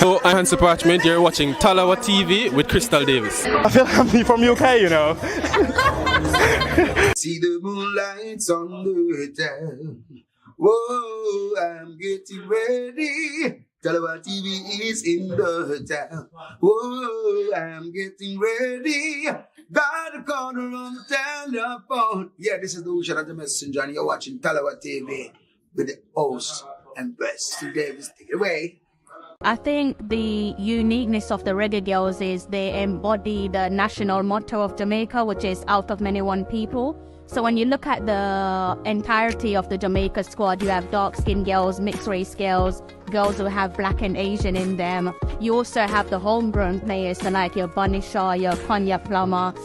So I'm Hansi Parchment, you're watching Tallawah TV with Crystal Davis. I feel like I'm from UK, you know. See the moonlights on the town. Whoa, I'm getting ready. Tallawah TV is in the town. Whoa, I'm getting ready. Got a corner on the telephone. Yeah, this is the Ocean of the Messenger, and you're watching Tallawah TV with the host and best. Davis, take it away. I think the uniqueness of the Reggae Girls is they embody the national motto of Jamaica, which is out of many one people. So when you look at the entirety of the Jamaica squad, you have dark-skinned girls, mixed-race girls, girls who have black and Asian in them. You also have the homegrown players, so like your Bunny Shaw, your Konya Plummer,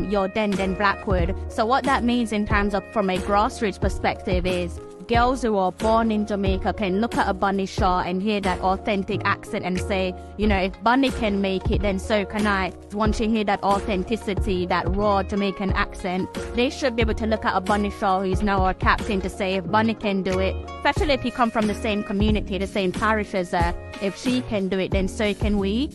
your Den Blackwood. So what that means in terms of from a grassroots perspective is girls who are born in Jamaica can look at a Bunny Shaw and hear that authentic accent and say, you know, if Bunny can make it, then so can I. Once you hear that authenticity, that raw Jamaican accent, they should be able to look at a Bunny Shaw who's now our captain to say, if Bunny can do it, especially if you come from the same community, the same parish as her, if she can do it, then so can we.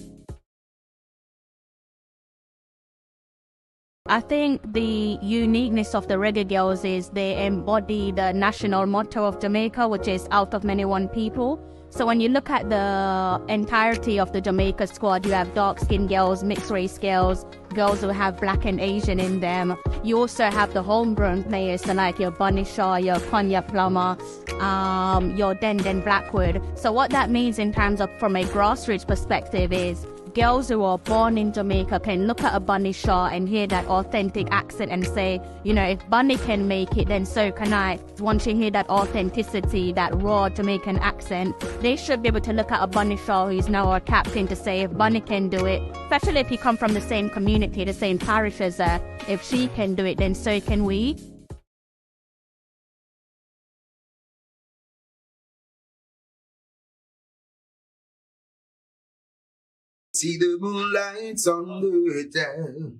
I think the uniqueness of the Reggae Girls is they embody the national motto of Jamaica, which is out of many one people. So when you look at the entirety of the Jamaica squad, you have dark-skinned girls, mixed-race girls, girls who have black and Asian in them. You also have the homegrown players, so like your Bunny Shaw, your Konya Plummer, your Den Blackwood. So what that means in terms of from a grassroots perspective is girls who are born in Jamaica can look at a Bunny Shaw and hear that authentic accent and say, you know, if Bunny can make it, then so can I. Once you hear that authenticity, that raw Jamaican accent, they should be able to look at a Bunny Shaw who's now our captain to say, if Bunny can do it, especially if you come from the same community, the same parish as her, if she can do it, then so can we. See the moonlights on the town.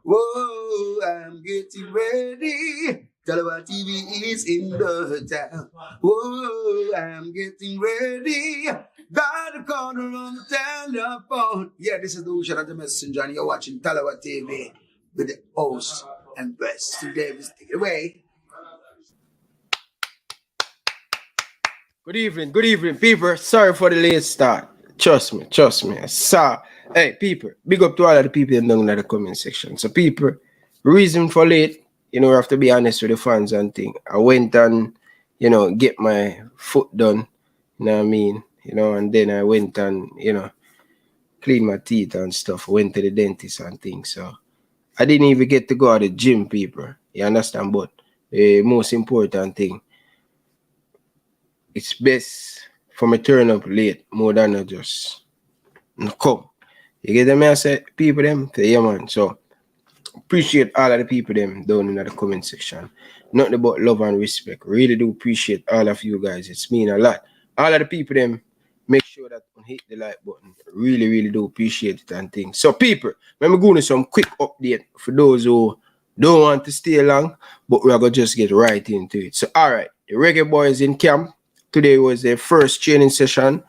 Whoa, I'm getting ready. Tallawah TV is in the town. Whoa, I'm getting ready. Got a corner on the telephone. Yeah, this is the Ocean of the Messenger, and you're watching Tallawah TV with the host and best. Davis, take it away. Good evening, people. Sorry for the late start. Trust me. So, hey, people, big up to all of the people down in the comment section. So, people, reason for late, you know, we have to be honest with the fans and thing. I went and, you know, get my foot done, you know what I mean? You know, and then I went and, you know, clean my teeth and stuff. Went to the dentist and things. So, I didn't even get to go to the gym, people. You understand? But the most important thing, it's best for me turn up late more than I just come. You get them? I say people them, yeah man. So appreciate all of the people them down in the comment section. Nothing but love and respect. Really do appreciate all of you guys. It's mean a lot. All of the people them, make sure that you hit the like button. Really do appreciate it and things. So people, let me go into some quick update for those who don't want to stay long, but we're gonna just get right into it. So alright, the Reggae Boyz in camp. Today was their first training session,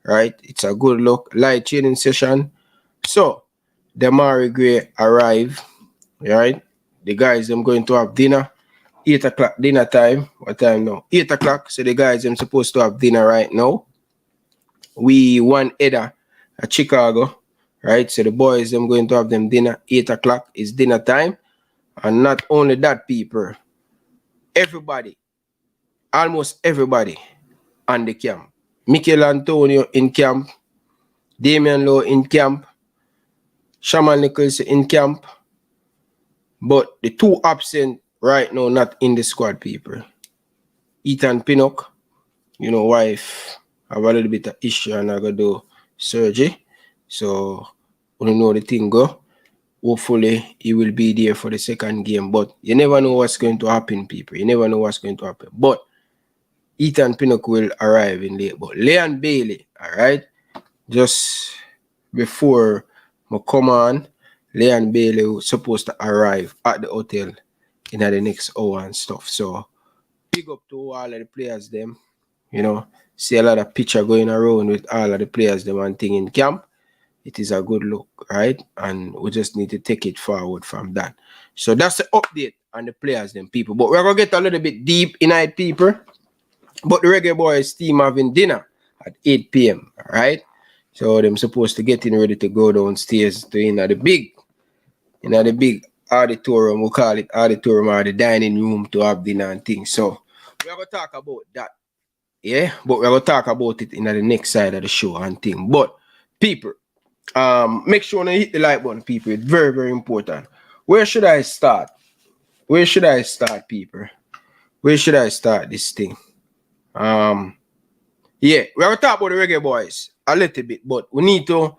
right? It's a good look, light training session. So, Demarai Gray arrived, right? The guys, them going to have dinner, 8 o'clock dinner time. What time now? 8 o'clock. So the guys, them supposed to have dinner right now. We won Edda at Chicago, right? So the boys, them going to have them dinner, 8 o'clock is dinner time. And not only that, people, everybody, almost everybody, on the camp. Mikel Antonio in camp, Damian Lowe in camp, Shaman Nichols in camp, but the two absent right now, not in the squad, people. Ethan Pinnock, you know, wife have a little bit of issue and I gotta do surgery. So we don't know the thing go. Hopefully he will be there for the second game, but you never know what's going to happen, people. You never know what's going to happen. But Ethan Pinnock will arrive in late. But Leon Bailey, all right, just before I come on, Leon Bailey was supposed to arrive at the hotel in the next hour and stuff. So big up to all of the players them you know, see a lot of picture going around with all of the players them and thing in camp. It is a good look, right? And we just need to take it forward from that. So that's the update on the players, them people. But we're gonna get a little bit deep in it, people. But the Reggae Boyz team having dinner at 8 p.m. Right? So them supposed to get in ready to go downstairs to in the big auditorium. We call it auditorium or the dining room to have dinner and things. So we're gonna talk about that. Yeah, but we're gonna talk about it in the next side of the show and thing. But people, make sure you hit the like button, people. It's very, very important. Where should I start? Where should I start, people? Where should I start this thing? Yeah, we're gonna talk about the Reggae Boyz a little bit, but we need to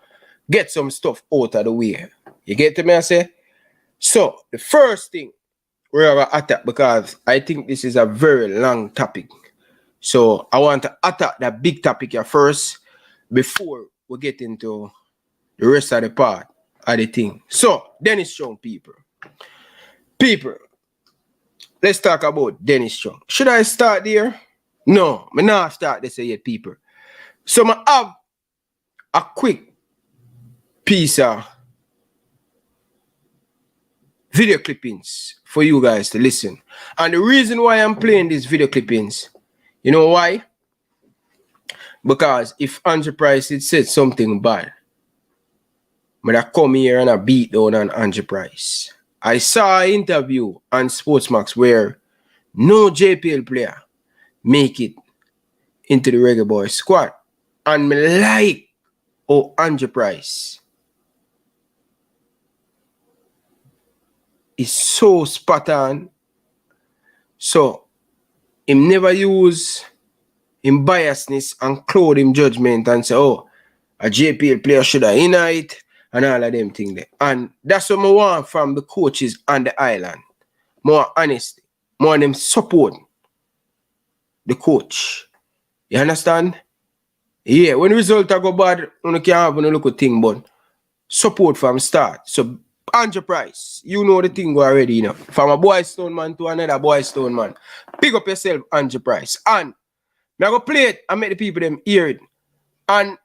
get some stuff out of the way. You get to me, I say? So the first thing we're gonna attack, because I think this is a very long topic. So I want to attack that big topic here first before we get into the rest of the part of the thing. So Dennis Chung, people. People, let's talk about Dennis Chung. Should I start there? No, I'm not start this yet, people. So I have a quick piece of video clippings for you guys to listen. And the reason why I'm playing these video clippings, you know why? Because if Andre Price had said something bad, but I come here and I beat down on Andre Price. I saw an interview on Sportsmax where no JPL player make it into the Reggae Boyz squad. And me like Andre Price is so spot on. So him never use him biasness and cloud him judgment and say, oh, a JPL player should have in it and all of them things there. And that's what I want from the coaches on the island. More honesty. More them support the coach. You understand? Yeah, when the result go bad, you can't have no look thing, but support from start. So Andre Price, you know the thing already, you know. From a boy stone man to another boy stone man. Pick up yourself, Andre Price. And I go play it and make the people them hear it. And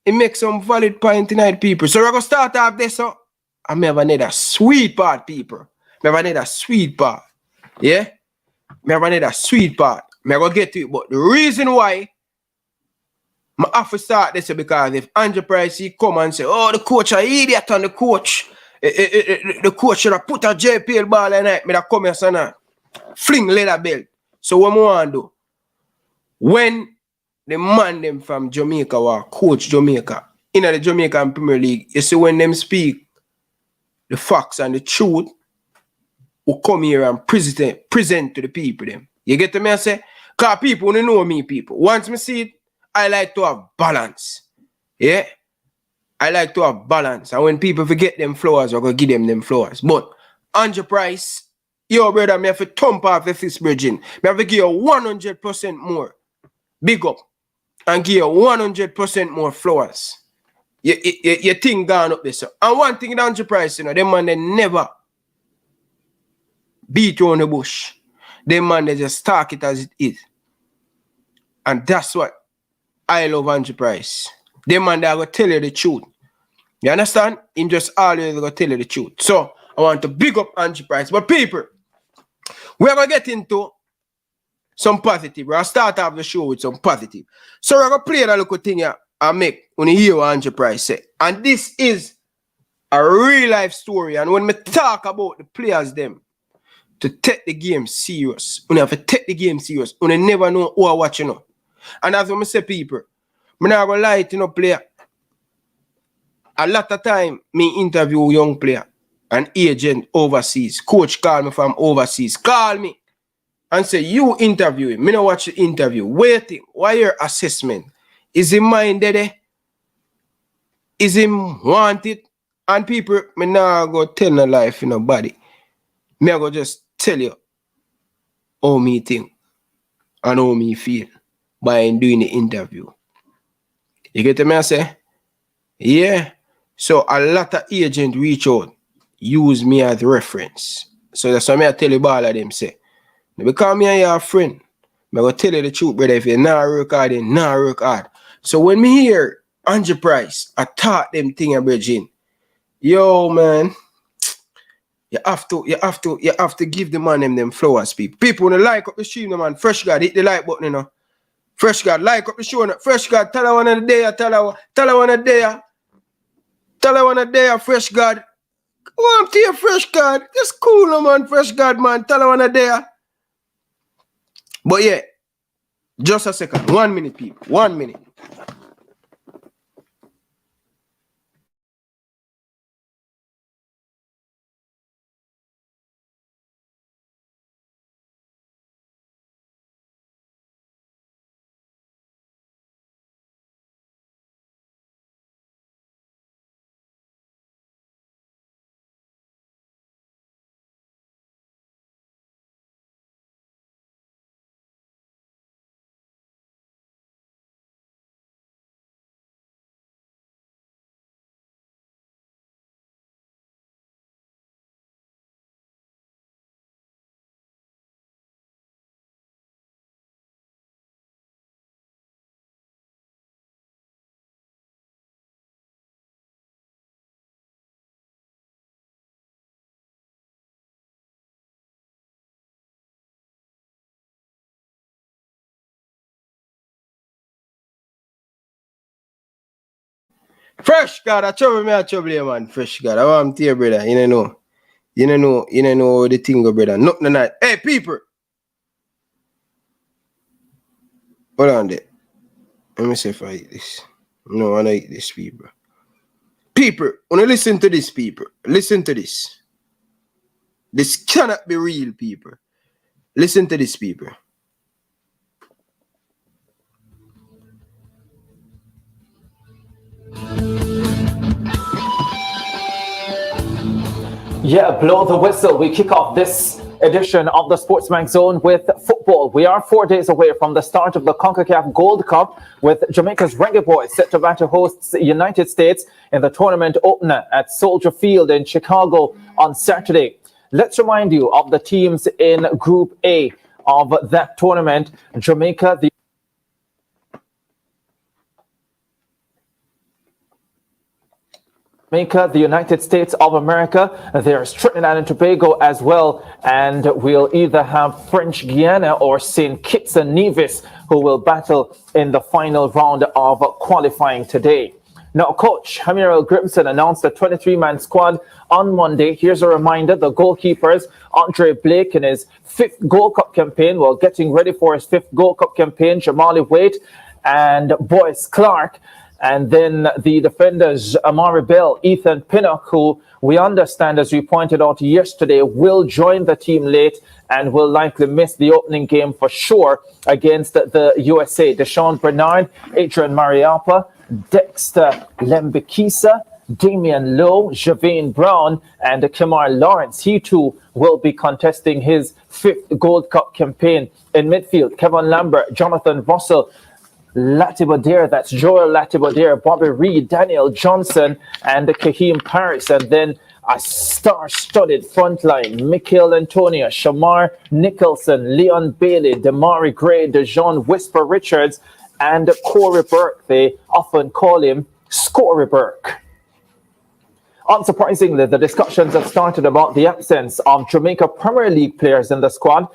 it makes some valid point tonight, people. So we're gonna start off this. So I never need a sweet part, people. Never need a sweet part. Yeah? Never need a sweet part. I'm gonna get to it. But the reason why I have to start this is because if Andre Price he come and say, oh, the coach an idiot and the coach should have put a JPL ball in it, me that come here son, fling leather belt. So what I want to do? When the man them from Jamaica or coach Jamaica in the Jamaican Premier League, you see when them speak the facts and the truth, will come here and present to the people them. You get to me I say? Because people don't know me, people. Once me see it, I like to have balance. Yeah? I like to have balance. And when people forget them flowers, I'm going to give them flowers. But Andre Price, yo brother, me have to thump off the fist bridging. Me have to give you 100% more. Big up. And give you 100% more flowers. Your thing gone up there. So. And one thing in Andre Price, you know, them man, they never beat you on the bush. Them man, they just talk it as it is. And that's what I love Andre Price. Them man, they going to tell you the truth. You understand? Him just always going to tell you the truth. So, I want to big up Andre Price. But people, we're going to get into some positive. We're going to start off the show with some positive. So, we're going to play that little thing here and make when you hear what Andre Price say. And this is a real life story. And when we talk about the players them, to take the game serious. You have to take the game serious. You never know who are watching you. And as I say, people, I'm not going to lie to no player. A lot of time, me interview young player, an agent overseas, coach call me from overseas, call me and say, you interview him. Me not watch the interview. Waiting. Why your assessment? Is him minded there? Is him wanted? And people, me not go tell no life in nobody. Me I go just tell you how me think and how me feel by doing the interview. You get me I say? Yeah. So a lot of agents reach out, use me as reference. So that's why I tell you all of them say, because me and your friend, I will tell you the truth, brother. If you not work hard, then not work hard. So when me hear Andrew Price, I taught them thing about Jin. Yo, man, you have to give the man them flowers, people. People when they like up the stream, man. Fresh God, hit the like button, you know. Fresh God, like up the show. Fresh God, Tallawah on the day, Tallawah on the day. Tallawah on the day, Fresh God. Come on, to your Fresh God. Just cool, no, man. Fresh God, man. Tallawah on the day. But yeah, just a second. 1 minute, people. 1 minute. Fresh God, I trouble me, I trouble you, man. Fresh God, I want to hear, brother. You know the thing, go, brother. Nothing tonight. Hey, people. Hold on there. Let me see if I eat this. No, I don't eat this, people. People, when you listen to this, people, listen to this. This cannot be real, people. Listen to this, people. Yeah, blow the whistle. We kick off this edition of the Sportsman Zone with football. We are 4 days away from the start of the CONCACAF Gold Cup, with Jamaica's Reggae Boyz set to battle hosts the United States in the tournament opener at Soldier Field in Chicago on Saturday. Let's remind you of the teams in Group A of that tournament. Jamaica, the United States of America, there's Trinidad and Tobago as well, and we'll either have French Guiana or St. Kitts and Nevis who will battle in the final round of qualifying today. Now, Coach Hamiral Grimson announced the 23-man squad on Monday. Here's a reminder: the goalkeepers, Andre Blake in his 5th Gold Cup campaign, while getting ready for his 5th Gold Cup campaign, Jamali Waite and Boyce Clark. And then the defenders, Amari Bell, Ethan Pinnock, who we understand, as we pointed out yesterday, will join the team late and will likely miss the opening game for sure against the USA. Deshaun Bernard, Adrian Mariappa, Dexter Lembikisa, Damian Lowe, Javane Brown, and Kemar Lawrence. He too will be contesting his 5th Gold Cup campaign. In midfield, Kevin Lambert, Jonathan Russell, Latibodere, that's Joel Latibodere, Bobby Reed, Daniel Johnson, and Kaheem Paris. And then a star-studded front line: Michael Antonio, Shamar Nicholson, Leon Bailey, Demarai Gray, DeJean Whisper Richards, and Corey Burke. They often call him Scorey Burke. Unsurprisingly, the discussions have started about the absence of Jamaica Premier League players in the squad.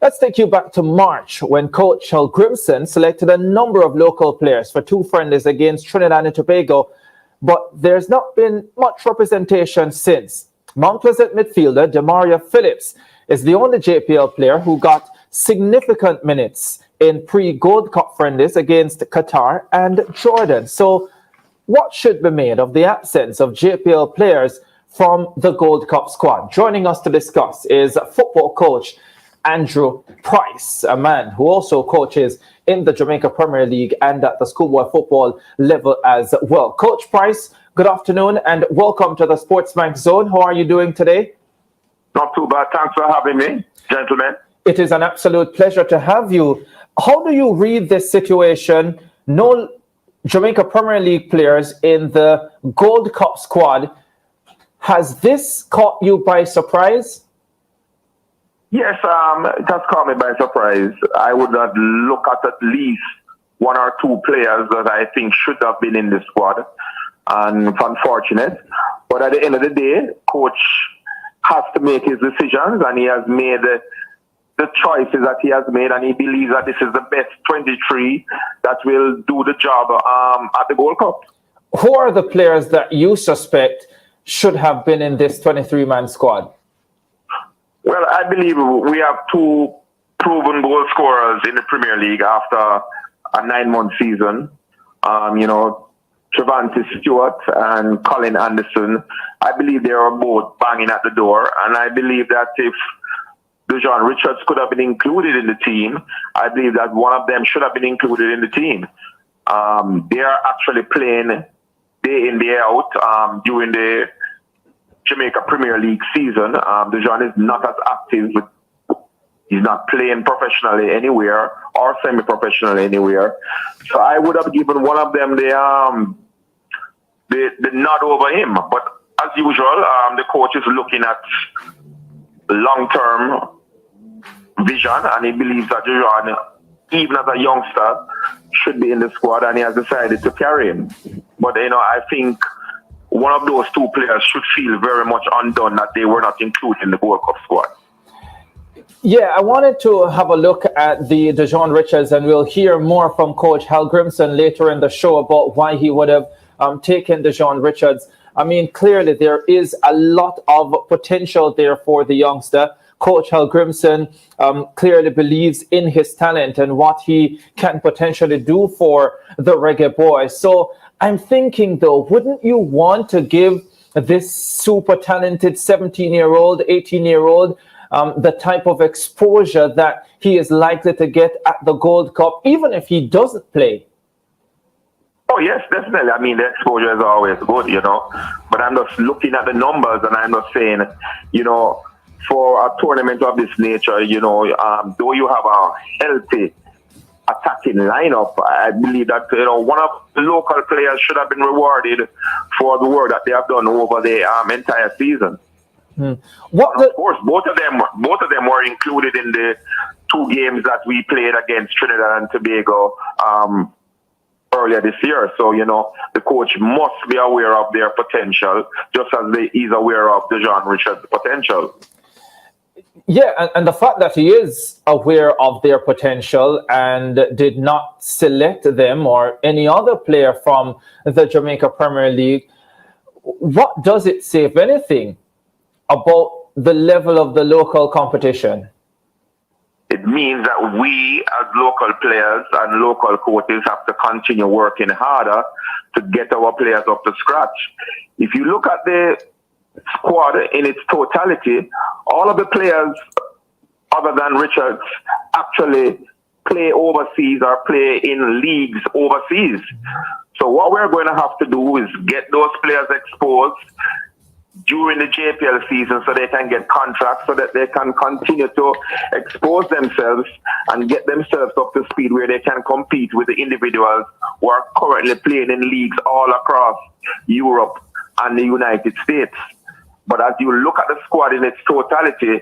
Let's take you back to March, when Coach Hal Grimson selected a number of local players for 2 friendlies against Trinidad and Tobago, but there's not been much representation since. Mount Pleasant midfielder Demaria Phillips is the only JPL player who got significant minutes in pre-Gold Cup friendlies against Qatar and Jordan. So what should be made of the absence of JPL players from the Gold Cup squad? Joining us to discuss is football coach Andrew Price, a man who also coaches in the Jamaica Premier League and at the schoolboy football level as well. Coach Price, good afternoon and welcome to the Sportsman Zone. How are you doing today? Not too bad. Thanks for having me, gentlemen. It is an absolute pleasure to have you. How do you read this situation? No Jamaica Premier League players in the Gold Cup squad. Has this caught you by surprise? Yes, it has caught me by surprise. I would have looked at least one or two players that I think should have been in the squad, and it's unfortunate. But at the end of the day, coach has to make his decisions, and he has made the choices that he has made, and he believes that this is the best 23 that will do the job at the Gold Cup. Who are the players that you suspect should have been in this 23-man squad? Well, I believe we have two proven goal scorers in the Premier League after a 9-month season. Trevante Stewart and Colin Anderson. I believe they are both banging at the door, and I believe that if Dejon Richards could have been included in the team, I believe that one of them should have been included in the team. They are actually playing day in, day out during the Jamaica Premier League season. Dejon is not as active. He's not playing professionally anywhere or semi-professionally anywhere. So I would have given one of them the nod over him. But as usual, the coach is looking at long-term vision, and he believes that Dejon, even as a youngster, should be in the squad, and he has decided to carry him. But, I think one of those two players should feel very much undone that they were not included in the World Cup squad. Yeah, I wanted to have a look at the Dejon Richards, and we'll hear more from Coach Hal Grimson later in the show about why he would have taken Dejon Richards. I mean, clearly there is a lot of potential there for the youngster. Coach Hal Grimson clearly believes in his talent and what he can potentially do for the Reggae Boyz. So I'm thinking, though, wouldn't you want to give this super talented 17-year-old, 18-year-old the type of exposure that he is likely to get at the Gold Cup, even if he doesn't play? Oh, yes, definitely. I mean, the exposure is always good, But I'm just looking at the numbers, and I'm just saying, for a tournament of this nature, though you have a healthy attacking lineup, I believe that, one of the local players should have been rewarded for the work that they have done over the entire season. Of course, both of them were included in the 2 games that we played against Trinidad and Tobago earlier this year. So, the coach must be aware of their potential, just as he's aware of Dejon Richards' potential. Yeah, and the fact that he is aware of their potential and did not select them or any other player from the Jamaica Premier League, what does it say, if anything, about the level of the local competition? It means that we as local players and local coaches have to continue working harder to get our players up to scratch. If you look at the squad in its totality, all of the players other than Richards actually play overseas or play in leagues overseas. So what we're going to have to do is get those players exposed during the JPL season so they can get contracts, so that they can continue to expose themselves and get themselves up to speed where they can compete with the individuals who are currently playing in leagues all across Europe and the United States. But as you look at the squad in its totality,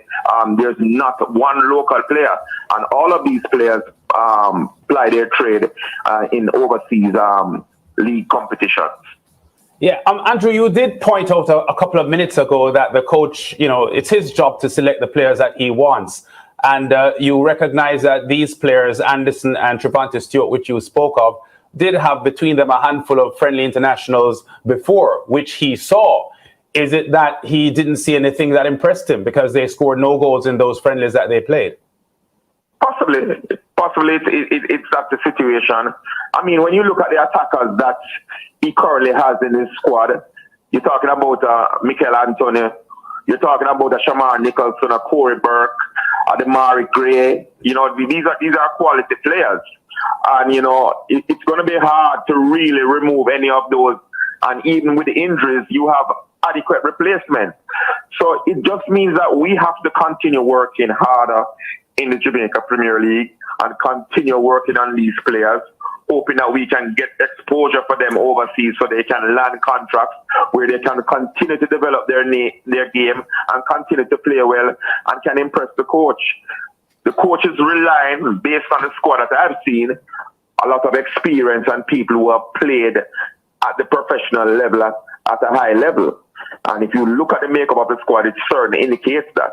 there's not one local player, and all of these players ply their trade in overseas league competitions. Yeah, Andrew, you did point out a couple of minutes ago that the coach, it's his job to select the players that he wants. And you recognize that these players, Anderson and Trevante Stewart, which you spoke of, did have between them a handful of friendly internationals before, which he saw. Is it that he didn't see anything that impressed him because they scored no goals in those friendlies that they played? Possibly it's that the situation. I mean, when you look at the attackers that he currently has in his squad, you're talking about Mikel Antonio, you're talking about Shamar Nicholson, Corey Burke, Demarai Gray. These are quality players, and it's going to be hard to really remove any of those. And even with the injuries, you have adequate replacement. So it just means that we have to continue working harder in the Jamaica Premier League and continue working on these players hoping that we can get exposure for them overseas so they can land contracts where they can continue to develop their game and continue to play well and can impress the coach. The coach is relying, based on the squad that I've seen, a lot of experience and people who have played at the professional level at a high level. And if you look at the makeup of the squad, it certainly indicates that.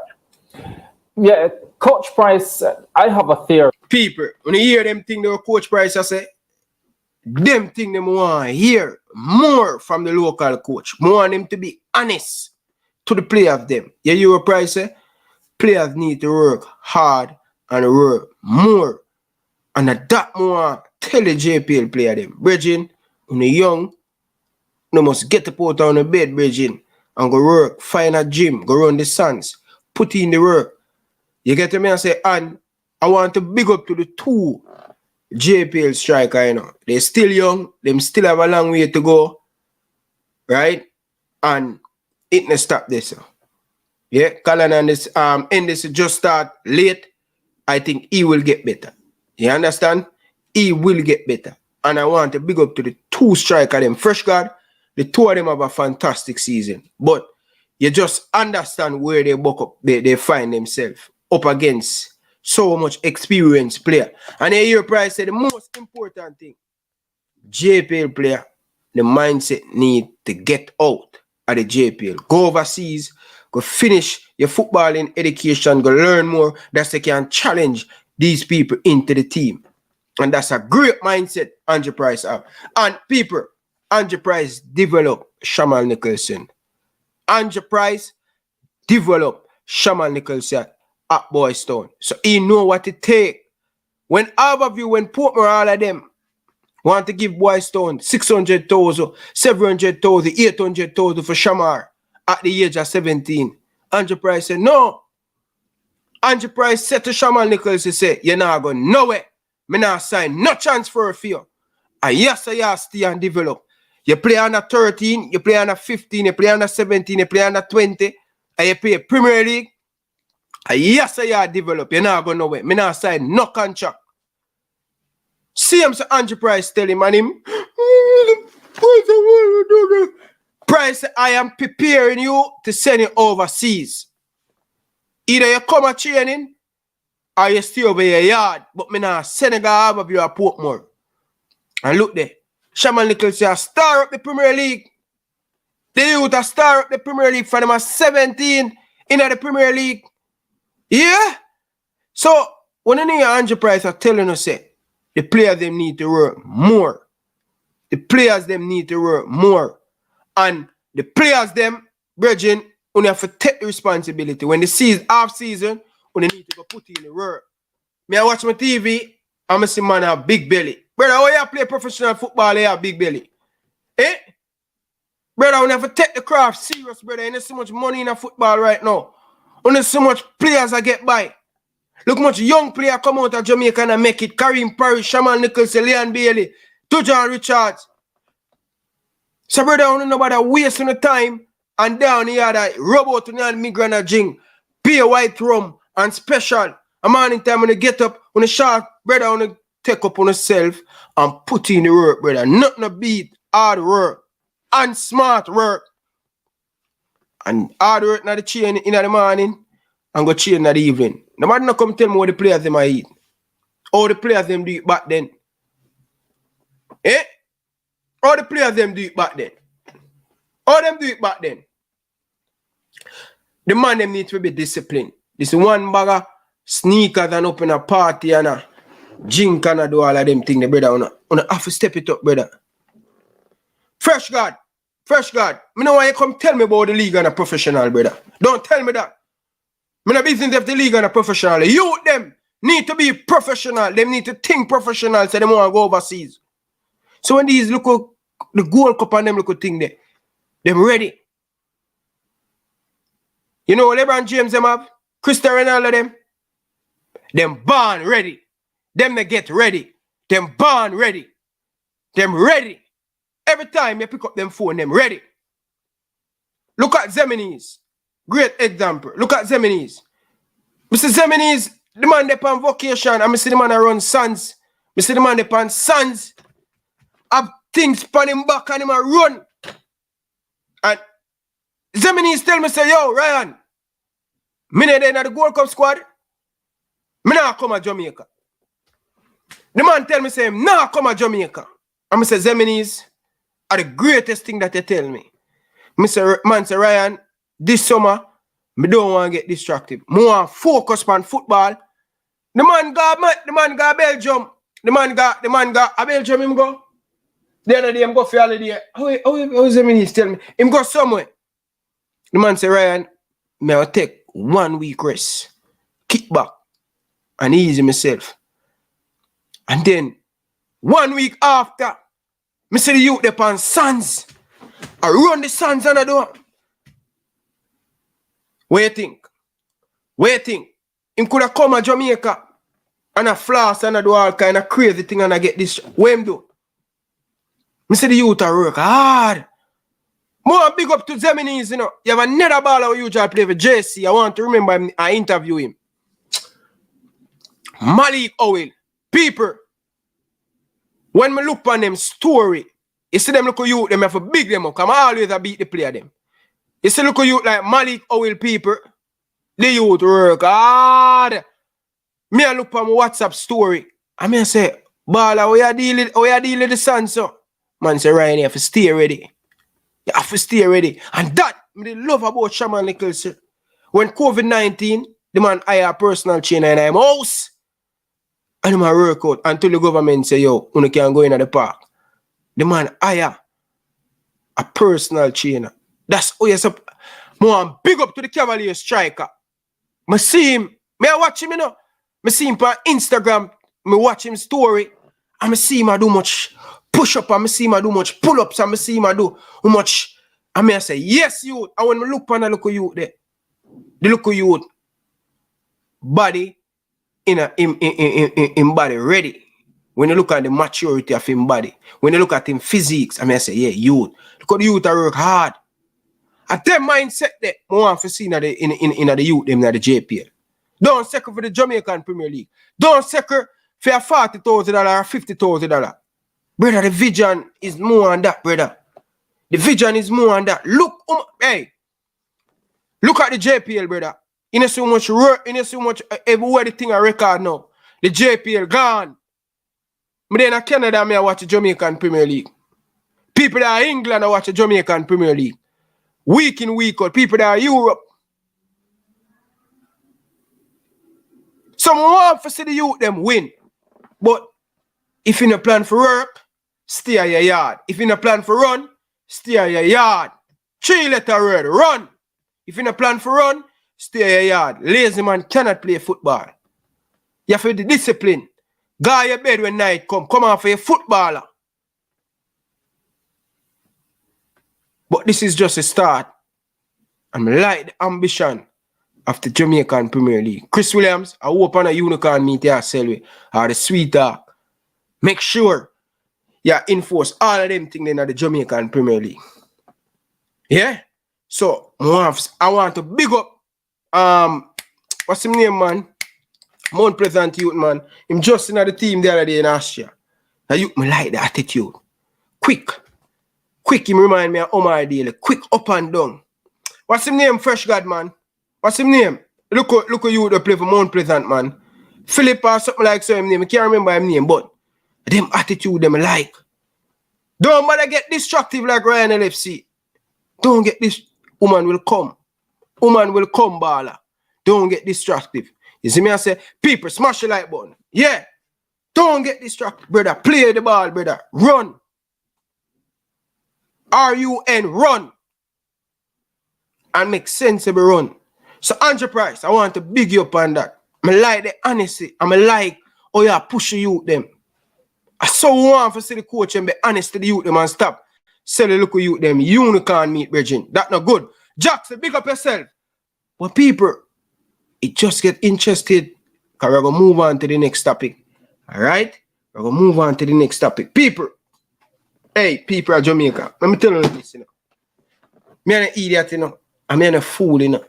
Yeah, Coach Price, I have a theory. People, when you hear them thing, the Coach Price, I say, them thing them want to hear more from the local coach. More want them to be honest to the players them. You hear what Price say? Players need to work hard and work more. And that more tell the JPL player them. Bridging, when you're young, you must get up out on the bed, Bridging, and go work, find a gym, go run the sands, put in the work. You get to me and say, and I want to big up to the two JPL striker, you know. They're still young, them still have a long way to go, right? And it not stop this. Yeah, Colin and this this just start late. I think he will get better. You understand? He will get better. And I want to big up to the two striker them. Fresh guard, the two of them have a fantastic season. But you just understand where they buck up, they find themselves up against so much experienced player. And your Price said the most important thing, JPL player, the mindset need to get out of the JPL. Go overseas, go finish your footballing education, go learn more, that they can challenge these people into the team. And that's a great mindset Andrew Price have. And people, Andrew Price developed Shamal Nicholson. Andrew Price developed Shamal Nicholson at Boys Town. So he know what it take. When all of you, when Portmore, all of them want to give Boys Town 600,000, 700,000, 800,000 for Shamar at the age of 17, Andrew Price said, no. Andrew Price said to Shamal Nichols, he said, you're not going nowhere. Me not sign no transfer for you. And yes, I stay and develop. You play under 13, you play under 15, you play under 17, you play under 20, and you play Premier League. And yes, I develop. You're not going nowhere. Me not sign no contract. See him, so Andrew Price tell him, and him, Price, I am preparing you to send you overseas. Either you come a training or you stay over your yard. But me now Senegal have of you at Portmore. And look there. Shaman Nichols say star up the Premier League. The youth a star up the Premier League for them at 17 in the Premier League. Yeah? So when you hear Andrew Price are telling us say the players them need to work more. The players them need to work more. And the players them, brethren, you have to take the responsibility. When the season, half season, you need to go put in the work. Me I watch my TV, and I see man have big belly. Brother, when you play professional football, you have big belly. Eh? Brother, you have to take the craft serious, brother. You know so much money in a football right now. You know so much players I get by. Look much young player come out of Jamaica and make it. Kareem Parrish, Shaman Nichols, Leon Bailey, Tujan Richards. So brother, you don't know about wasting the time. And down here, that robot and migrant and jing, pay white rum and special. A man in time when you get up, when you short, brother, when you take up on yourself and put in the work, brother. Nothing to beat hard work and smart work. And hard work in the chain in the morning and go chain in the evening. Nobody no come tell me what the players them I eat. All the players them do it back then. Eh? All the players them do it back then. All them do it back then. The man them need to be disciplined. This one bag of sneakers and open a party and a drink and a do all of them things, the brother. On have to step it up, brother. Fresh God. Me know why you come tell me about the league and a professional, brother. Don't tell me that. Me no business of the league and a professional. You them need to be professional. Them need to think professional so they want to go overseas. So when these look the Gold Cup and them look thing there, them ready. You know LeBron James them have? Cristiano Ronaldo them born ready. Them they get ready. Them born ready. Them ready. Every time you pick up them phone, them ready. Look at Zeminis. Great example. Look at Zeminis. Mr. Zeminis, the man they on vacation, and I see the man run Sons. I see the man they on Sons have things on him back and him a run. And Zeminis tell me, say, yo, Ryan, me not in the Gold Cup squad. Me not come to Jamaica. The man tell me, say, him not come to Jamaica. And I say, Zeminis are the greatest thing that they tell me. Man say, Ryan, this summer, me don't want to get distracted. I want to focus on football. The man got Belgium. The man got a Belgium, him go. The other day, him go for holiday. How is Zeminis tell me? Him go somewhere. The man say, Ryan, me will take 1 week rest, kick back, and easy myself. And then 1 week after, me see the youth upon Sons. I run the Sons and I do. What you think? What you think? Him could have come to Jamaica and a floss and I do all kind of crazy thing and I get this. What him do? Me see the youth are work hard. More big up to Zeminis, you know. You have another baller who usually play for JC. I want to remember him. I interview him. Malik Owil. People. When me look on them story, you see them look at you, them have to big them up. Come always beat the player them. You see look at you like Malik Owil people. The youth work hard. Me I look on my WhatsApp story. And me say, baller, how you deal with the sun, so? Man say, Ryan, you have to stay ready. You have to stay ready. And that, me love about Shaman Nichols. When COVID-19, the man hire a personal trainer in his house. And him a work out until the government say, yo, you can't go in the park. The man hire a personal trainer. That's how you say, more big up to the Cavalier striker. I see him. I watch him, you know. I see him on Instagram. I watch him story. And I see him do much push-up. And I see him do much pull-ups. And I see him do much. And I say, yes, youth. And when I look on the look of youth there, the look of youth, body, in body ready. When you look at the maturity of him body, when you look at him physiques, I say, yeah, youth. Look at the youth that work hard. And that mindset that I want to see in the youth, them in the JPL. Don't second for the Jamaican Premier League. Don't second for $40,000 or $50,000. Brother, the vision is more than that, brother. The vision is more than that. Look, hey, look at the JPL, brother. In so much work, in so much everywhere the thing I record now. The JPL gone. But then in Canada, I watch the Jamaican Premier League. People that are England, I watch the Jamaican Premier League. Week in, week out. People that are Europe. Some want to see the youth them win. But if you no plan for work, stay at your yard. If you no plan for run, stay at your yard. 3-letter word, run. If you no plan for run, stay at your yard. Lazy man cannot play football. You have to be disciplined. Go to your bed when night come. Come on for your footballer. But this is just a start. I'm like the ambition of the Jamaican Premier League. Chris Williams, I hope on a unicorn meet yourself with, or the sweet talk. Make sure you enforce all of them things in the Jamaican Premier League. Yeah? So, I want to big up, what's his name, man? Mount Pleasant youth, man. Him just in the team the other day in Austria. Now, you me like the attitude. Quick, him remind me of Omar Daly. Quick up and down. What's his name, Fresh God, man? What's his name? Look at you that play for Mount Pleasant, man. Philip or something like so his name. I can't remember his name, but them attitude them like. Don't bother get destructive like Ryan LFC. Don't get this. Woman will come. Woman will come, baller. Don't get destructive. You see me, I say, people, smash the like button. Yeah. Don't get distracted, brother. Play the ball, brother. Run. R-U-N, run. And make sensible run. So, Andrew Price, I want to big you up on that. I like the honesty. I like how you push the youth them. I so want to see the coach and be honest to the youth them and stop. Sell the look of youth them. Unicorn meet, Virgin. That's not good. Jackson, big up yourself. But people, it just get interested. Because we're going to move on to the next topic. Alright? We're going to move on to the next topic. People. Hey, people of Jamaica. Let me tell you this, you know. Me an idiot, you know. I'm a fool, you know.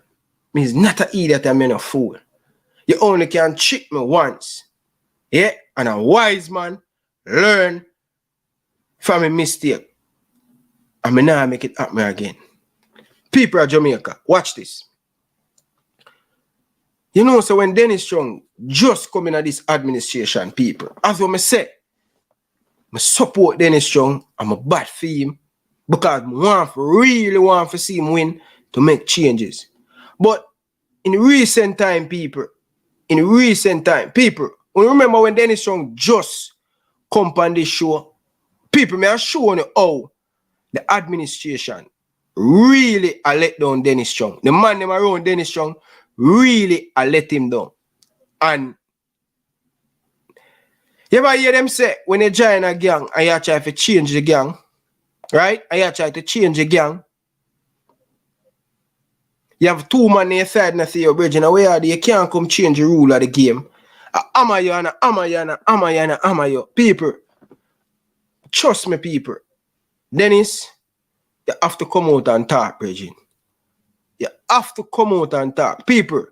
Me is not an idiot, I'm a fool. You only can trick me once. Yeah? And a wise man learn from a mistake. And me now make it happen again. People of Jamaica, watch this. You know, so when Dennis Chung just come in at this administration, people, as what I say, I support Dennis Chung. I'm a bad for him because I really want to see him win to make changes. But in recent time, people, remember when Dennis Chung just come on this show, people, may I show you how the administration really let down Dennis Chung. The man them around Dennis Chung really let him down. And you ever hear them say when you join a gang and you try to change the gang, right? And you try to change the gang. You have two men on your side and say your bridge and where are they? You can't come change the rule of the game. Amayo. People, trust me, people. Dennis, you have to come out and talk, Reggie. You have to come out and talk. People,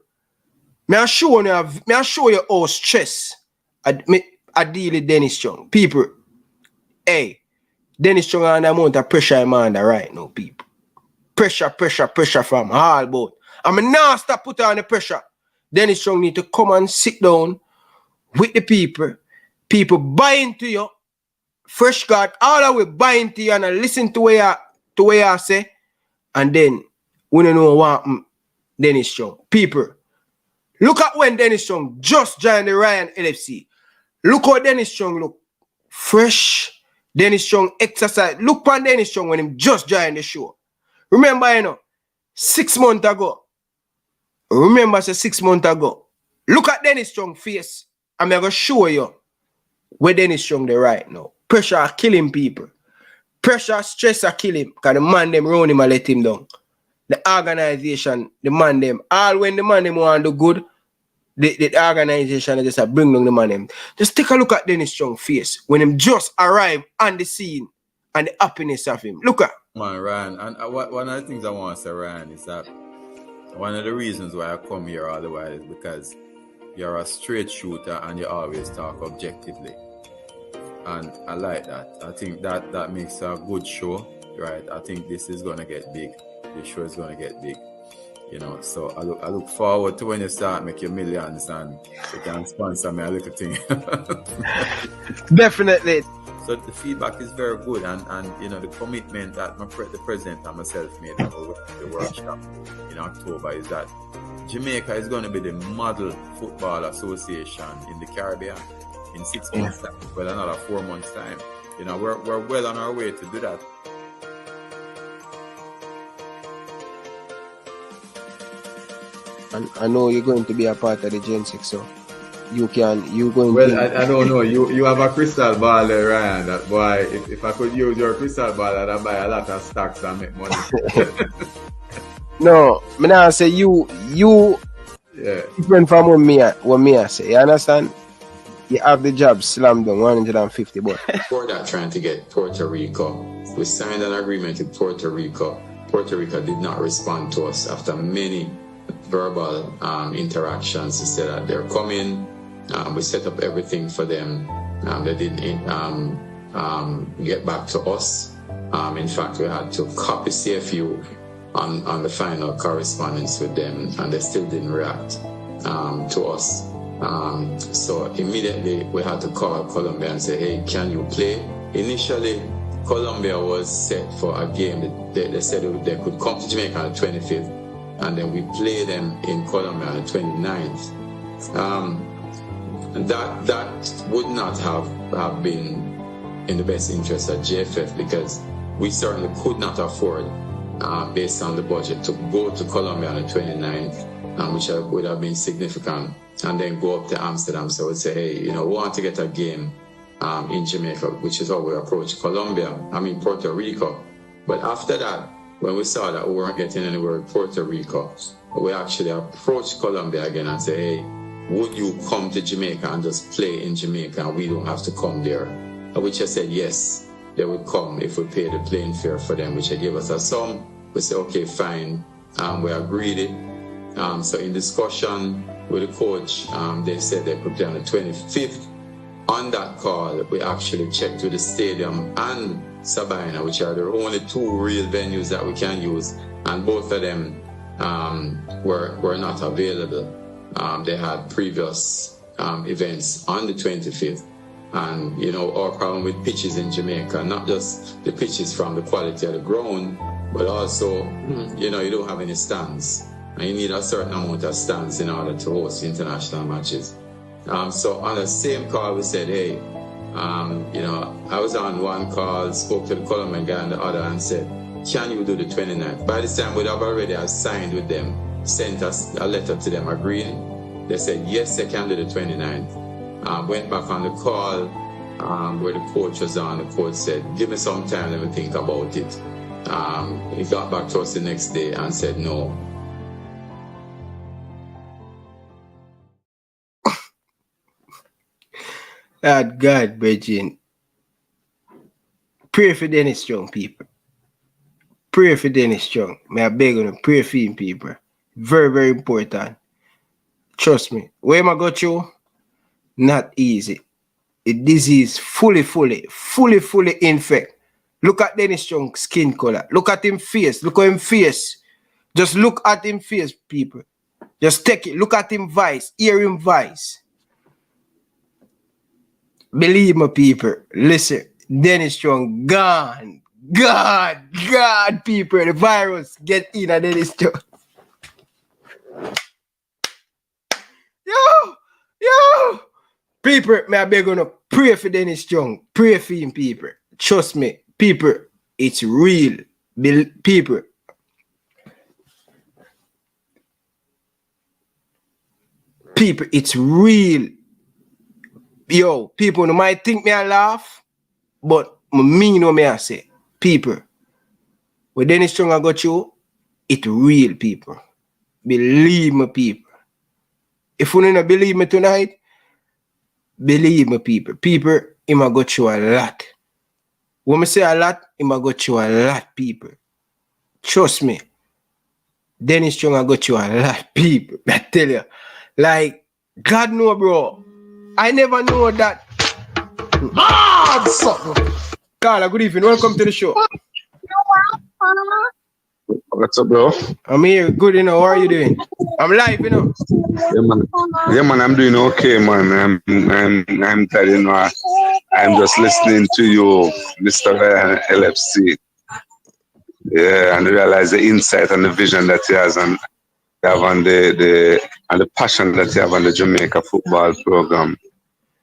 may I show you how stress I deal with Dennis Chung. People, hey, Dennis Chung and the amount of pressure I'm under right now, people. Pressure from all about. I'm now stop putting on the pressure. Dennis Chung need to come and sit down with the people. People buy into you. Fresh God, all the way buy into you and listen to what you say. And then, we don't know what Dennis Chung. People, look at when Dennis Chung just joined the Ryan LFC. Look how Dennis Chung look. Fresh. Dennis Chung exercise. Look at Dennis Chung when he just joined the show. Remember, you know, 6 months ago. Remember, 6 months ago. Look at Dennis Chung face. I'm going to show you where Dennis Chung is right now. Pressure are killing people. Pressure, stress are killing him. Because the man them round him and let him down. The organization, the man them. All when the man them want to do good, the organization just bring down the man them. Just take a look at Dennis Chung's face when him just arrived on the scene and the happiness of him. Look at. Man, Ryan, and one of the things I want to say, Ryan, is that one of the reasons why I come here all the while is because you're a straight shooter and you always talk objectively. And I like that. I think that makes a good show, right? I think this is going to get big. This show is going to get big. You know, so I look forward to when you start making millions and you can sponsor me a little thing. Definitely. So the feedback is very good, and you know the commitment that the president and myself made about the workshop in October is that Jamaica is going to be the model football association in the Caribbean in 6 months' time, well, another 4 months' time. You know, we're well on our way to do that. And I know you're going to be a part of the Gen 6, so I don't know. You have a crystal ball there, Ryan. That boy, if I could use your crystal ball, I'd buy a lot of stocks and make money. No, I now say you different from what me I say. You understand? You have the job slammed down 150 bucks. Before that, trying to get Puerto Rico, we signed an agreement with Puerto Rico. Puerto Rico did not respond to us after many verbal interactions. They said that they're coming. We set up everything for them. They didn't get back to us. In fact, we had to copy CFU on the final correspondence with them, and they still didn't react to us. So immediately we had to call Colombia and say, hey, can you play? Initially, Colombia was set for a game. They said they could come to Jamaica on the 25th, and then we play them in Colombia on the 29th. That would not have been in the best interest of JFF, because we certainly could not afford, based on the budget, to go to Colombia on the 29th, which would have been significant, and then go up to Amsterdam. So we'd say, hey, we want to get a game in Jamaica, which is how we approached Puerto Rico. But after that, when we saw that we weren't getting anywhere with Puerto Rico, we actually approached Colombia again and said, hey, would you come to Jamaica and just play in Jamaica and we don't have to come there? Which I said, yes, they would come if we paid the plane fare for them, which they gave us a sum. We said, okay, fine. We agreed it. So in discussion with the coach, they said they could play on the 25th on that call, we actually checked with the stadium and Sabina, which are the only two real venues that we can use, and both of them were not available. They had previous events on the 25th. And, you know, our problem with pitches in Jamaica, not just the pitches from the quality of the ground, but also, you know, you don't have any stands. And you need a certain amount of stands in order to host international matches. So on the same call, we said, hey, you know, I was on one call, spoke to the Colombian guy on the other and said, can you do the 29th? By this time, we'd have already signed with them, sent us a letter to them agreeing. They said, yes, they can do the 29th. Went back on the call where the coach was on. The coach said, give me some time, let me think about it. He got back to us the next day and said no. God, Virgin. Pray for Dennis Chung, people. Pray for Dennis Chung. May I beg you to pray for him, people. Very, very important. Trust me. Where am I got you? Not easy. The disease fully infect. Look at Dennis Chung's skin color. Look at him face. Look at him face. Just look at him face, people. Just take it. Look at him voice. Hear him voice. Believe me, people. Listen. Dennis Chung gone. God, people. The virus get in at Dennis Chung. Yo. People, may I beg you to pray for Dennis Chung. Pray for him, people. Trust me, people, it's real. People. People, it's real. Yo, people, you might think me I laugh, but I mean what me I say. People, when Dennis Chung I got you, it's real, people. Believe me, people. If you don't believe me tonight, believe me, people. People, he might got you a lot. When I say a lot, he might got you a lot, people. Trust me. Dennis Chung I got you a lot, people. I tell you. Like, God know, bro. I never know that. Carla, good evening. Welcome to the show. What's up, bro? I'm here. Good, you know. How are you doing? I'm live, you know. Yeah, man. I'm doing okay, man. I'm glad, you know. I'm just listening to you, Mr. LFC. Yeah, and realize the insight and the vision that he has and have on the passion that you have on the Jamaica football program.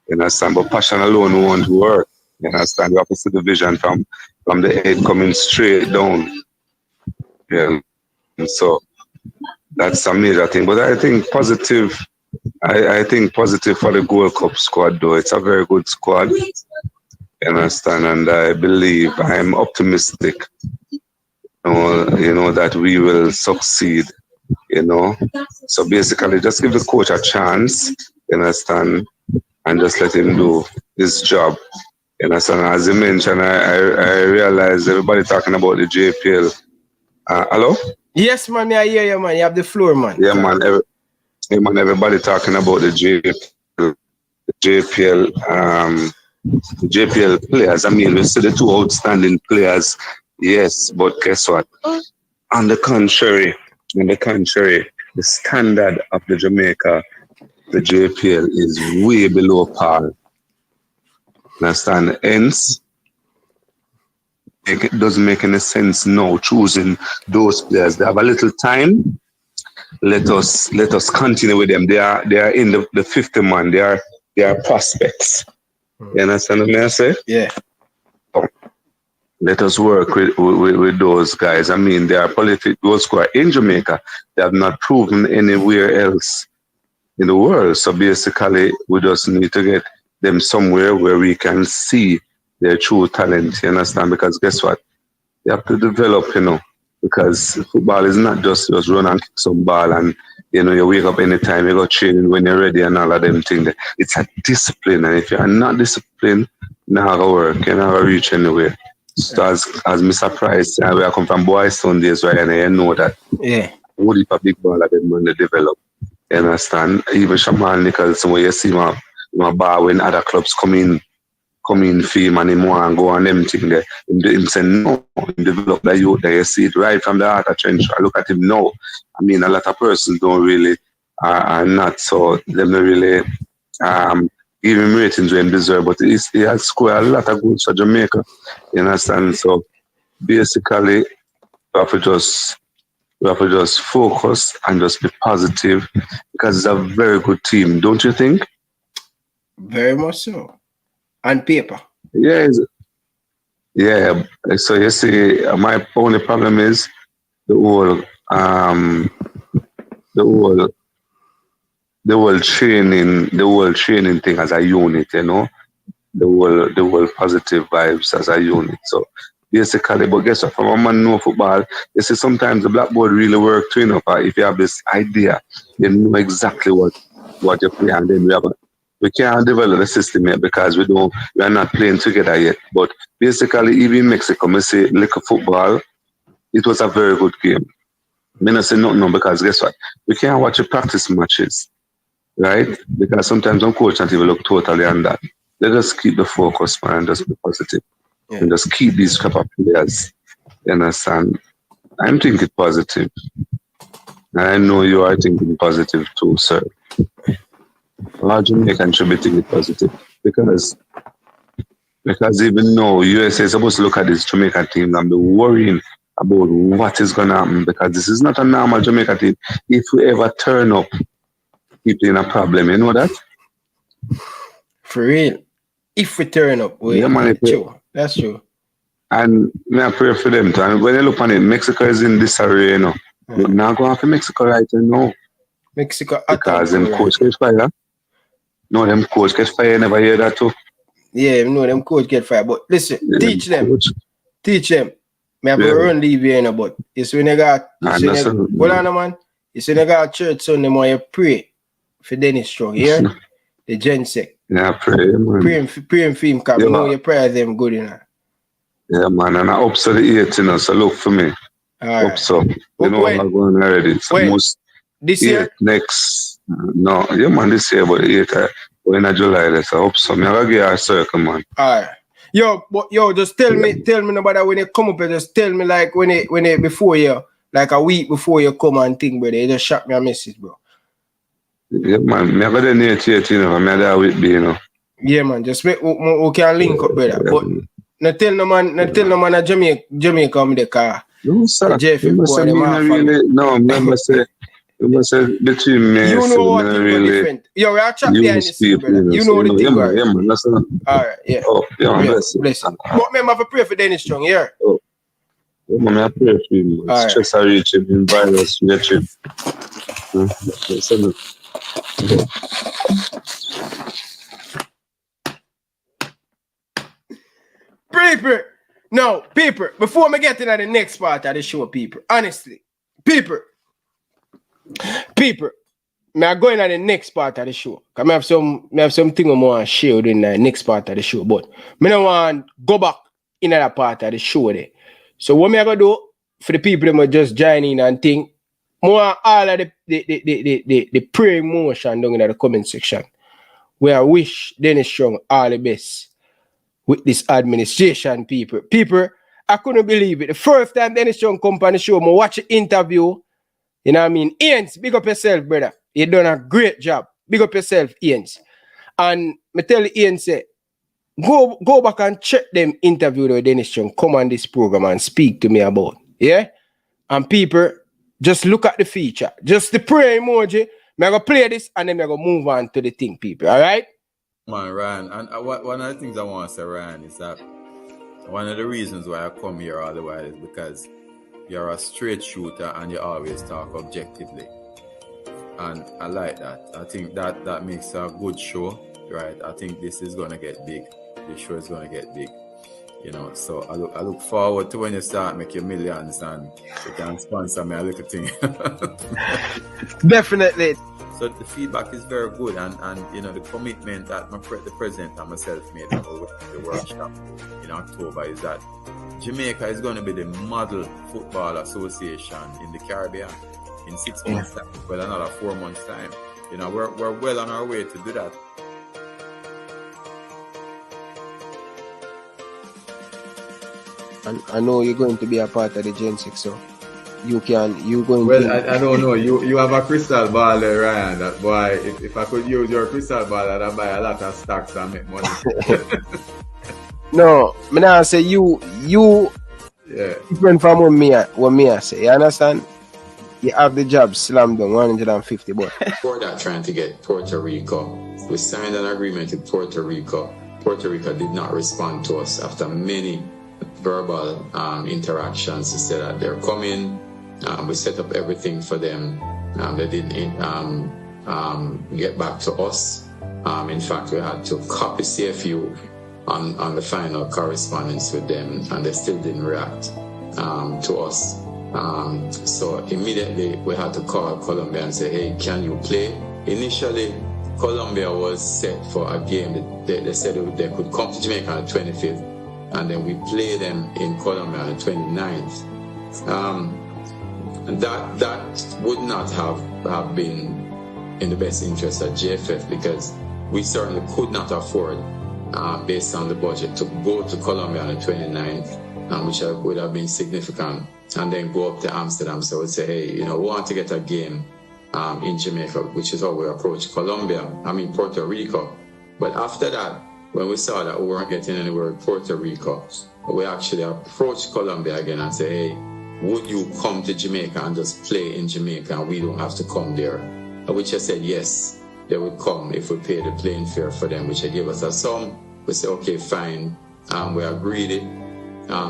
You understand? But passion alone won't work. You understand? You have to see the vision from the head coming straight down. Yeah. And so that's a major thing. But I think positive. I think positive for the Gold Cup squad, though. It's a very good squad. You understand? And I believe, I'm optimistic, you know, that we will succeed, you know. So basically, just give the coach a chance, you understand, and just let him do his job. You understand? As you mentioned, I realize everybody talking about the JPL. Hello? Yes, man, I hear you, man. You have the floor, man. Yeah, man. Everybody talking about the JPL players. I mean, we see the two outstanding players, yes, but guess what? On the contrary, the standard of the Jamaica, the JPL is way below par. Understand? Hence, it doesn't make any sense now choosing those players. They have a little time. Let us continue with them. They are in the 50 man. They are prospects. You understand what I say? Yeah. Let us work with those guys. I mean, they are prolific goal scorers in Jamaica. They have not proven anywhere else in the world. So basically, we just need to get them somewhere where we can see their true talent. You understand? Because guess what? You have to develop, you know, because football is not just run and kick some ball and, you know, you wake up anytime, you go training when you're ready and all of them things. It's a discipline. And if you're not disciplined, you're not going to work. You're not going to reach anywhere. So as Mr. Price, we are come from Boys Sundays, right? And you know that. Yeah. What if a big ball of them when they develop? You understand? Even Shaman Nicholson, when you see him bar when other clubs come in fame and him want to go on them thing there. Him say no, him develop the youth there. You see it right from the heart of trench. I look at him now. I mean, a lot of persons don't really are not, so them not really give him ratings when him deserve, but he has scored a lot of goals for Jamaica. You understand? So basically, we have to just focus and just be positive because it's a very good team, don't you think? Very much so. On paper. Yeah. So you see, my only problem is the whole training thing as a unit, you know, the whole positive vibes as a unit. So basically, but guess what? From a man know football, you see sometimes the blackboard really work too, you know, if you have this idea, you know exactly what you play, and then we can't develop the system yet because we are not playing together yet. But basically, even in Mexico, I say little football, it was a very good game. I don't say nothing because guess what? We can't watch the practice matches, right? Because sometimes some coach not even look totally on that. Let us keep the focus, man, and just be positive. Yeah. And just keep these type of players. You understand? I'm thinking positive. And I know you are thinking positive too, sir. All Jamaicans should be thinking positive because even though USA is supposed to look at this Jamaican team and be worrying about what is going to happen because this is not a normal Jamaican team. If we ever turn up, people in a problem, you know that? For real. If we turn up, true. That's true. And I pray for them too. And when you look on it, Mexico is in disarray, you know. But now go after Mexico right now. Mexico because them coach get fired. No, them coach get fired. Never hear that too. Yeah, no, them coach get fired. But listen, teach them. Me have to run leave here, you know, but it's when you got hold on, man. It's when you got church Sunday morning, you pray for Dennis Chung, yeah? The Gensec. Yeah, pray, man. Pray for him, because you know your prayers them good, you know. Yeah, man, and I up to the 8th, you know, so look for me. All right. Up so. You know I'm going already. So most this year? Next. No, yeah, man, this year, but 8th, we're in July, so I hope so. I'm going to get a circle, man. All right. Yo, just tell me nobody when you come up here, just tell me like when it before you, like a week before you come and think, brother. You just shot me a message, bro. Yeah, man. I got the near theater, you know. I'm there with me, you know. Yeah, man. Just make we can link up, brother. But not tell no man at Jamaica come the car. No, sir. You must say between me. You know what really different. Yo, we are chatting behind this, brother. You know the thing, right? Yeah, man. That's not. All right, yeah. Oh, yeah, bless him. But remember to pray for Dennis Chung, yeah? Oh. Yeah, man, I pray for him. Stress I reach him, in virus, reach him. People, before I get into the next part of the show, people, honestly, people, I go into the next part of the show. Because I have something I want to share in the next part of the show, but I don't want to go back in that part of the show there. So what I going to do for the people that just join in and think, more all of the prayer emotion down in the comment section, where I wish Dennis Chung all the best with this administration, people. People, I couldn't believe it. The first time Dennis Chung come on the show, I watch the interview. You know what I mean? Ians, big up yourself, brother. You done a great job. Big up yourself, Ians. And I tell Ian, say, go back and check them interview with Dennis Chung. Come on this program and speak to me about. Yeah? And people, just look at the feature. Just the prayer emoji. I'm going to play this and then I'm going to move on to the thing, people. All right? Man, Ryan, and one of the things I want to say, Ryan, is that one of the reasons why I come here all the while is because you're a straight shooter and you always talk objectively. And I like that. I think that makes a good show, right? I think this is going to get big. This show is going to get big. You know, so I look forward to when you start making millions and you can sponsor me a little thing. Definitely. So the feedback is very good, and you know the commitment that the president and myself made with the workshop in October is that Jamaica is going to be the model football association in the Caribbean in 6 months time, well another 4 months time. You know we're well on our way to do that. and I know you're going to be a part of the Gen 6, so you going Well, to... I don't know. You have a crystal ball there, Ryan. That boy, if I could use your crystal ball, I'd buy a lot of stocks and make money. No, me nah say you Yeah. different from what me I say. You understand? You have the job slammed down 150 bucks. Before that, trying to get Puerto Rico, we signed an agreement with Puerto Rico. Puerto Rico did not respond to us after many verbal interactions. They said that they're coming. We set up everything for them. They didn't get back to us. In fact, we had to copy CFU on the final correspondence with them, and they still didn't react to us. So immediately we had to call Colombia and say, hey, can you play? Initially, Colombia was set for a game. They said they could come to Jamaica on the 25th, and then we play them in Colombia on the 29th. That would not have been in the best interest of JFF, because we certainly could not afford, based on the budget, to go to Colombia on the 29th, which would have been significant, and then go up to Amsterdam. So we'd say, hey, we want to get a game in Jamaica, which is how we approached Puerto Rico. But after that, when we saw that we weren't getting anywhere in Puerto Rico, we actually approached Colombia again and said, hey, would you come to Jamaica and just play in Jamaica and we don't have to come there? Which I said, yes, they would come if we paid the plane fare for them, which they gave us a sum. We said, okay, fine. We agreed it.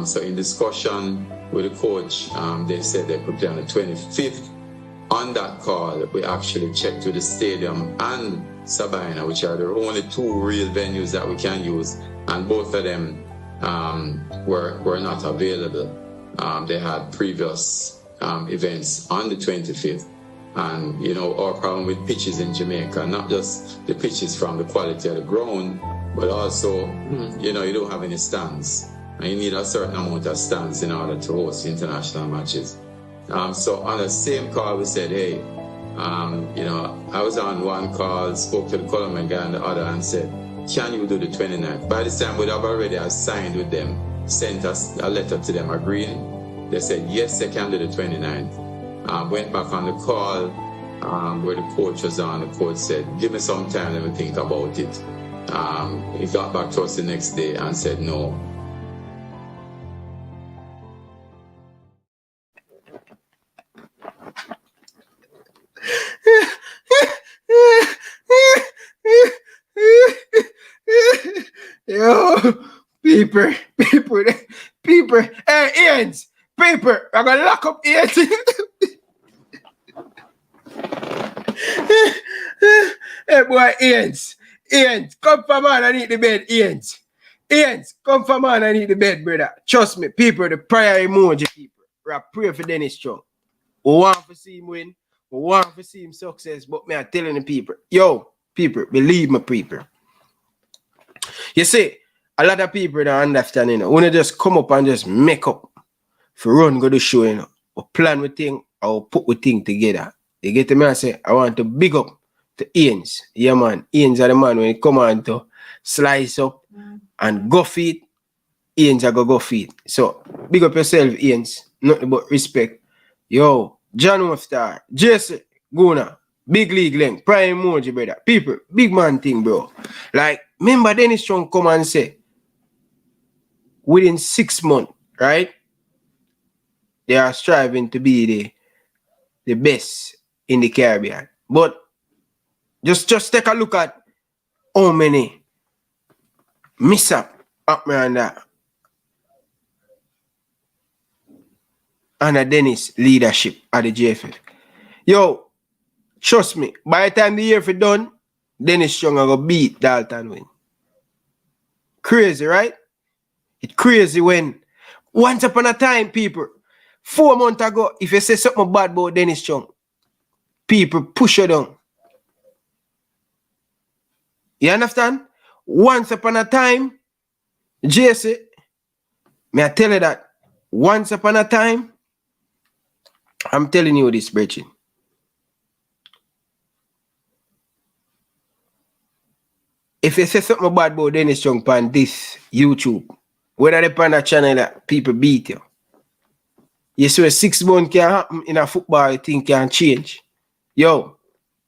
So in discussion with the coach, they said they could play on the 25th. On that call, we actually checked with the stadium and Sabina, which are the only two real venues that we can use, and both of them were not available. They had previous events on the 25th. And, our problem with pitches in Jamaica, not just the pitches from the quality of the ground, but also, you don't have any stands. And you need a certain amount of stands in order to host international matches. So on the same call, we said, hey, I was on one call, spoke to the Colombian guy on the other and said, can you do the 29th? By this time, we'd have already signed with them, sent us a letter to them agreeing. They said, yes, they can do the 29th. Went back on the call where the coach was on. The coach said, give me some time, let me think about it. He got back to us the next day and said no. Yo, people. Hey, Ian's, paper. I'm gonna lock up Ian. Hey, boy, Ian's, come for man, I need the bed, Ian's, come for man, I need the bed, brother. Trust me, people, the prayer emoji, people. I pray for Dennis Chung. We want to see him win. We want to see him success, but me, I'm telling the people, yo, people, believe me, people. You see, a lot of people don't understand, when they just come up and just make up for run go to show, or plan with thing, or put with thing together. You get to me and say, I want to big up to Ian's. Yeah, man. Ian's are the man when he come on to slice up and go feed. Ian's are go feed. So, big up yourself, Ian's. Nothing but respect. Yo, John Muftar, Jesse, Guna, Big League Length, Prime Emoji, brother. People, big man thing, bro. Like, remember Dennis Chung come and say, within 6 months, right? They are striving to be the best in the Caribbean. But just take a look at how many mishap up under Dennis leadership at the JFF. Yo, trust me, by the time the year for done, Dennis Chung will beat Dalton win. Crazy, right? It's crazy when once upon a time, people, 4 months ago, if you say something bad about Dennis Chung, people push you down. You understand? Once upon a time, Jesse, may I tell you that once upon a time, I'm telling you this, Brechin. If you say something bad about Dennis Chung on this YouTube, Whether they on that channel that people beat you. You see 6 months can happen in a football, you think can change. Yo,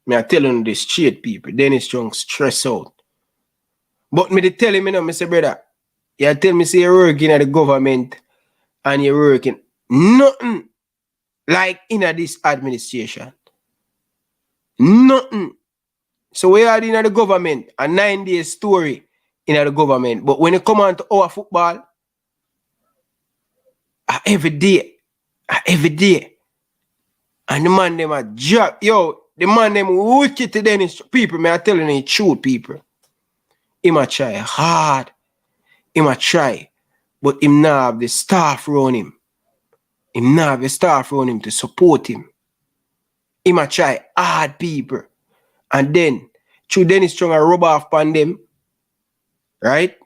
me I tell you this straight people. Dennis Chung stress out. But me they tell him, you know, me say, brother, you tell me say you're working at the government and you're working nothing like in this administration. Nothing. So we are in the government, a 9-day story in the government. But when it come on to our football, every day. And the man them a drop. Yo, the man them wicked to Dennis. People, me I telling you, truth, people. He might try hard. He might try. But him not have the staff around him. Him not have the staff around him to support him. He might try hard, people. And then, through Dennis Chung a rub off on them. Right?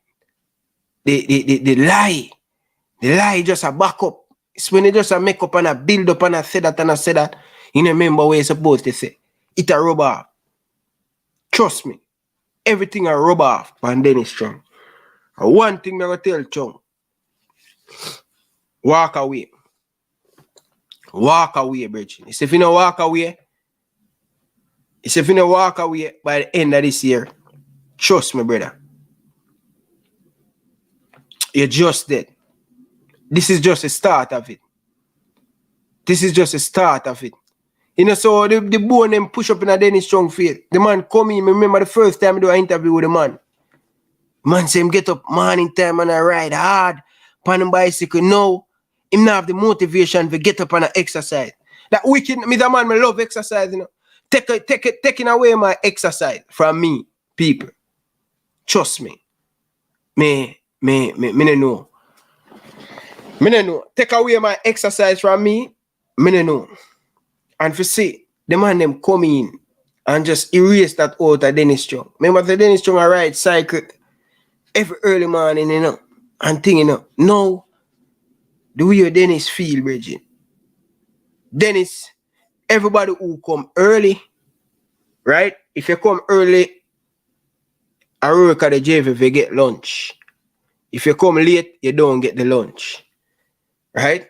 The lie. The lie just a back up. It's when they just a make up and a build up and a say that and a say that. You don't remember what you're supposed to say. It a rub off. Trust me. Everything a rub off and Dennis Chung. And one thing I'm going to tell Chung. Walk away. Walk away, Bridget. If you don't walk away, by the end of this year, trust me, brother. You're just dead. This is just a start of it. This is just a start of it. You know, so the bone them push up in a Dennis Chung face. The man come in. I remember the first time I do an interview with the man. Man say him get up morning time and I ride hard on the bicycle. No, him not have the motivation to get up and exercise. That wicked, me the man, I love exercise, you know. Taking away my exercise from me, people. Trust me. Me no know. Me no know. Take away my exercise from me, me no know. And for see, the man them come in and just erase that out of Dennis Chung. Remember the Dennis Chung I ride cycle every early morning, you know, and thing, you know. No, the way Dennis feel, Bridget. Dennis, everybody who come early, right? If you come early, I work at the JV, you get lunch. If you come late, you don't get the lunch. Right?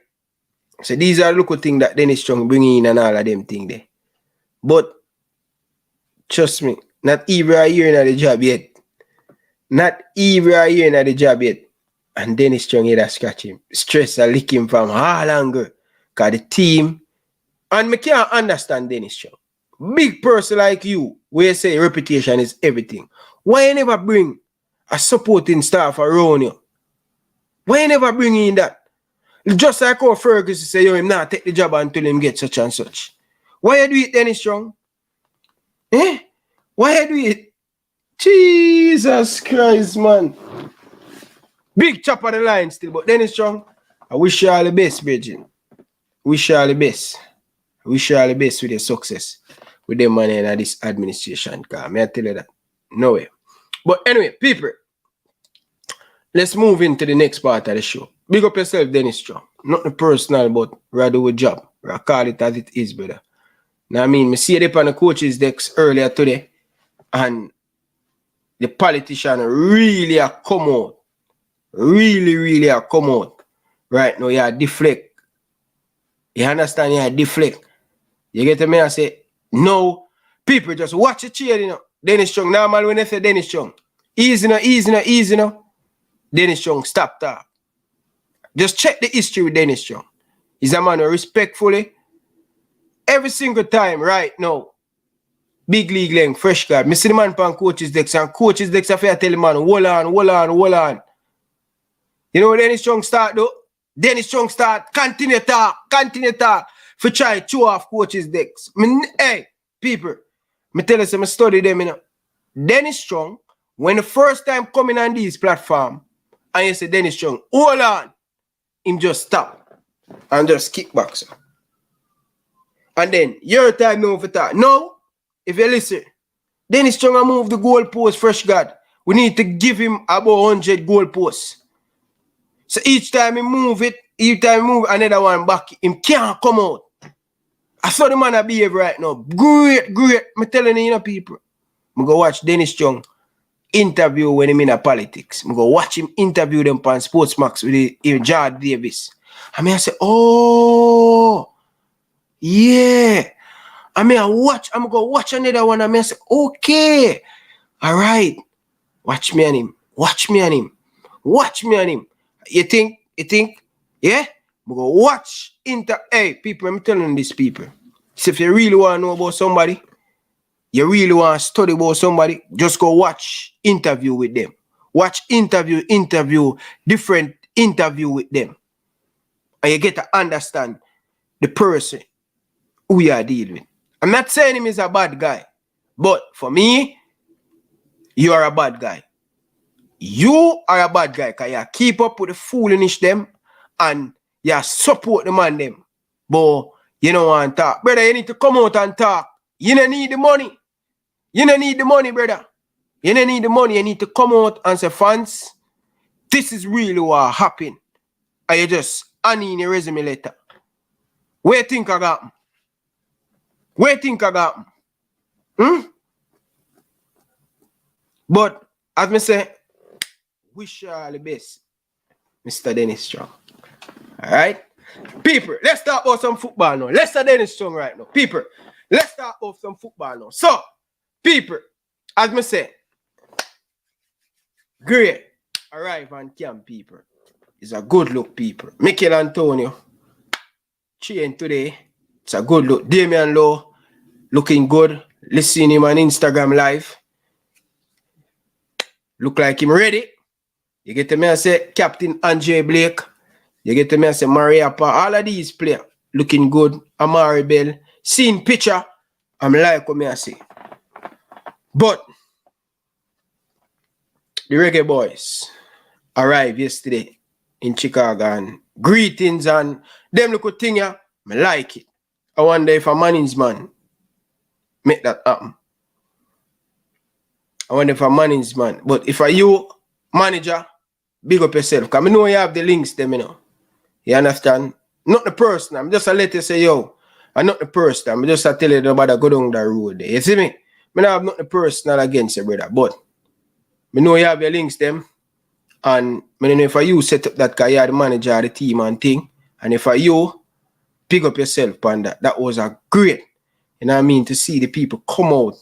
So these are little things that Dennis Chung bring in and all of them things there. But trust me, not even a year in the job yet. Not even a year in the job yet. And Dennis Chung here that scratch him. Stress a lick him from all angle. Because the team. And me can't understand Dennis Chung. Big person like you, where you say reputation is everything. Why you never bring a supporting staff around you? Why you never bring in that? Just like how Ferguson say, yo, him not take the job until him get such and such. Why you do it, Dennis Chung? Eh? Why you do it? Jesus Christ, man. Big chop on the line still, but Dennis Chung, I wish you all the best, Bridget. Wish you all the best. Wish you all the best with your success with them money in this administration. May I tell you that? No way. But anyway, people, let's move into the next part of the show. Big up yourself, Dennis Chung. Nothing personal, but rather with job. I call it as it is, brother. Now, I mean, I see it on the coaches' decks earlier today, and the politician really are come out. Really are come out. Right now, you deflect. You understand? You deflect. You get to me and say, no, people just watch it cheer, you know. Dennis Chung, normal when they say Dennis Chung. Easy no. Dennis Chung, stop that. Just check the history with Dennis Chung. He's a man who respectfully, every single time right now, big league length, fresh guard. Me see the man on coaches' decks, and coaches' decks I tell the man, hold on. You know what Dennis Chung start though? Dennis Chung start, continue talk. For try chew off coaches' decks. Hey, people, me tell you some study them, you know. Dennis Chung, when the first time coming on this platform, and you say Dennis Chung, hold on, him just stop and just kick back, sir. And then your time now for that. No, if you listen, Dennis Chung a move the goalpost, fresh guard. We need to give him about 100 goalposts. So each time he move it, another one back, him can't come out. I saw the man behave right now. Great. Me telling you, people. I'm go watch Dennis Chung interview when him in a politics. I go watch him interview them on Sports Max with Jard Davis. I mean, I say, oh, yeah. I mean, I'm going to watch another one. I mean, I say, okay. All right. Watch me on him. Watch me on him. Watch me on him. You think? Yeah? I'm going to watch. Hey, people, I'm telling these people. So if you really want to know about somebody, you really want to study about somebody, just go watch interview with them. Watch interview, different interview with them. And you get to understand the person who you are dealing with. I'm not saying him is a bad guy, but for me, you are a bad guy. You are a bad guy because you keep up with the foolishness them and you support the man them. But you don't want to talk. Brother, you need to come out and talk. You don't need the money. You don't need the money, brother. You don't need the money. You need to come out and say, fans, this is really what happened. And you just honey in your resume letter. Where you think I got? Where you think I got? But as me say, wish you all the best, Mr. Dennis Chung. Alright? People, let's talk about some football now. Let's start Dennis Chung right now. People, let's talk about some football now. So, people, as me say, great. Arrive on camp, people. It's a good look, people. Mikel Antonio, train today. It's a good look. Damian Lowe, looking good. Listen him on Instagram live. Look like him ready. You get to me and say Captain Andre Blake. You get to me and say Maria Pa. All of these players looking good. Amari Bell. Seeing picture. I'm like what me I say. But the Reggae Boyz arrived yesterday in Chicago and greetings and them look good thing ya. I like it. I wonder if a Manning's man make that happen. I wonder if a Manning's man. But if a you manager, big up yourself. Because I know you have the links them, you know. You understand? Not the person. I'm just a let you say, yo, I'm not the person. I'm just a tell you about go down the road there. You see me? I have not the personal against you, brother. But I know you have your links them. And I don't know if you set up that because you are the manager of the team and thing. And if you pick up yourself on that, that was a great, you know what I mean, to see the people come out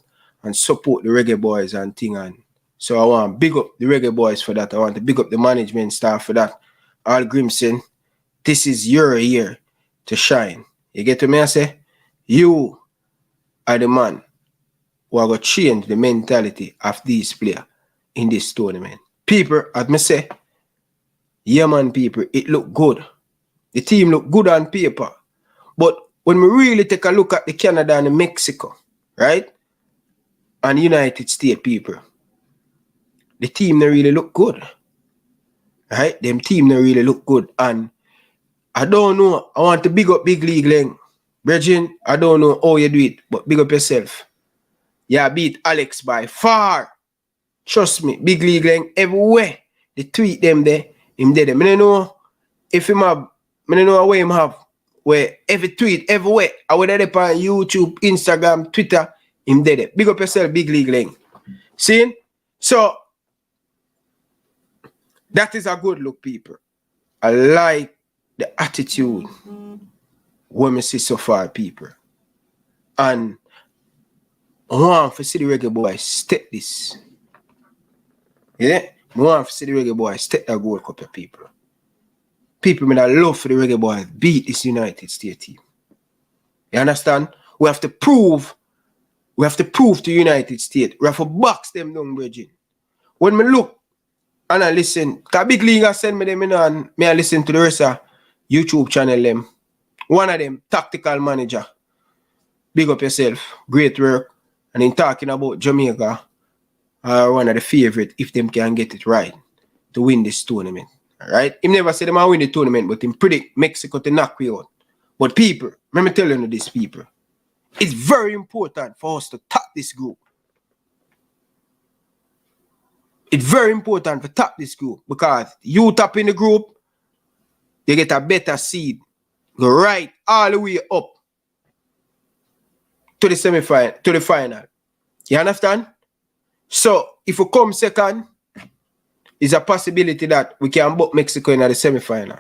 and support the Reggae Boyz and thing. And so I want to big up the Reggae Boyz for that. I want to big up the management staff for that. Al Grimson, this is your year to shine. You get to me? I say, you are the man who are going to change the mentality of these players in this tournament. People, as me say, yeah man, people, it look good. The team look good on paper. But when we really take a look at the Canada and the Mexico, right? And United States people, the team they really look good. Right? Them team they really look good. And I don't know, I want to big up Big League Leng. Bridging, I don't know how you do it, but big up yourself. Yeah, beat Alex by far. Trust me, Big League Leng everywhere. They tweet them there, him there. I don't know if him have, I don't know what him have. Where every tweet, everywhere, I would have on YouTube, Instagram, Twitter, him there. Big up yourself, Big League Leng. See? So, that is a good look, people. I like the attitude when we see so far, people. And I want to see the Reggae Boyz step this. Yeah? I want to see the Reggae Boyz step that Gold Cup of people. People may not love for the Reggae Boyz beat this United States team. You understand? We have to prove to United States. We have to box them down, Bridget. When me look and I listen, because Big League has sent me them in and me I listen to the rest of YouTube channel them. One of them, Tactical Manager. Big up yourself. Great work. And in talking about Jamaica, are one of the favorite if them can get it right to win this tournament. Alright? He never said them will win the tournament, but he predict Mexico to knock you out. But people, let me tell you this, people. It's very important for us to top this group. It's very important to top this group because you top in the group, you get a better seed. Go right all the way up to the semi-final, to the final. You understand? So if we come second, is a possibility that we can beat Mexico in the semi-final.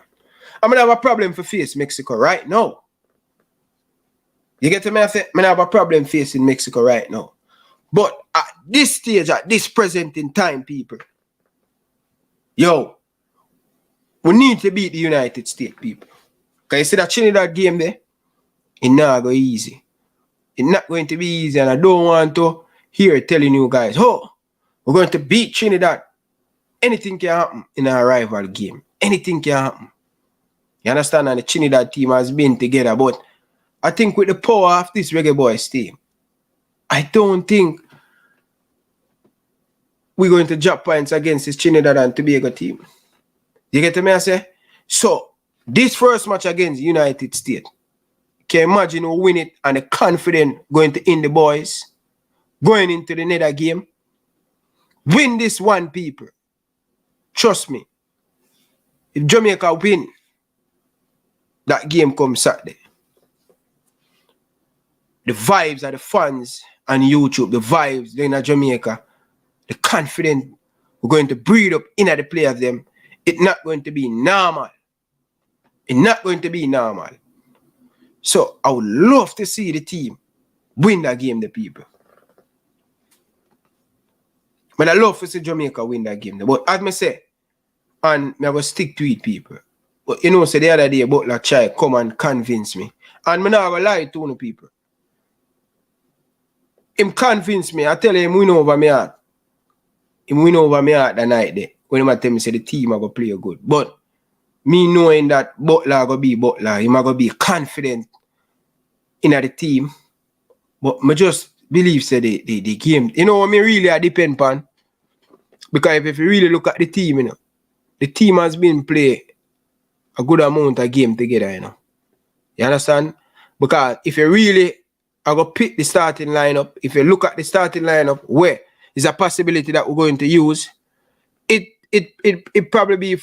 I'm gonna have a problem for face Mexico right now. You get to me? I say, I have a problem facing Mexico right now. But at this stage, at this present in time, people, yo, we need to beat the United States, people. Because you see that Trinidad game there, it's not going easy. It's not going to be easy, and I don't want to hear telling you guys, oh, we're going to beat Trinidad. Anything can happen in our rival game. Anything can happen. You understand? And the Trinidad team has been together, but I think with the power of this Reggae Boyz team, I don't think we're going to drop points against this Trinidad and Tobago team. You get me, I say? So, this first match against United States, can you imagine who win it and the confident going to in the boys, going into the nether game? Win this one, people. Trust me. If Jamaica win, that game comes Saturday. The vibes of the fans on YouTube, the vibes in Jamaica, the confidence we're going to breed up in the players them. It's not going to be normal. It's not going to be normal. So I would love to see the team win that game, the people. But I love to see Jamaica win that game. But as I say, and I will stick to it, people. But you know, so the other day, Butler try come and convince me. And I'm not going to lie to the people. Him convinced me. I tell him win over me heart. Him win over me heart the night there. When he tell me say the team are going to play good. But me knowing that Butler going to be Butler, he going to be confident in the team. But I just believe say the game. You know what me really I depend on? Because if you really look at the team, you know, the team has been play a good amount of game together, you know. You understand? Because if you really I go pick the starting lineup. If you look at the starting lineup, where is a possibility that we're going to use, it probably be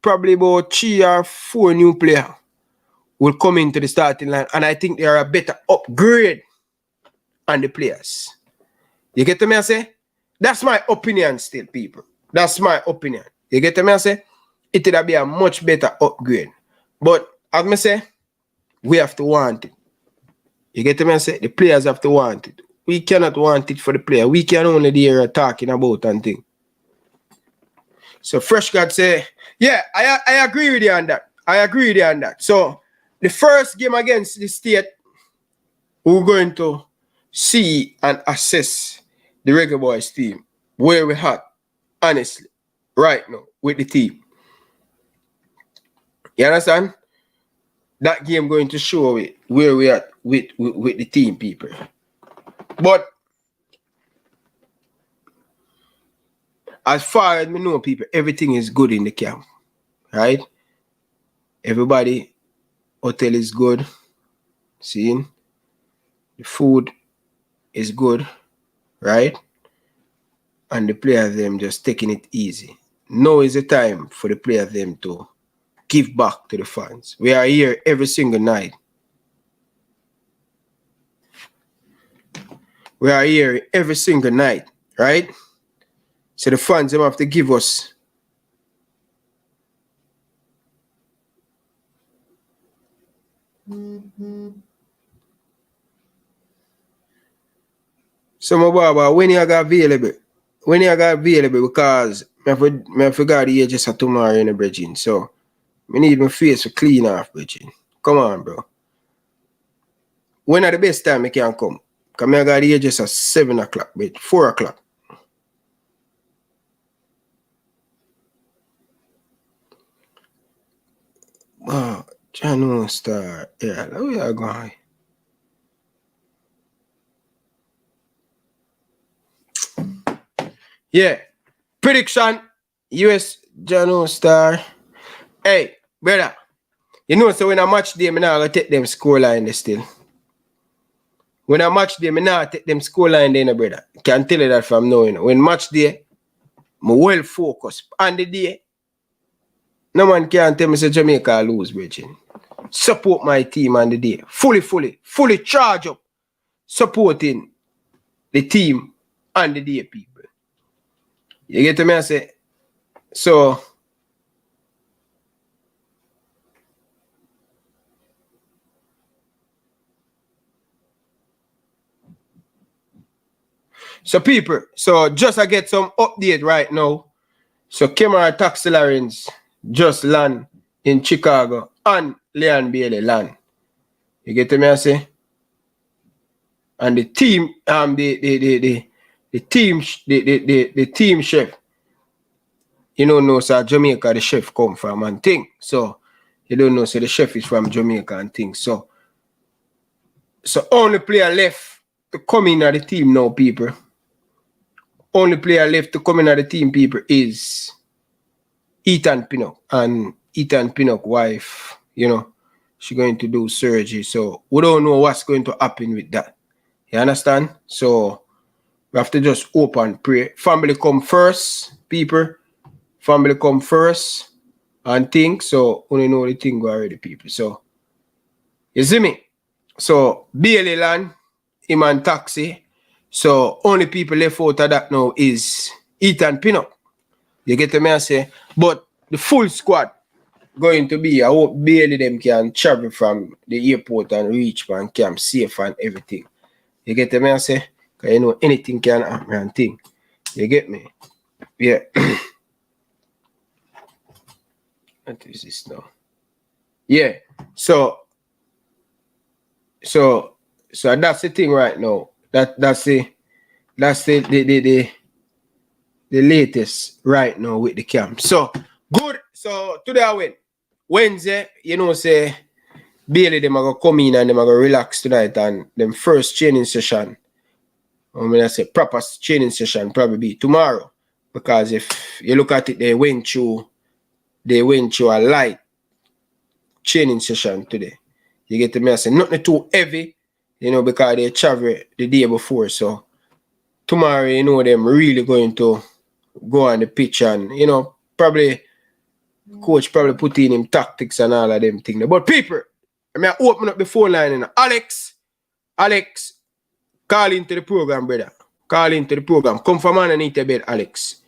probably about 3 or 4 new players will come into the starting line, and I think they are a better upgrade on the players. You get to me? I say that's my opinion, still, people. That's my opinion. You get to me? I say it would be a much better upgrade, but as I say, we have to want it. You get me? I say the players have to want it. We cannot want it for the player. We can only hear talking about and thing. So Fresh God say, yeah, I agree with you on that. I agree with you on that. So the first game against the state, we're going to see and assess the Reggae Boyz team, where we're at, honestly, right now, with the team. You understand? That game going to show it where we at with the team, people. But as far as me know, people, everything is good in the camp, right? Everybody, hotel is good. Seeing the food is good, right? And the players them just taking it easy. Now is the time for the players them to give back to the fans. We are here every single night. We are here every single night, right? So the fans them have to give us some about when you got available. When you got available, because I forgot the ages of tomorrow in the bridging. So I need my face to clean off, bridging. Come on, bro. When are the best time I can come? Because I got the ages of 7 o'clock, but 4 o'clock. Oh, Channel Star. Yeah, where we are going. Yeah. Prediction. US Channel Star. Hey, brother. You know, so when I match them, I'm not going to take them scoreline still. When I match them, I'm not take them scoreline there, brother. Can't tell you that from now, you know. When match day, I'm well focused. On the day, no man can tell me say Jamaica lose, brethren. Support my team on the day. Fully charge up. Supporting the team on the day, people. You get me? I say, so people, so just I get some update right now. So Kemar Taxi Lawrence just land in Chicago and Leon Bailey land. You get me? I say? And the team, the team chef, you don't know, so Jamaica the chef come from and thing. So you don't know, so the chef is from Jamaica and things. So only player left to come in at the team now, people. Only player left to come in at the team, people, is Ethan Pinnock. And Ethan Pinnock wife, you know, she going to do surgery. So we don't know what's going to happen with that. You understand? So we have to just hope and pray. Family come first, people. Family come first and think. So only know the thing already, people. So you see me? So Bailey land, him and Taxi. So only people left out of that now is Ethan Pinnock. You get me? I say, but the full squad going to be, I hope Bailey them can travel from the airport and reach and camp safe and everything. You get me? I say, because you know anything can happen and thing. You get me? Yeah. What is this now? Yeah. So that's the thing right now. That's the latest right now with the camp. So good. So today I went Wednesday, you know, say Bailey them are gonna come in and them are gonna relax tonight, and them first training session, I say proper training session probably be tomorrow. Because if you look at it, they went through a light training session today. You get me? I say nothing too heavy, you know, because they travel the day before. So tomorrow, you know, them really going to go on the pitch and, you know, probably coach probably put in him tactics and all of them things. But people, I mean, I open up the phone line and Alex, call into the program, brother. Call into the program. Come from underneath the bed, Alex.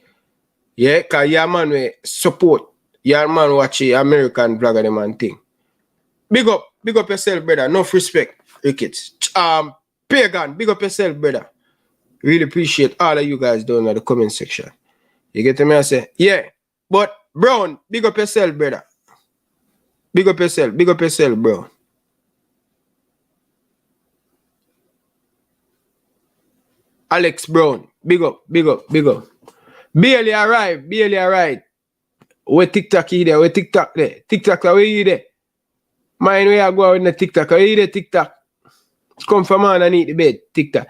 Yeah, because your man will support. Your man watch American vlogger them and thing. Big up yourself, brother. Enough respect, Ricketts. Pagan, big up yourself, brother. Really appreciate all of you guys down in the comment section. You get me? I say, yeah. But Brown, big up yourself, brother. Big up yourself, bro. Alex Brown, big up. Barely arrived. Where TikTok you there? Where TikTok there? TikTok, where you there? Mine where I go out in the TikTok. Where you there, TikTok? Come from underneath the bed, TikTok.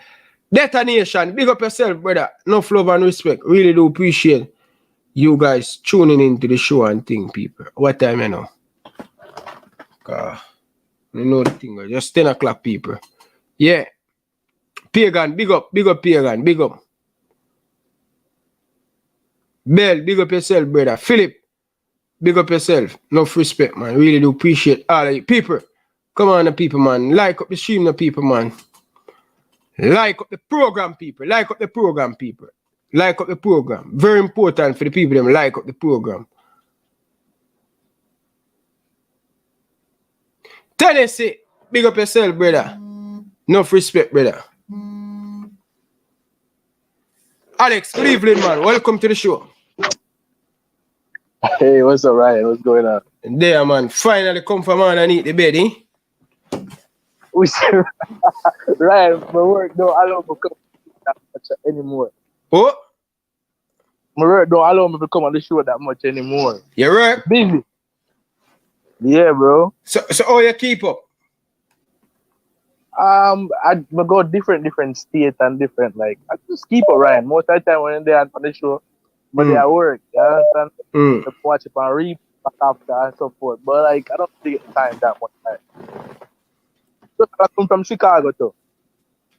Detonation, big up yourself, brother. Enough love and respect. Really do appreciate you guys tuning into the show and thing, people. What time you know? You know the thing, just 10 o'clock, people. Yeah. Pagan, big up Pagan, big up. Bell, big up yourself, brother. Philip, big up yourself. Enough respect, man. Really do appreciate all of you. People, come on, the people, man. Like up the stream, the people, man. Like up the program, people. Like up the program. Very important for the people, them like up the program. Tennessee, big up yourself, brother. Enough respect, brother. Alex, good evening, man. Welcome to the show. Hey, what's up, Ryan? What's going on? There, man. Finally come from underneath the bed, eh? Ryan, my work don't allow me to come that much anymore. Oh? My work don't allow me to come on the show that much anymore. You work? Busy. Yeah, bro. So how you keep up? I go different states and different, like, I just keep up, Ryan. Most of the time when they're on the show, but they at work, you understand? To watch it and read back after and so forth. But, like, I don't take time that much time. Just I come from Chicago, too.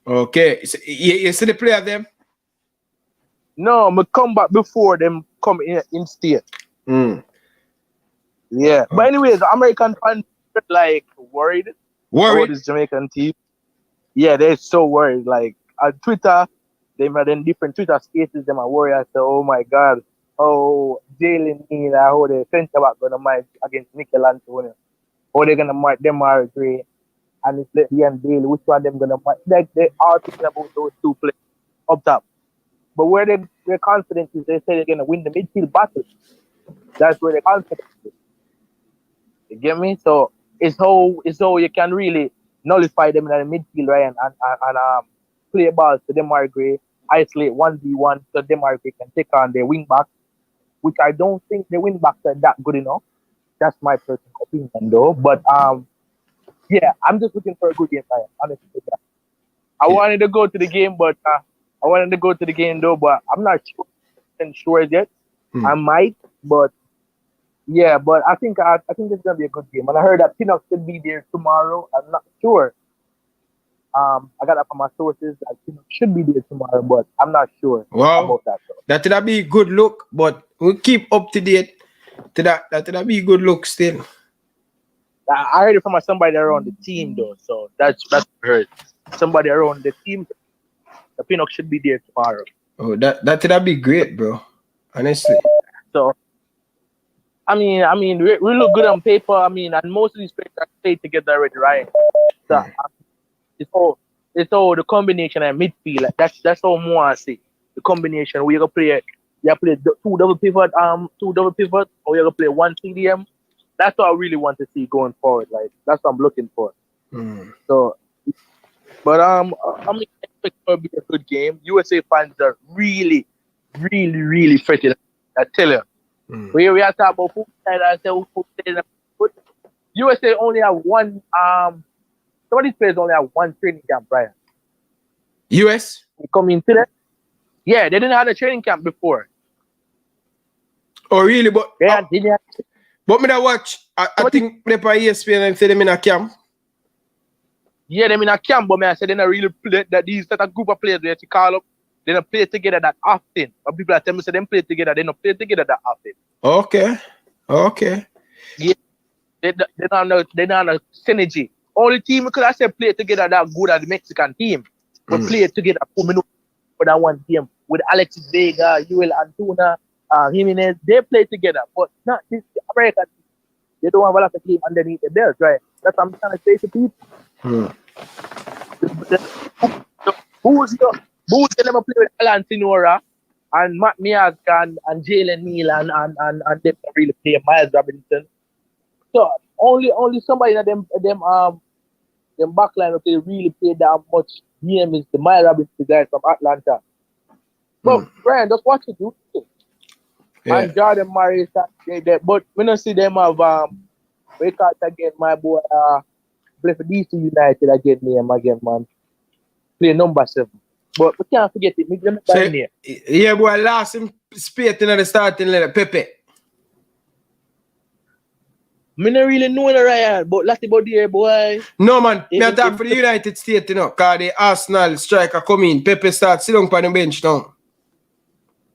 Okay. So, you see the play of them? No, I come back before them come in state. Yeah. But anyways, American fans like worried about this Jamaican team. Yeah, they're so worried. Like on Twitter, them are then different Twitter spaces, them are warriors. So, oh my God, oh, Jalen Neal, how the center back gonna match against Mikel Antonio. How they gonna match Demarai Gray and it's Leon Bailey, which one of them gonna match? Like they are thinking about those two players up top. But where their confidence is, they say they're gonna win the midfield battle. That's where their confidence is. You get me? So it's how you can really nullify them in the midfield, right? And play balls to Demarai Gray, isolate 1v1 so Demarai Gray can take on their wing back, which I don't think the wing backs are that good enough. That's my personal opinion though. But yeah, I'm just looking for a good game, Ryan, honestly. I wanted to go to the game, but I'm not sure yet. I might, but yeah, but I think it's gonna be a good game. And I heard that Pinnock should be there tomorrow. I'm not sure. I got that from my sources that Pinnock should be there tomorrow, but I'm not sure about that. That would be a good look, but we'll keep up to date to that. That would be a good look still. I heard it from somebody around the team though, so that's what I heard. Somebody around the team. The Pinnock should be there tomorrow. Oh, that would be great, bro. Honestly. So, I mean, we look good on paper. I mean, and most of these players are played together already, right? So, it's all the combination and midfield. Like, that's all more I see. The combination where you gonna play two double pivot, or you gonna play one CDM. That's what I really want to see going forward. Like that's what I'm looking for. So, but I mean, I expect it to be a good game. USA fans are really, really, really fretted. I tell you. We are talking about football. I say foot. USA only have one. Some of these players only have one training camp, Brian. US? They come into that. Yeah, they didn't have a training camp before. Oh, really? But yeah, didn't have. But me that watch, I think they play ESPN and say them in a camp. Yeah, them in a camp, but I said they don't really play that these that a group of players that you call up, they don't play together that often. But people are telling me say them play together, they don't play together that often. Okay. Yeah, they don't have no synergy. Only team because I said play together that good as the Mexican team. But play together for that one team with Alexis Vega, Yuel Antuna, Jimenez, they play together, but not this American team. They don't have a lot of team underneath the belt, right? That's what I'm trying to say to people. Who's gonna play with Alan Sinora and Matt Miazga and Jalen Neal and they don't really play Miles Robinson. So only somebody that them backline if they really play that much game is the Miles Robinson guys from Atlanta. But Brian, just watch it, do it. Yeah. And Jordan Murray, but we don't see them have records again, my boy. Play for DC United again, man. Play number 7. But we can't forget it. Yeah, boy, last him spit in the starting letter, Pepe. Me not really know the Ryan, but Lati Body, boy. No, man. Me attack for the United States, you know, because the Arsenal striker come in. Pepe starts sitting on the bench now.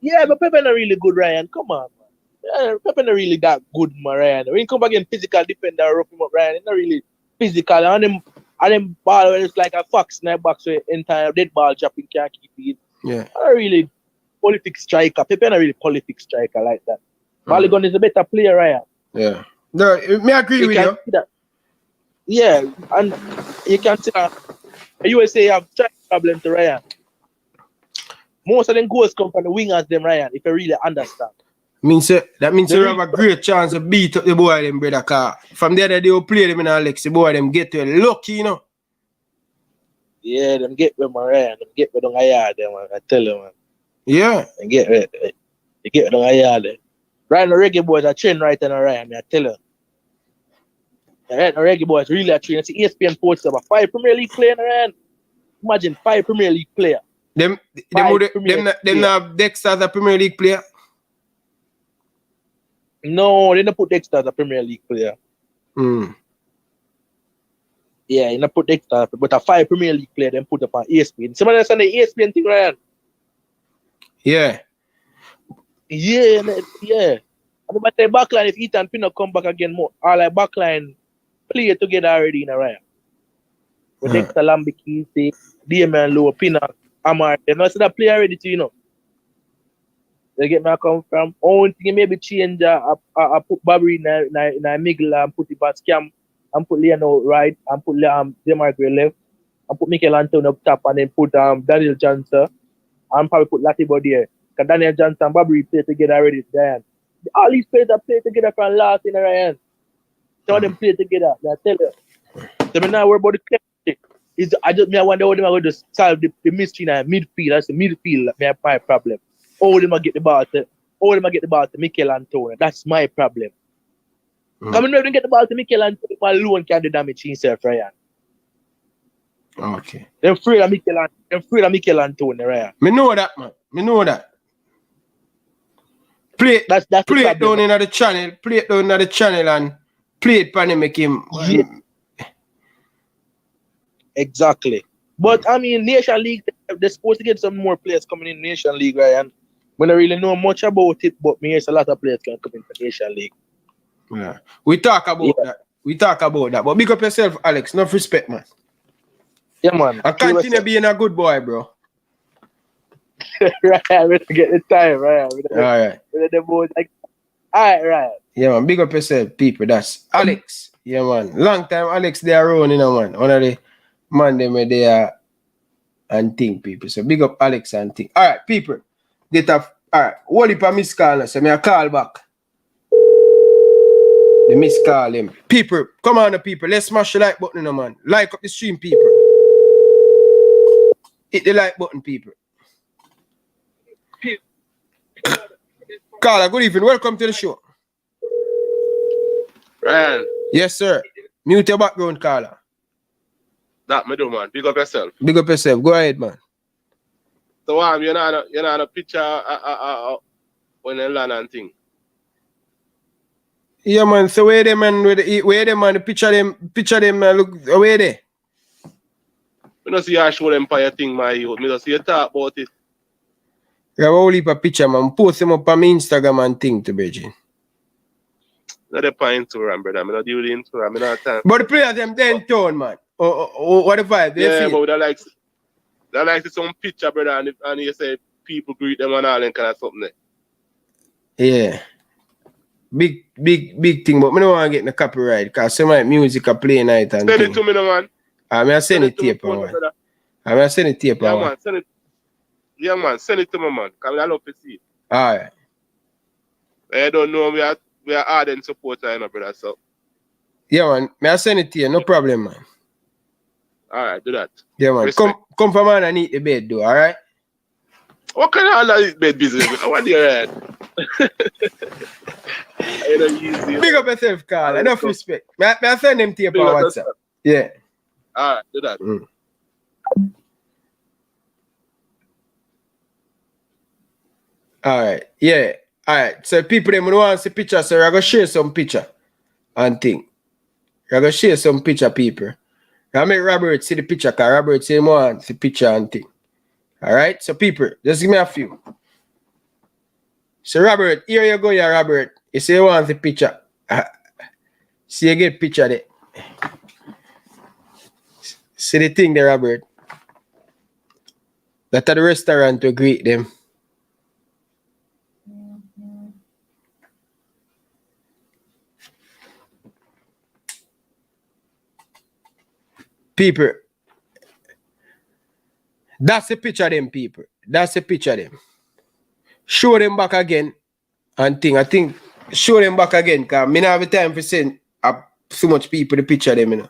Yeah, but Pepe not really good, Ryan. Come on, man. Yeah, Pepe not really that good, man, Ryan. When you come back in physical defender, rough him up, Ryan. It's not really physical. And them ball when it's like a fox snap back, so entire dead ball dropping can't keep it. Yeah. Not really prolific striker. Pepe not really prolific striker like that. Balogun is a better player, Ryan. Yeah. No, me agree with you. Yeah, and you can see that USA have striker problem to Ryan. Most of them goals come from the wingers, them Ryan, if you really understand. That means you have a great chance to beat up the boy, them brother. Cause from there, they will play them in Alex. The boy, them get to lucky, you know. Yeah, them get with Ryan. Them get with them yard, them, I tell you, man. Yeah. They get with them yard. Ryan, the Reggae Boyz are trained right in Ryan, I tell you. The Reggae Boyz really are trained. It's ESPN posts about 5 Premier League players, Ryan. Imagine 5 Premier League players. Them have Dexter as a Premier League player? No, they don't put Dexter as a Premier League player. Yeah, they don't put Dexter, but a 5 Premier League player, then put up on ESPN. Somebody understand the ESPN thing, Ryan? Yeah. Yeah. And about the backline, if Ethan Pinnock come back again more, all like backline play together already in a Ryan. With Dexter Lambiki, Damian Lowe, Pinnock, Amar, you know, so that player ready to, you know. They get me come from. Only thing maybe change, I put Bobby in a middle and put the back scam and put Leon right and put Demarai left and put Mikel Antonio up top and then put Daniel Johnson and probably put Latibo there. Because Daniel Johnson and Bobby play together already, Ryan. All these players that play together from last in Ryan. Some of them play together, I tell you. So I now worry about the chemistry. I wonder how them are going to solve the mystery in midfield. That's the midfield, my problem. How them get the ball to Mikel Antonio. That's my problem. Come on, get the ball to Mikel Antonio, alone can do damage himself, Ryan. Okay. They're afraid of Mikel Antonio, Ryan. Me know that, man. Me know that. Play it down in the channel. Play it down in the channel and play it and make him. Yeah. Exactly. But I mean, Nation League, they're supposed to get some more players coming in Nation League, Ryan. We don't really know much about it, but me here's a lot of players can come into Nation League. Yeah. We talk about that. But big up yourself, Alex. Enough respect, man. Yeah, man. And continue being a good boy, bro. Right, we don't get the time, right? Alright. Alright. Yeah, man. Big up yourself, people. That's Alex. Yeah, man. Long time Alex they are around, you know, man. One of the man them where they are and think, people. So big up Alex and think. Alright, people. Alright. What if I miss call? So I call back. They miss call him. People, come on, people. Let's smash the like button, you know, man. Like up the stream, people. Hit the like button, people. Carla, good evening. Welcome to the show. Ryan. Yes, sir. Mute your background, Carla. That me do, man. Big up yourself. Big up yourself. Go ahead, man. So, you're not a picture when they land and thing. Yeah, man. So where them man, where them man, picture them, look, where they? I don't see you show them for your thing, my youth. I don't see you talk about it. You have a whole heap of picture, man. Post them up on my Instagram and thing to Beijing. Not the point to run, brother. I'm not dealing into it. I'm not time. But the players them then turn, man. What the vibe? Yeah, but they like to some picture, brother, and you say people greet them and all and kind of something there. Yeah. Big thing, but I don't want to get in the copyright because some of the music are playing night and Send it to me, no, man. I send it to you, man. I send it to you, man. Man, send it. Yeah, man, send it to me, man. Because I love to see it. All right. I don't know, we are ardent supporter, you know, brother, so. Yeah, man. I send it to you, no problem, man. All right, do that. Yeah, man. Respect. Come for man and eat the bed, though, all right? What kind of bed business? What do you read? Big up yourself, Carl. Enough respect. I send them to you on WhatsApp. Yeah. All right, do that. All right. Yeah. All right. So people them want to see picture, so I'm going to share some picture and thing. I'm going to share some picture, people. I make Robert see the picture, because Robert say he wants the picture and thing. All right. So people, just give me a few. So Robert, here you go, yeah, Robert. You say you want the picture. See you get picture there. See the thing there, Robert. That at the restaurant to greet them. People. That's the picture of them, people. That's the picture of them. Show them back again and thing. I think show them back again because I don't have the time for send so much people the picture of them, you know.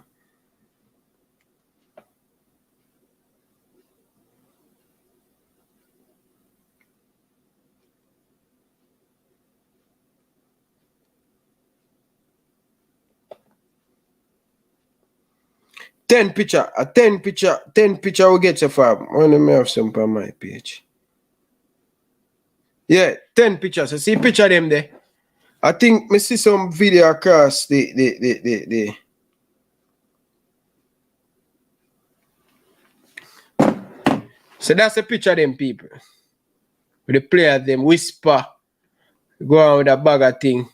Ten picture will get you far. Let me have some on my page. Yeah, 10 pictures. I see picture of them there. I think I see some video across the So that's a picture of them people. With the players them whisper. Go on with a bag of thing.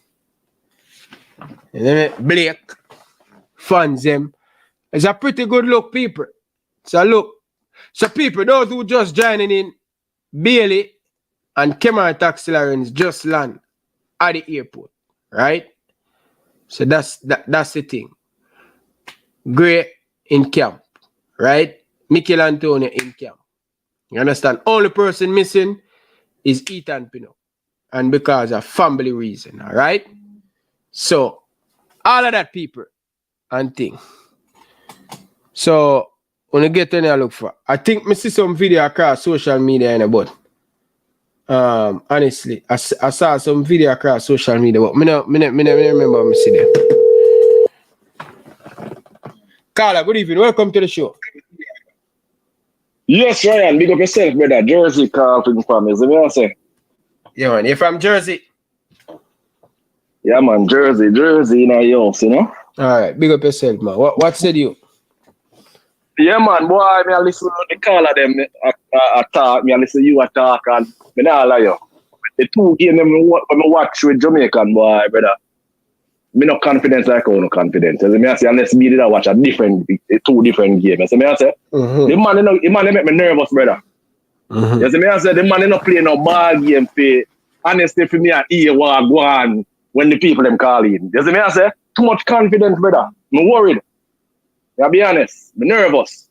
And then Blake fans them. It's a pretty good look, people. It's a look. So people, those who just joining in, Bailey and Cameron Taxi Lawrence just land at the airport, right? So that's the thing. Gray in camp, right? Mikel Antonio in camp. You understand? Only person missing is Ethan Pino. And because of family reason, all right? So, all of that people and thing. So, when you get any I look for, I think I see some video across social media in but honestly, I saw some video across social media, but I don't remember me see them. Carla, good evening. Welcome to the show. Yes, Ryan. Big up yourself, brother. Jersey call from me. Is what I say? Yeah, man. You're from Jersey? Yeah, man. Jersey in our house, you know? All right. Big up yourself, man. What said you? Yeah, man. Boy, I listen to the call of them talk. I listen to you talk, and I don't lie you. The two games I watch with Jamaican, boy, brother. Me no confidence like how no confidence. As I say, unless me did I watch two different games. As I say, the man make me nervous, brother. As I say, the man not play no ball game for honestly for me and hear what go on when the people them call in. As I say, too much confidence, brother. I'm worried. I'll be honest, I'm nervous.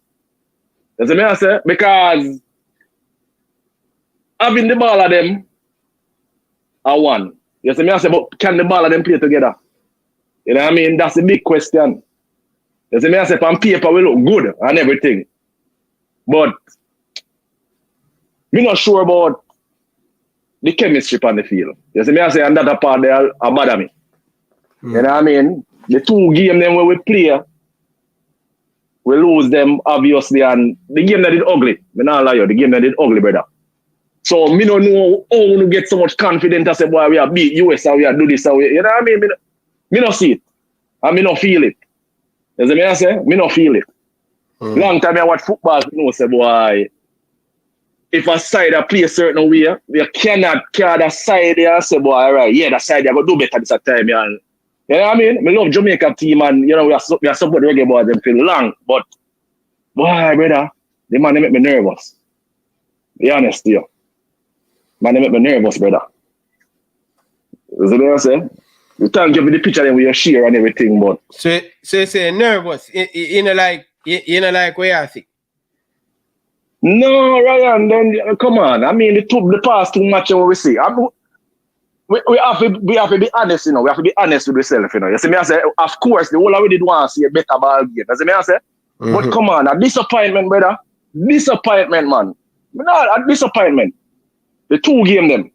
As I say, because having the ball of them I won. Yes, I say, but can the ball of them play together? You know what I mean? That's a big question. As I say, on paper we look good and everything. But we're not sure about the chemistry on the field. You see me I say, and that a part there bother me. You know what I mean? The two games then when we play, we lose them obviously, and the game that did ugly. I'm not lie you, the game that did ugly, brother. So me don't know how we get so much confidence to say, boy, we are beat US and we are do this and we, you know what I mean? Me don't see it. And me don't feel it. You see me I say? Me don't feel it. Long time I watch football, you know, say, boy, if a side play a certain way, we cannot carry that side there and say, boy, all right, yeah, that side there go do better this time. You know what I mean? I love Jamaica team and, you know, we are support Reggae Boyz them feel long. But, boy, brother, the man, they make me nervous. Be honest to you. Man, they make me nervous, brother. You see what I'm saying? We thank you for the picture that we share and everything, but... So you say nervous? You know like where I think? No, Ryan, then come on. I mean, the past two matches we see. We have to be honest, you know. We have to be honest with ourselves, you know. You see me I say, of course, the whole of we did want to see a better ball game. You see me I say? But come on, a disappointment, brother. Disappointment, man. No, a disappointment. The two game them.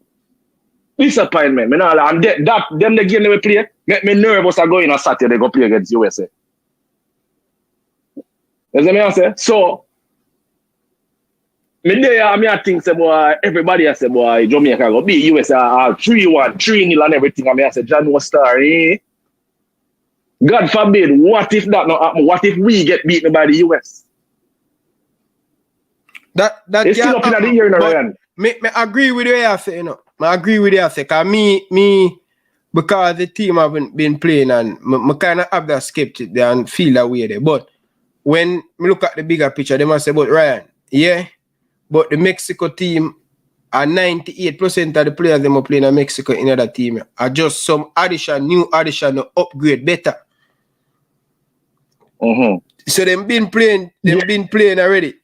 Disappointment. And them the game they will play, make me nervous I go in on Saturday go play against USA. You see me I say? So, I think say boy, everybody I say boy, Jamaica go beat USA 3-1, 3-0 and everything. I say John was star, eh? God forbid, what if that not happen? What if we get beaten by the US? That it's still up in the year, Ryan. Me agree with you, I say, you know. I agree with you, I say, because me, because the team haven't been playing and I kind of have that skeptic there and feel that way there. But when me look at the bigger picture, they must say, but Ryan, yeah, but the Mexico team are 98% of the players them are playing in Mexico in other team are just some new addition, upgrade better. So they've been playing already.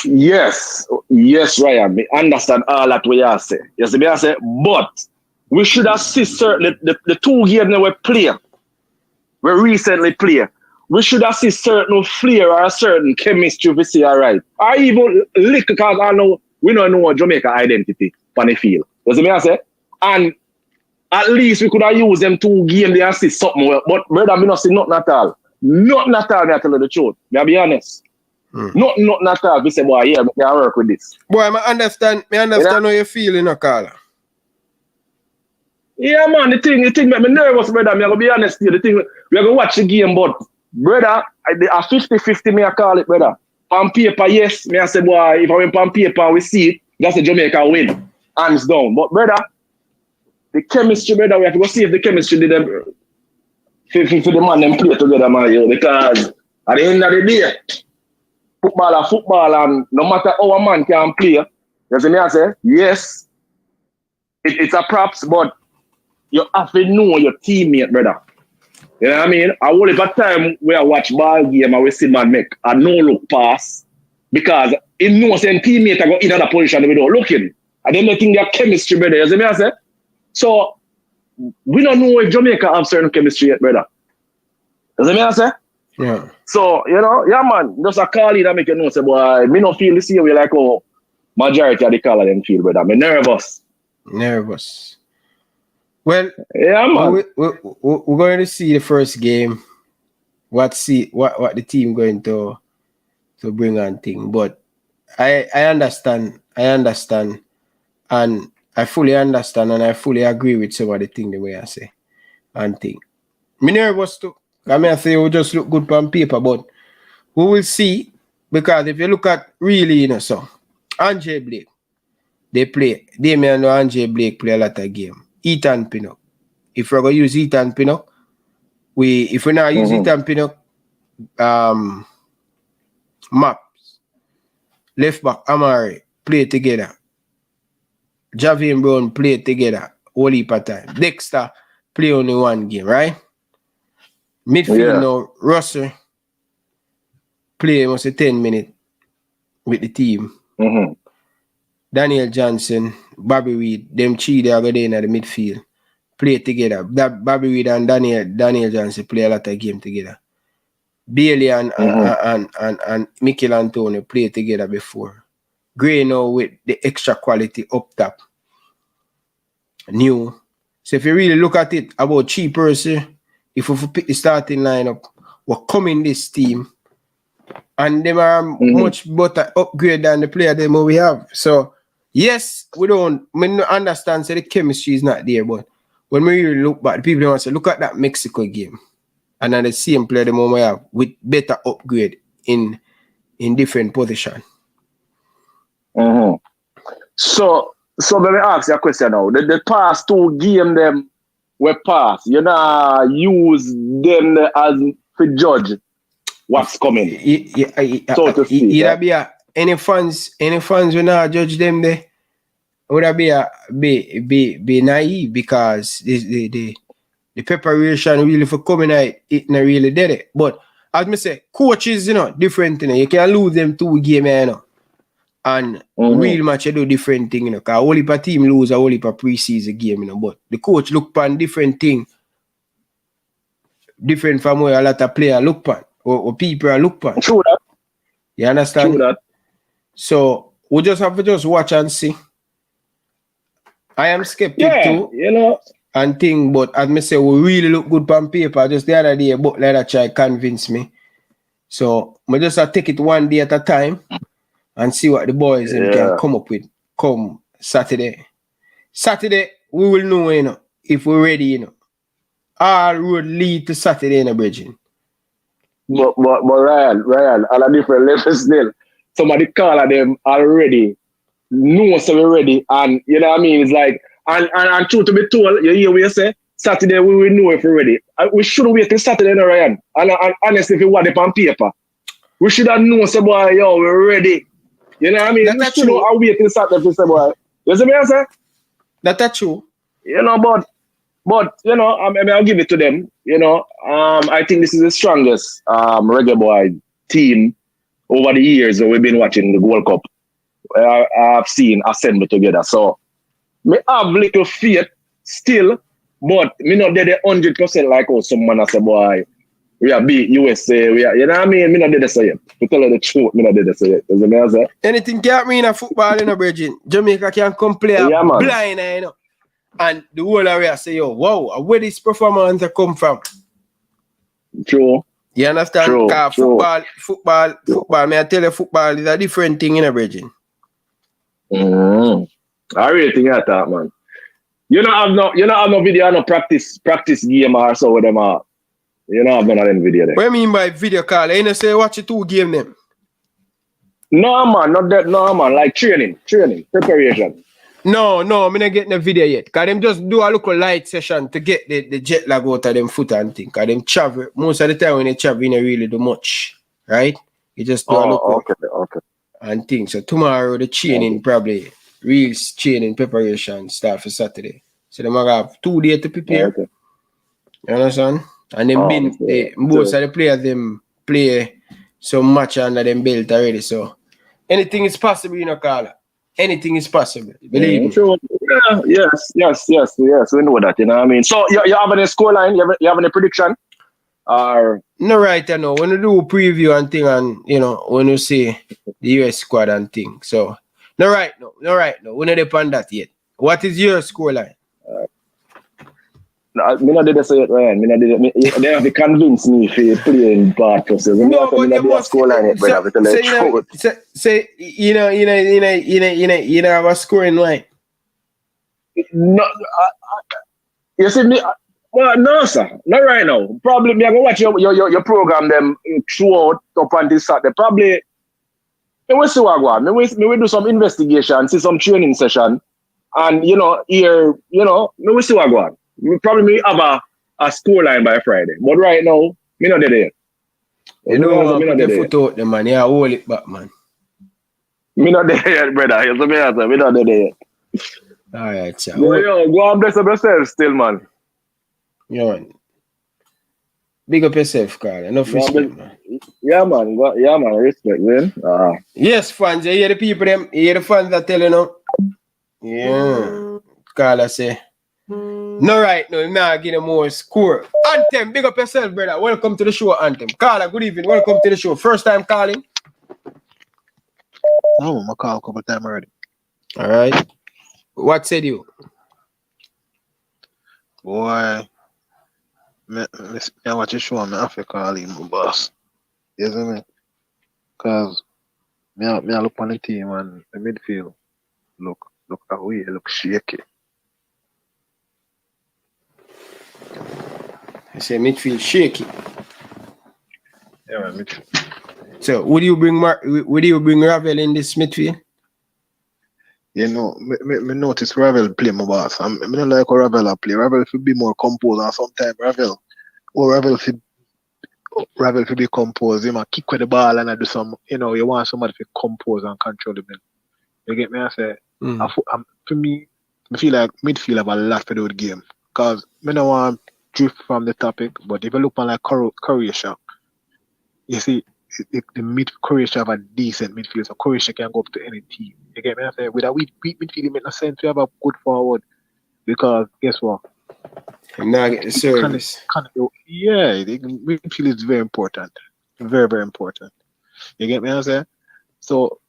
Yes, Ryan. I understand all that we are saying. Yes, I say, but we should assist certain the two games that we play, we recently play. We should assist certain flair or a certain chemistry to see all right. Or even lick because I know we don't know Jamaica identity on the field. You see me I say? And at least we could have used them two games to assist something. But brother, me not see nothing at all. Nothing at all, I tell you the truth. I'll be honest. Nothing at all. We say, boy, yeah, we can work with this. Boy, I understand how you feel, you know, Carla. Yeah, man, the thing make me nervous, brother. I'm going to be honest with you. The thing, we're going to watch the game, but, brother, a 50-50, me I call it, brother. On paper, yes, me I say, boy, if I went on paper and we see it, that's a Jamaica win. Hands down. But, brother, the chemistry, brother, we have to go see if the chemistry did them, for the man them play together, man, yo, because At the end of the day, football are football, and no matter how a man can play, you see me I say, yes, it's a props, but you have to know your teammate, brother. You know what I mean? I will have a time where I watch ball game and we see man make a no-look pass because he knows his teammate are going in another position without looking. And then they think their chemistry, brother. You see me I say? So, we don't know if Jamaica have certain chemistry yet, brother. You see me I say? Yeah. So, you know, yeah, man, just a call in and make you know, say, boy, me not feel the same way like how majority of the caller them feel, brother. I'm nervous. Nervous. Well, yeah, man. We're going to see the first game. What the team going to bring on thing. But I understand, and I fully understand, and I fully agree with some of the thing the way I say and think. Me nervous too. I mean, I say we just look good on paper, but we will see, because if you look at really, you know, so Andre Blake, Damian and Andre Blake play a lot of game. Ethan Pinnock. If we're going to use Ethan Pinnock, if we're not using Ethan Pinnock, Maps, left back, Amari, play together. Javier Brown play together all heap of time. Dexter play only one game, right? Midfield now, Russell play almost 10 minutes with the team. Daniel Johnson, Bobby Reed, them three they are going in at the midfield. Play together. That Bobby Reed and Daniel Johnson play a lot of game together. Bailey and Mikel Antonio play together before. Gray now with the extra quality up top. New. So if you really look at it about cheap person, if we pick the starting lineup, we're coming this team, and they are much better upgrade than the player that we have. So yes, we don't understand, so the chemistry is not there, but when we really look back, people want to say, look at that Mexico game. And then the same player the moment we have with better upgrade in different position. So let me ask you a question now. The past two games them were passed. You know, use them as to judge what's coming. So to see. Any fans will not judge them there. Would be naive, because the preparation really for coming out, it not really did it. But as me say, coaches, you know, different, you know. You can lose them 2 games, you know. And real match, you do different thing, you know. Because only per team lose a only per pre-season game, you know. But the coach look upon different thing, different from where a lot of players look upon, or people are look upon. True that. You understand? True that. So we just have to just watch and see. I am skeptic too, you know, and think, but as me say, we really look good on paper. Just the other day, but like that try convince me. So we just have to take it one day at a time and see what the boys can come up with come Saturday. Saturday, we will know, you know, if we're ready, you know. All road lead to Saturday in a bridging. But Ryan, on a different level still. Somebody call at them already. Know so we're ready, and you know what I mean. It's like, and true to be told, you hear what you say. Saturday we will know if we're ready. We shouldn't wait till Saturday, no, Ryan. And honestly, if you want it on paper, we should have known, say, boy, yo, we're ready. You know what I mean? We shouldn't wait till Saturday to say, boy. You see me, I say? That's true. You know, but you know, I'll give it to them. You know, I think this is the strongest Reggae Boy team over the years that we've been watching the World Cup. I've seen assemble together. So me have little faith still, but me not there 100% like how someone I say, boy, we are beat USA, we are, you know what I mean? Me not there to say it. To tell you the truth, me not there to say it. Does it make sense? Anything can't mean a football in a bridging. Jamaica can come play blind, you know. And the whole area say, yo, wow, where this performance come from? True. You understand? True. Football, may I tell you, football is a different thing in a bridging. I really think that, man. You know, have no video, no practice game or so with them. You know, I've none of them video there. What do you mean by video call? You know, say watch the 2 game them. No, man, not that. No, man, like training, preparation. No, I'm not getting the video yet. Cause them just do a local light session to get the jet lag out of them foot and thing. Cause them travel most of the time when they travel, you don't really do much, right? You just do a local okay. and things. So tomorrow the training probably real training preparation start for Saturday. So they might have 2 days to prepare. Okay. You understand? And then most of the players them play some match under them belt already. So anything is possible, you know, Carla. Anything is possible. Believe me. True. Yeah, yes. We know that, you know what I mean? So you have any scoreline? You have any prediction? Or no, right now. When you do preview and thing, and you know, when you see the US squad and thing. So no right now. We're not depend that yet. What is your scoreline? No, me not did say it, Ryan. They have to convince me for playing part of it. No, but you must scoreline. Say, you know, have a scoring line. No, you see me. Well, no, sir, not right now. Probably me. I go watch your program them throughout up on this Saturday. Probably. Me will see what go on. Me will do some investigation, see some training session, and me will see what go on. Probably have a score line by Friday. But right now, me not there. You know, put the foot out the man. Yeah, hold it back, man. Me not there yet, brother. You see me answer. Me not there yet. All right, sir. Yo, go and bless up yourself still, man. Yeah, man. Big up yourself, Carl. Enough respect, man. Yeah, man. Respect, man. Yes, fans. You hear the people, them. You hear the fans that tell you now. Yeah. Carl, I say. No, right now, I'm not getting more score. Anthem, big up yourself, brother. Welcome to the show, Anthem. Carla, good evening. Welcome to the show. First time calling? No, I called a couple of times already. All right. What said you? Boy, I watch your show, I have to call him my boss. You see me? Because I look on the team and the midfield look away, look shaky. I say midfield shaky. Yeah, man, midfield. So, would you bring Ravel in this midfield? You know, me notice Ravel play my boss. I don't like how Ravel play. Ravel should be more composed, and sometimes Ravel should be composed. You know, kick with the ball and I do some. You know, you want somebody to compose and control the ball. You get me? I say, for me, I feel like midfield have a lot to do with the game. Because I don't want to drift from the topic, but if you look on like Croatia, you see, the Croatia have a decent midfield, so Croatia can go up to any team. You get me? I say, with a weak midfield, it makes no sense to have a good forward. Because guess what? Now get the service. Yeah, the midfield is very important. Very, very important. You get me? I say? So,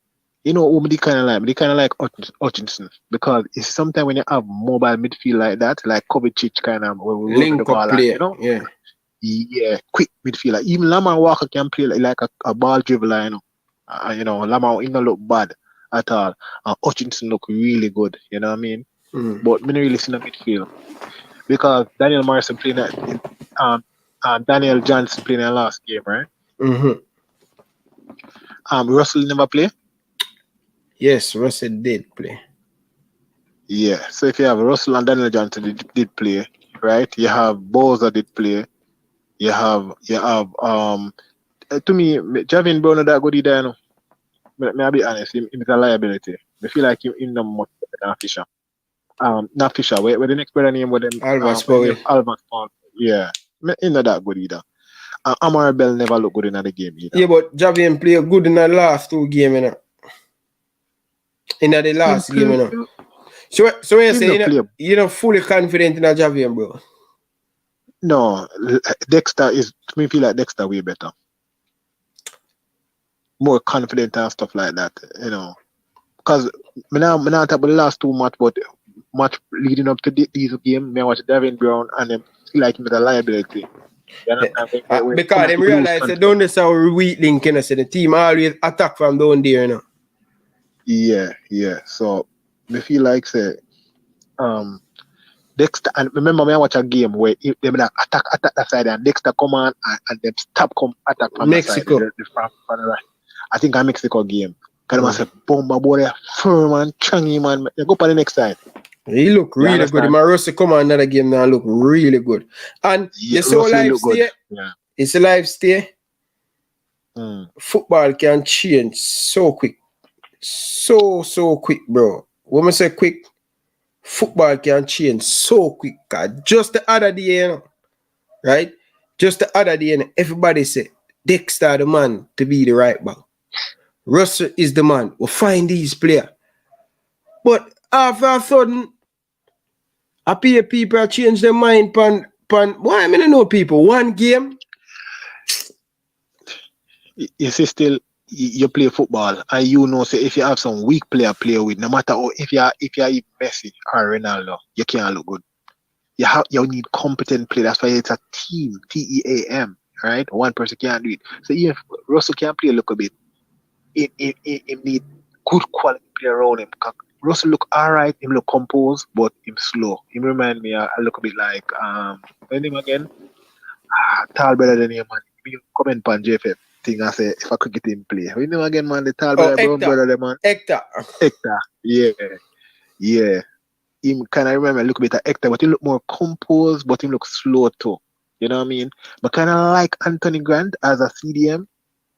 you know who they kind of like? They kind of like Hutchinson, because it's sometimes when you have mobile midfield like that, like Kovacic kind of link up play, you know? Yeah, quick midfielder. Even Lamar Walker can play like a ball dribbler, you know. Lamar, he don't look bad at all. And Hutchinson look really good, you know what I mean? But me not really see the midfield because Daniel Morrison playing Daniel Johnson playing the last game, right? Russell never play. Yes, Russell did play. Yeah, so if you have Russell and Daniel Johnson did play, right? You have Bowser did play. You have to me, Javin Brown that good either, you know. May I be honest, him is a liability. I feel like him not much better than Fisher. Not Fisher, where the next brother name with them Alvas Paul. Yeah. He's not that good either. Amar Bell never look good in the game either. Yeah, but Javin played good in the last 2 games, you know. In the last game, you know. So you say you're not fully confident in a Javier, bro? No, Dexter is, to me, feel like Dexter way better. More confident and stuff like that, you know. Because I'm not talking about the last 2 matches, but match leading up to these games, I watch Devin Brown and them feel like him with a liability. Because they realize they don't necessarily weak link, you know, so the team always attack from down there, you know. Yeah. So I feel like say Dexter, and remember me I watch a game where they like attack that side and Dexter come on and them stop come attack from Mexico. the side, from the right. I think a Mexico game. Because I say, Bomba boy, firm and changy, man. You go for the next side. He look really good. My Russell come on another game now, look really good. And you saw live stay. Yeah. It's a live stay. Football can change so quick. So quick, bro. When I say quick, football can change so quick. Just the other day, you know, right? Just the other day, you know, everybody say Dexter the man to be the right back. Russell is the man. We'll find these players. But after a sudden, I pay people change their mind why I mean I know people. One game. You see still you play football and you know say if you have some weak player play with, no matter how if you're even Messi or Ronaldo, you can't look good. You need competent play. That's why it's a team, TEAM, right? One person can't do it. So if Russell can play a little bit, he need good quality play around him. Russell look alright, him look composed, but him slow. He remind me a little bit like what's name again? Tall better than him, man. Me comment on JFF thing I say if I could get him play. We know again, man, the tall brother, man. Hector. Yeah. Him kind of remember look a bit at Hector, but he look more composed, but he look slow too. You know what I mean? But kind of like Anthony Grant as a CDM,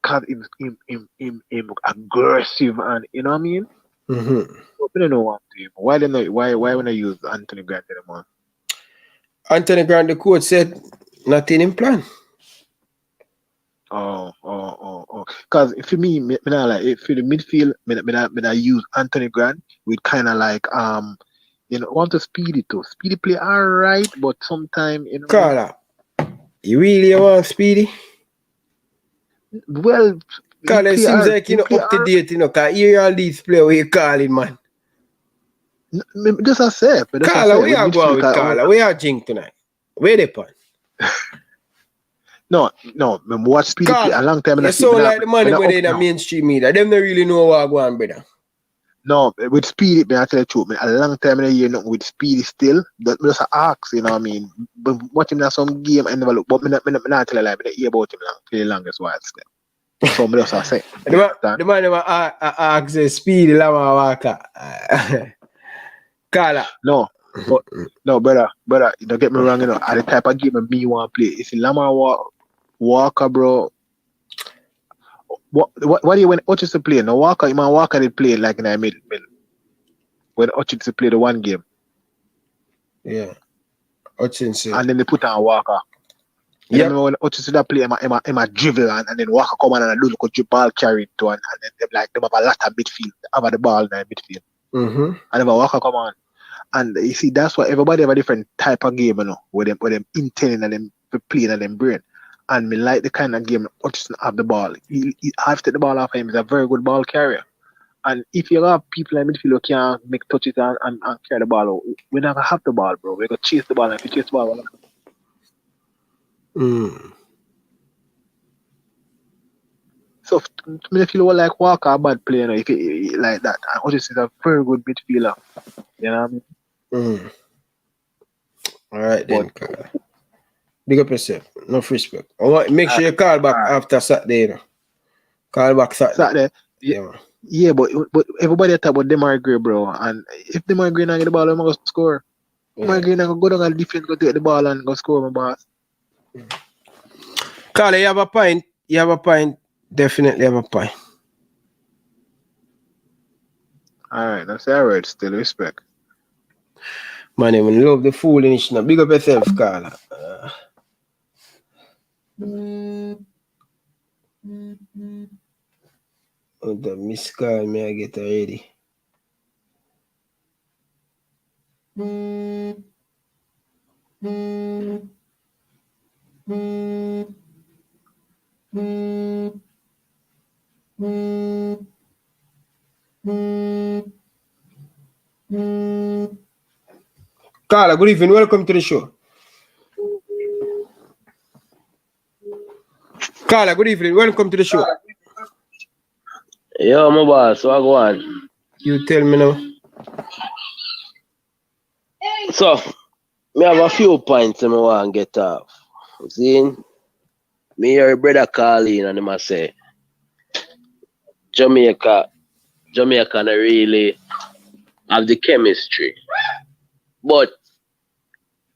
cause him aggressive and you know what I mean? Mm-hmm. But I don't know what to do. Why when I use Anthony Grant anymore? Anthony Grant, the coach said nothing in plan. Oh. Because for me, like for the midfield, I use Anthony Grant with kind of like want to speed it too. Speedy play alright, but sometimes you know. Carla, you really want Speedy? Well, Carla, it seems like you know up to date, you know, cause here all these players what you calling, man. Just I say, Carla, we are going with Carla. We are Jing tonight. Where they put? No, watch Speedy play a long time. You sound like the money where they in the mainstream media. Them don't really know what going on, brother. No, with Speedy, I tell you the truth, a long time in a year nothing with Speedy still. But just ask, you know what I mean? But watch him in some game and never look. But I not tell you like, I hear about him for the longest while still. So I just say. The man never ask Speedy Lama Walker. Carla. No, brother, you don't get me wrong, you know, at the type of game me want to play. If Lama Walker, bro. What do you when Hutchinson play? No Walker, Walker did play like in the middle. When Hutchinson played the one game. Yeah. Hutchinson. And then they put on Walker. You remember when Hutchinson play Emma dribble and then Walker come on and do look at ball carried to and then they have a lot of midfield. They have the ball in the midfield. Mm-hmm. And then Walker come on. And you see that's why everybody have a different type of game, you know, where them intending and them playing and them brain. And me like the kind of game Hutchinson have the ball. He have to take the ball off him. He's a very good ball carrier. And if you have people in midfield who can make touches and carry the ball out, we're not gonna have the ball, bro. We're gonna chase the ball, and if you chase the ball, So I feel like Walker a bad player, if you like that. And Hutchinson is a very good midfielder. You know what I mean? All right then. Big up yourself. Enough respect. I want make sure you call back after Saturday. You know. Call back Saturday. Yeah, but everybody talk about Demarai Gray, bro. And if Demarai Gray not get the ball, I'm gonna score. Demarai Gray not gonna go down and defense, go take the ball and go score, my boss. Carla, you have a point. Definitely have a point. Alright, that's alright. Still respect. Man, I love the foolishness now. Big up yourself, Carla. The miss call me I get ready. Carla, good evening. Welcome to the show. Carla, good evening. Welcome to the show. Yo, my boss, what go on? You tell me now. So, me have a few points that I want to get off. See? Me hear a brother call in and him say, Jamaica Jamaica don't really have the chemistry. But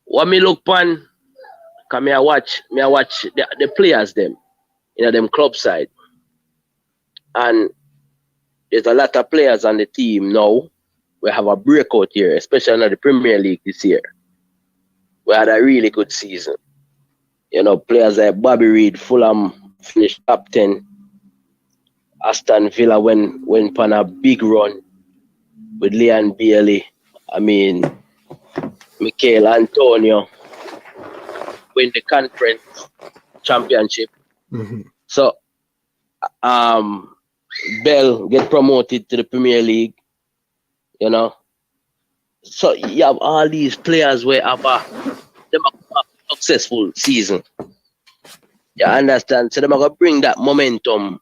when me look pan, cause me I watch the players them, them club side. And there's a lot of players on the team now. We have a breakout here, especially in the Premier League this year. We had a really good season. Players like Bobby Reid, Fulham finished top 10. Aston Villa went on a big run with Liam Bailey. Mikel Antonio win the conference championship. Mm-hmm. So Bell get promoted to the Premier League. So you have all these players where them have a successful season. You understand? So they're gonna bring that momentum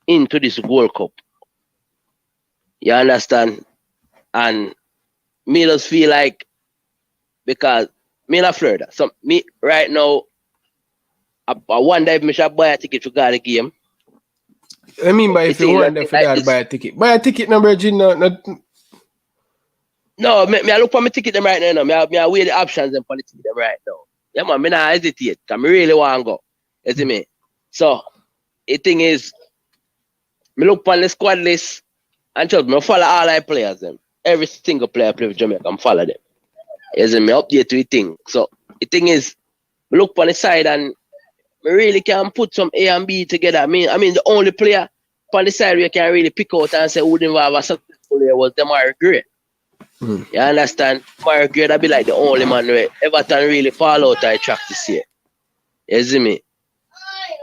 into this World Cup. You understand? And me just feel like, because me in Florida, so me right now, I wonder if I should buy a ticket to go to the game. I mean, by if you wonder if you buy a ticket. Buy a ticket number, No, me I look for my ticket them right now. Me I weigh the options and for the ticket them right now. Yeah, man, me not hesitate, because I really want to go. You see me? So, the thing is, me look on the squad list and trust me, follow all our players them. Every single player play for Jamaica, I follow them. You see me? Update to the thing. So, the thing is, me look on the side and me really can put some A and B together. I mean, the only player on the side we can really pick out and say who didn't have a successful year was Demarai Gray. You understand? Demarai Gray, that be like the only man where Everton really fall out of track this year. You see me?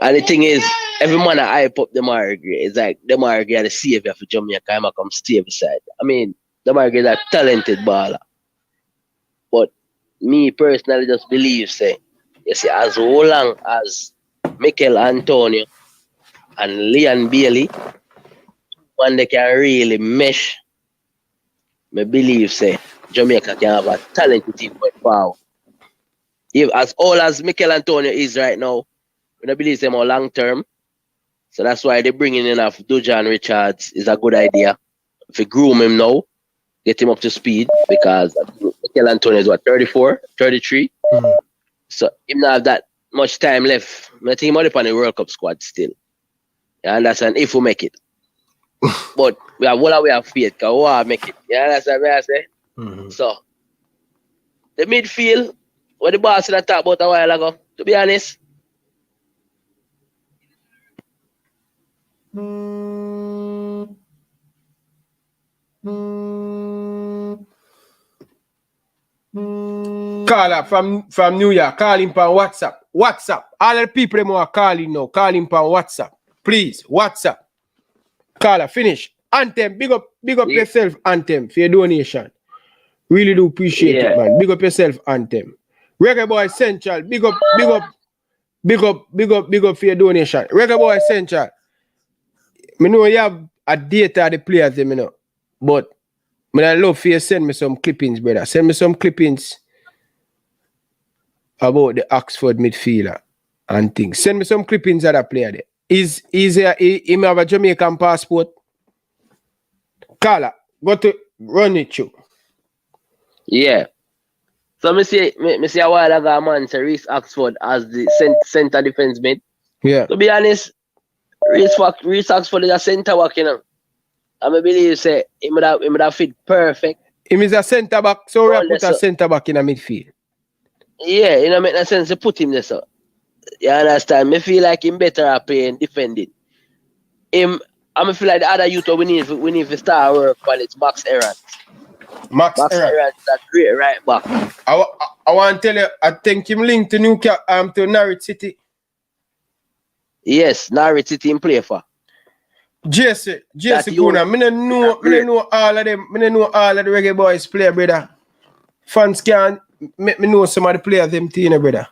And the thing is, every man that hype up Demarai Gray, it's like Demarai Gray the savior for Jamaica. I'm going to come stay beside. Demarai Gray is a talented baller. But me personally just believe, as long as Mikel Antonio and Liam Bailey, when they can really mesh, I believe, Jamaica can have a talented team going forward. If as old as Mikel Antonio is right now, I believe them more long term. So that's why they're bringing in of Dujan Richards is a good idea. If you groom him now, get him up to speed, because Mikel Antonio is 34, 33. So him not have that much time left. I think he might be on the World Cup squad still. You understand? If we make it. But we have faith, because we want to make it. You understand what I say? So the midfield, what the boss talked about a while ago, to be honest. Call up from New York. Call him on WhatsApp. WhatsApp. All the people them are calling now. Call him on WhatsApp. Please, WhatsApp. Call up. Finish. Anthem. Big up yourself, Anthem, for your donation. Really do appreciate it, man. Big up yourself, Anthem. Reggae Boyz Central. Big up for your donation. Reggae Boyz Central. I know you have a data of the players, them, but I love for you send me some clippings, brother. Send me some clippings about the Oxford midfielder and things. Send me some clippings of that player there. Is he have a Jamaican passport? Carla, go to run it through. Yeah. So me see a while ago, man, say Reese Oxford as the center defense mid. Yeah. To be honest, Reese Oxford is a center back, I believe he would have fit perfect. Him is a centre back, so we put a centre back in a midfield. Yeah, it don't make no sense to put him there, so. You understand? Me feel like him better at playing defending. I feel like the other youth we need to start work on it's Max Errant. Max Errant is a great right back. I want to tell you, I think him linked to to Norwich City. Yes, Norwich City him play for. Jesse Kuna, I don't know all of them. I don't know all of the Reggae Boyz play, brother. Fans can make me know some of the players them team, brother.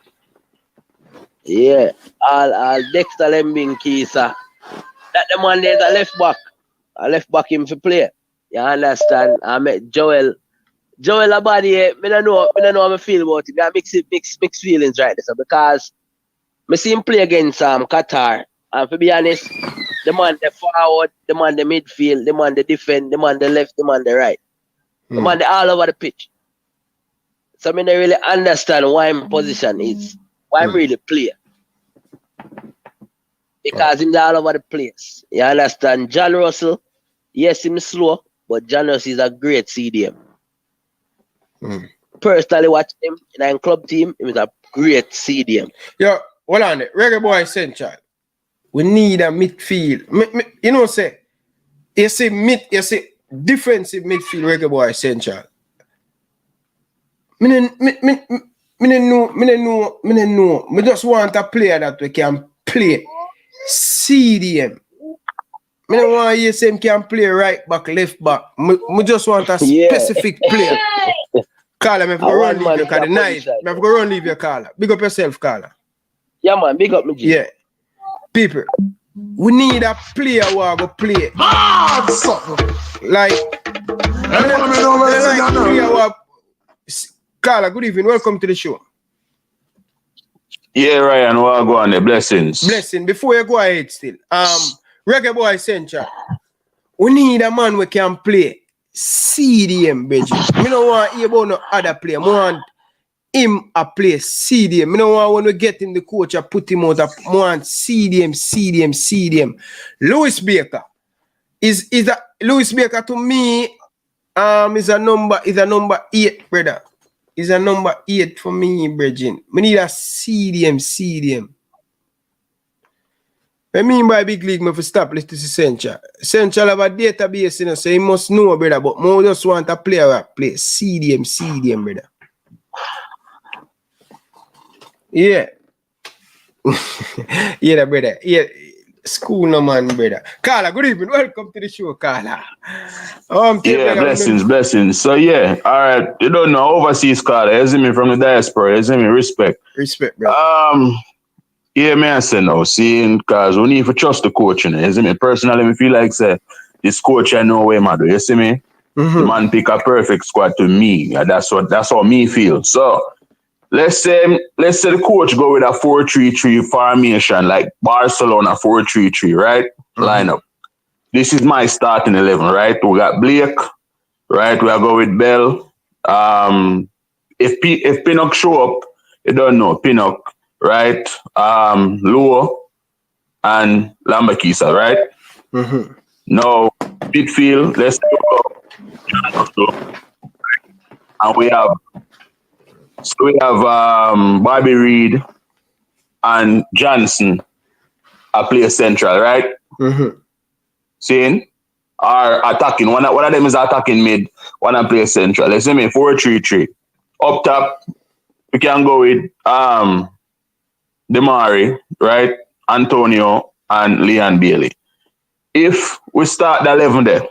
Yeah, all Dexter Lembing Kisa. That the man there's a left back him for play. You understand? I met Joel Abadi, I don't know how I feel about him. I mixed feelings right there, because I see him play against Qatar, and to be honest, them on the forward, them on the midfield, them on the defend, them on the left, them on the right. Them on the all over the pitch. So I don't really understand why my position is. Why I'm really play. Because he's all over the place. You understand? John Russell, yes, he's slow, but John Russell is a great CDM. Personally watch him in a club team, he was a great CDM. Yo, hold on there. Reggae Boyz Central. We need a midfield. You know, say, you see defensive midfield Reggae Boyz Central. Me know. Me just want a player that we can play CDM. Me don't want you say him can play right back, left back. Me just want a specific player. Carla, me have to run leave you because the night. Me have to run leave you, Carla. Big up yourself, Carla. Yeah, man, big up me. G. Yeah. People, we need a player who will go play. Like, Carla, good evening. Welcome to the show. Yeah, Ryan, what go on the blessings? Blessing. Before you go ahead still. Reggae Boyz Central. We need a man who can play CDM, Benji. Me don't want hear about no other player. I want him a play CDM. Me don't want when we get in the coach I put him out. I want CDM. Lewis Baker. Is that Lewis Baker to me is a number 8, brother. Is a number 8 for me, Bridging. We need a CDM. I mean by big league, me for stop list to Central. Central have a database, you know, so you must know, brother. But more just want a player that play CDM, brother. Yeah. Yeah, brother. Yeah. School no man, brother. Carla, good evening. Welcome to the show, Carla. Yeah, blessings. So yeah, all right. You don't know overseas, Carla. Isn't me from the diaspora? Isn't me respect? Respect, brother. Yeah, man, I say no. Seeing, cause we need to trust the coach, you know. You see me personally, me feel like say this coach I know where man do. You see me? The man pick a perfect squad to me. That's how me feel. So let's say the coach go with a 4-3-3 formation, like Barcelona 4-3-3, right? Lineup. This is my starting 11, right? We got Blake, right? We are go with Bell. If Pinnock show up, you don't know Pinnock, right? Luo and Lambakisa, right? Now midfield, let's go. And we have Bobby Reed and Johnson a play central, right? Seeing? Or attacking. One of them is attacking mid, one a play central. Let's say 4-3-3. Up top, we can go with Demarai, right? Antonio and Leon Bailey. If we start the 11 there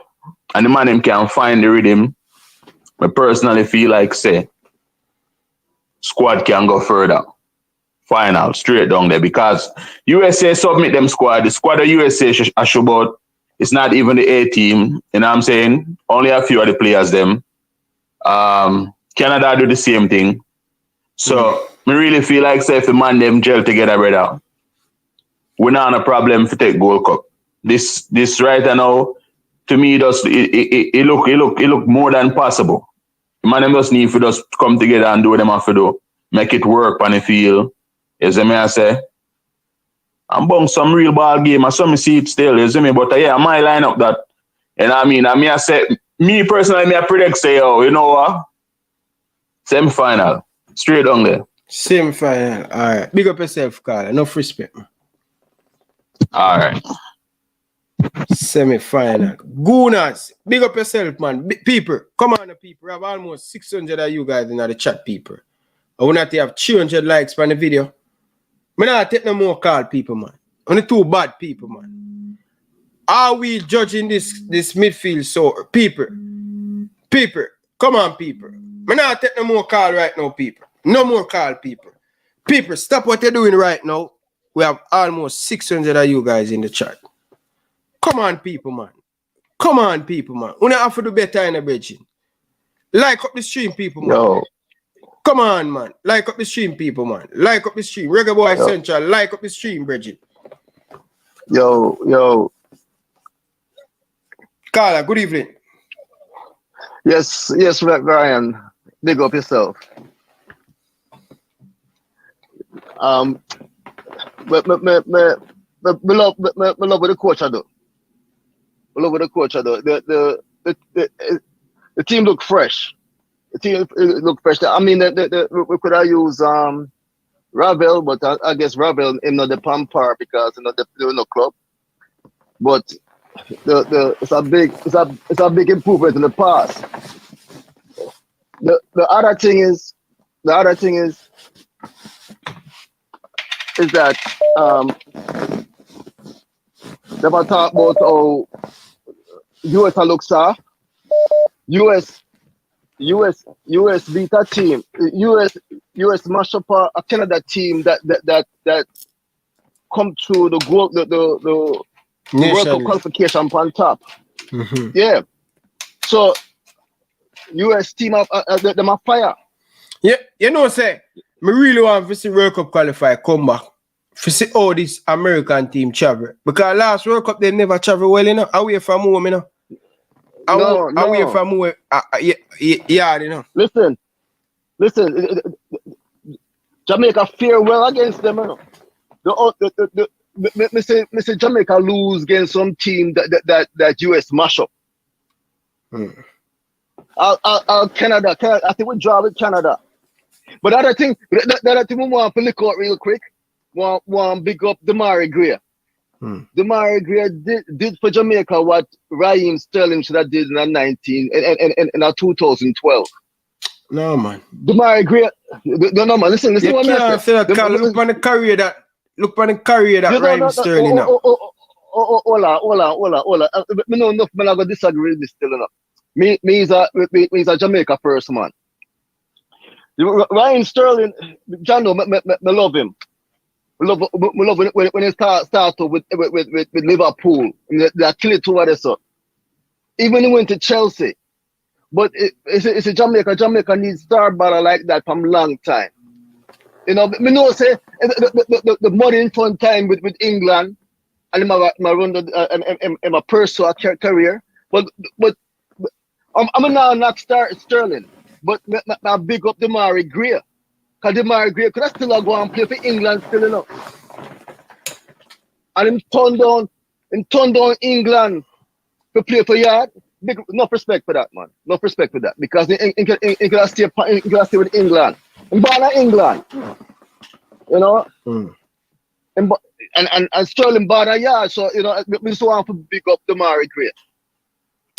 and the man him can find the rhythm, I personally feel like say squad can go further. Final, straight down there, because USA submit them squad. The squad of USA show about it's not even the A team. You know what I'm saying? Only a few of the players them. Canada do the same thing. So me really feel like say if the man them gel together, brother, we're not on a problem to take Gold Cup. This right now, to me, it look more than possible. The man them just need to just come together and do what them have to do. Make it work on the field. You see me I say? I'm bong some real ball game. I saw me see it still, you see me? But yeah, my lineup that, you know what I mean? I mean I say, me personally, I predict say, oh, you know what? Semi-final. Straight down there. Semi-final. All right. Big up yourself, Carla. Enough respect. All right. Semi-final. Gooners. Big up yourself, man. People. Come on, people. We have almost 600 of you guys in the chat, people. I want to have 300 likes on the video. I not take no more call, people, man. Only 2 bad people, man. Are we judging this midfield? So, people. Come on, people. I not take no more call right now, people. No more call, people. People, stop what you're doing right now. We have almost 600 of you guys in the chat. Come on, people, man. We have to do better in the bridging. Like up the stream, people, man. Yo. Come on, man. Like up the stream, people, man. Like up the stream. Reggae Boyz Central, like up the stream, Bridget. Yo. Carla, good evening. Yes, Ryan. Big up yourself. But me love what the coach I do. I love what the coach I do. The team look fresh. The team look fresh. I mean, we could have used Ravel, but I guess Ravel in the Pampar because the no club. But it's a big improvement in the past. The other thing is that they might talk about how US looks soft. US beat a team. US mash up a Canada team that come through the World Cup qualification on top. Mm-hmm. Yeah. So US team up them a fire. Yeah, you know, say me really want to see World Cup qualify come back. To see all this American team travel. Because last World Cup they never travel well, you know. Away from home, you know. Away from home, yeah, you know. Listen. Jamaica fare well against them, you know. Me say Jamaica lose against some team that US mash up. Canada, I think we draw with Canada. But the other thing we want to look out real quick. Want big up Demarai Gray. Demarai Gray did for Jamaica what Raheem Sterling should have did in 2012. No man. Demarai Gray. No man. Listen. You What can't say that. Look on the career that Raheem Sterling now. Hold on. Me know enough. Me not gonna disagree with this still enough. Me is a Jamaica first man. Raheem Sterling, John, me love him. We love when he started with Liverpool. They kill it to what so. Even he went to Chelsea. But it's a Jamaica needs star baller like that from long time. You know, me know say the money in front time with England and my run my personal career. But I'm now not Sterling. But I big up Demarai Gray. Because Demarai Gray could still go and play for England still enough. And him turned down England to play for Yard. Enough respect for that, man. Enough respect for that. Because he could stay with England. And born in England. You know? And Sterling born in Yard. So, you know, we just want to big up Demarai Gray.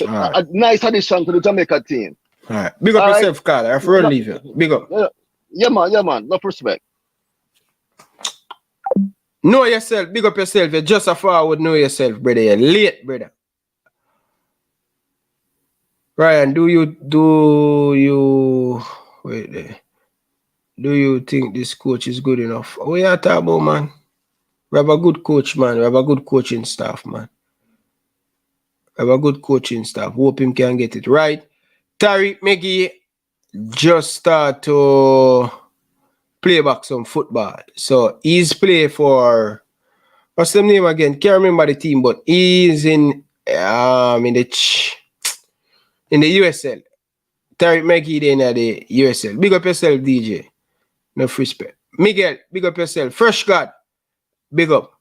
Right. A nice addition to the Jamaica team. All right. Big up yourself, Carla. I have to leave you. Big up. Yeah, man. Enough respect. Know yourself. Big up yourself. You're just a forward. Know yourself, brother. You're late, brother. Ryan, do you think this coach is good enough? What you talking about, man? We have a good coach, man. We have a good coaching staff, man. Hope him can get it right. Tariq McGee just start to play back some football. So he's play for, what's the name again? Can't remember the team, but he's in the USL. Tariq McGee in the USL. Big up yourself, DJ. No respect. Miguel, big up yourself. Fresh God, big up.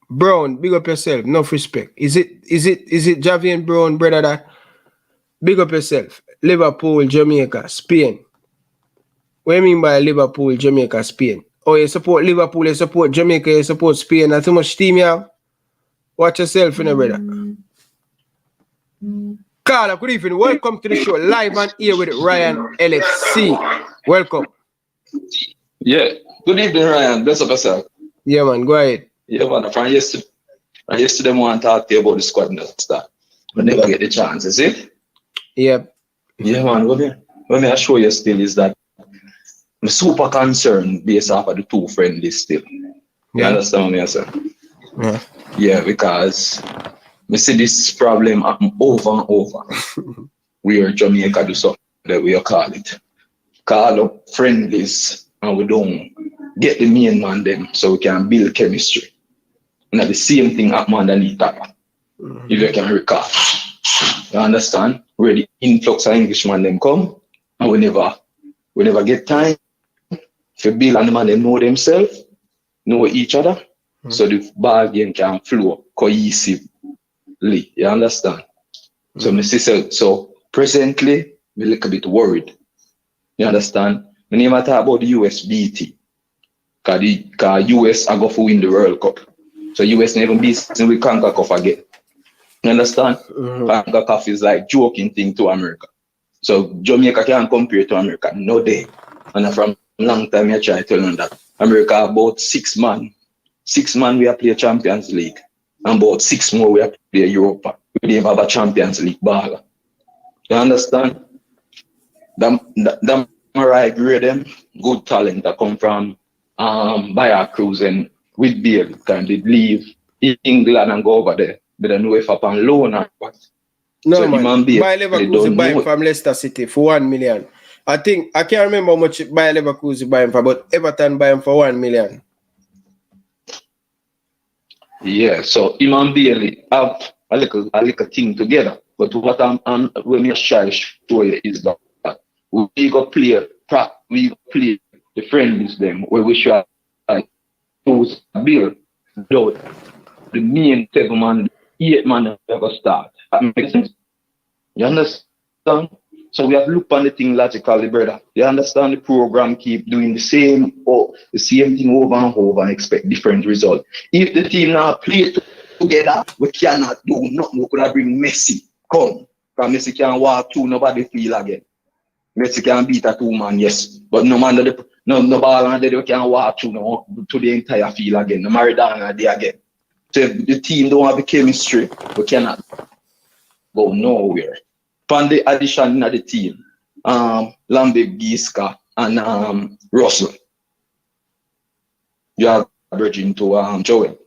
Brown, big up yourself. No respect. Is it Javian Brown, brother? That big up yourself. Liverpool, Jamaica, Spain. What do you mean by Liverpool, Jamaica, Spain? Oh, you support Liverpool, you support Jamaica, you support Spain. That's too much team you have. Watch yourself, you know, brother. Carla, good evening. Welcome to the show. Live and here with Ryan LFC. Welcome. Yeah. Good evening, Ryan. Bless up yourself. Yeah, man. Go ahead. Yeah, man. From yesterday I want to talk to you about the squad and stuff. I never get the chance, you see? Yep. Yeah, man. What me show you still is that I'm super concerned based off of the two friendlies still. You understand what I say? Yeah. Yeah, because we see this problem happen over and over. We are Jamaica do something that we call it. Call up friendlies and we don't get the main man them so we can build chemistry. And the same thing happen underneath that. if you can recall. You understand? Where the influx of Englishmen them come, and we never get time to build, and the man them know themselves, know each other, so the ball game can flow cohesively. You understand? So my sister, so presently we're a little bit worried. You understand? We never talk about the USBT. Because US are going to win the World Cup. So US never be with CONCACAF again. You understand? CONCACAF is like joking thing to America. So Jamaica can't compare to America. No day. And from a long time I try to tell them that America about 6 man. 6 man we have play Champions League. And about 6 more we have play Europa. We didn't have a Champions League ball. You understand? Demarai grade them good talent that come from Bayer Cruise and with Bale can they leave England and go over there. They don't know if up on loan or what. No, so man. Bayer Leverkusen buy him from Leicester City for 1 million. I think I can't remember how much Bayer Leverkusen buy him for, but Everton buy him for 1 million. Yeah, so him and Bailey have a little thing together. But what I'm when me try to show you is that we go play the friendlies them where we should use Bill without the main 7 man, 8 man ever start. That makes sense? You understand? So we have to look on the thing logically, brother. You understand the program keep doing the same thing over and over and expect different results. If the team now play together, we cannot do nothing. We could have bring Messi. Come. Because Messi can walk through, nobody feel again. Messi can beat a 2 man, yes. But no man no ball and they can walk through to the entire field again. No Maradona there again. So if the team don't have the chemistry, we cannot go nowhere. Upon the addition of the team, Lambe Giska and Russell. You are bridging to Joel.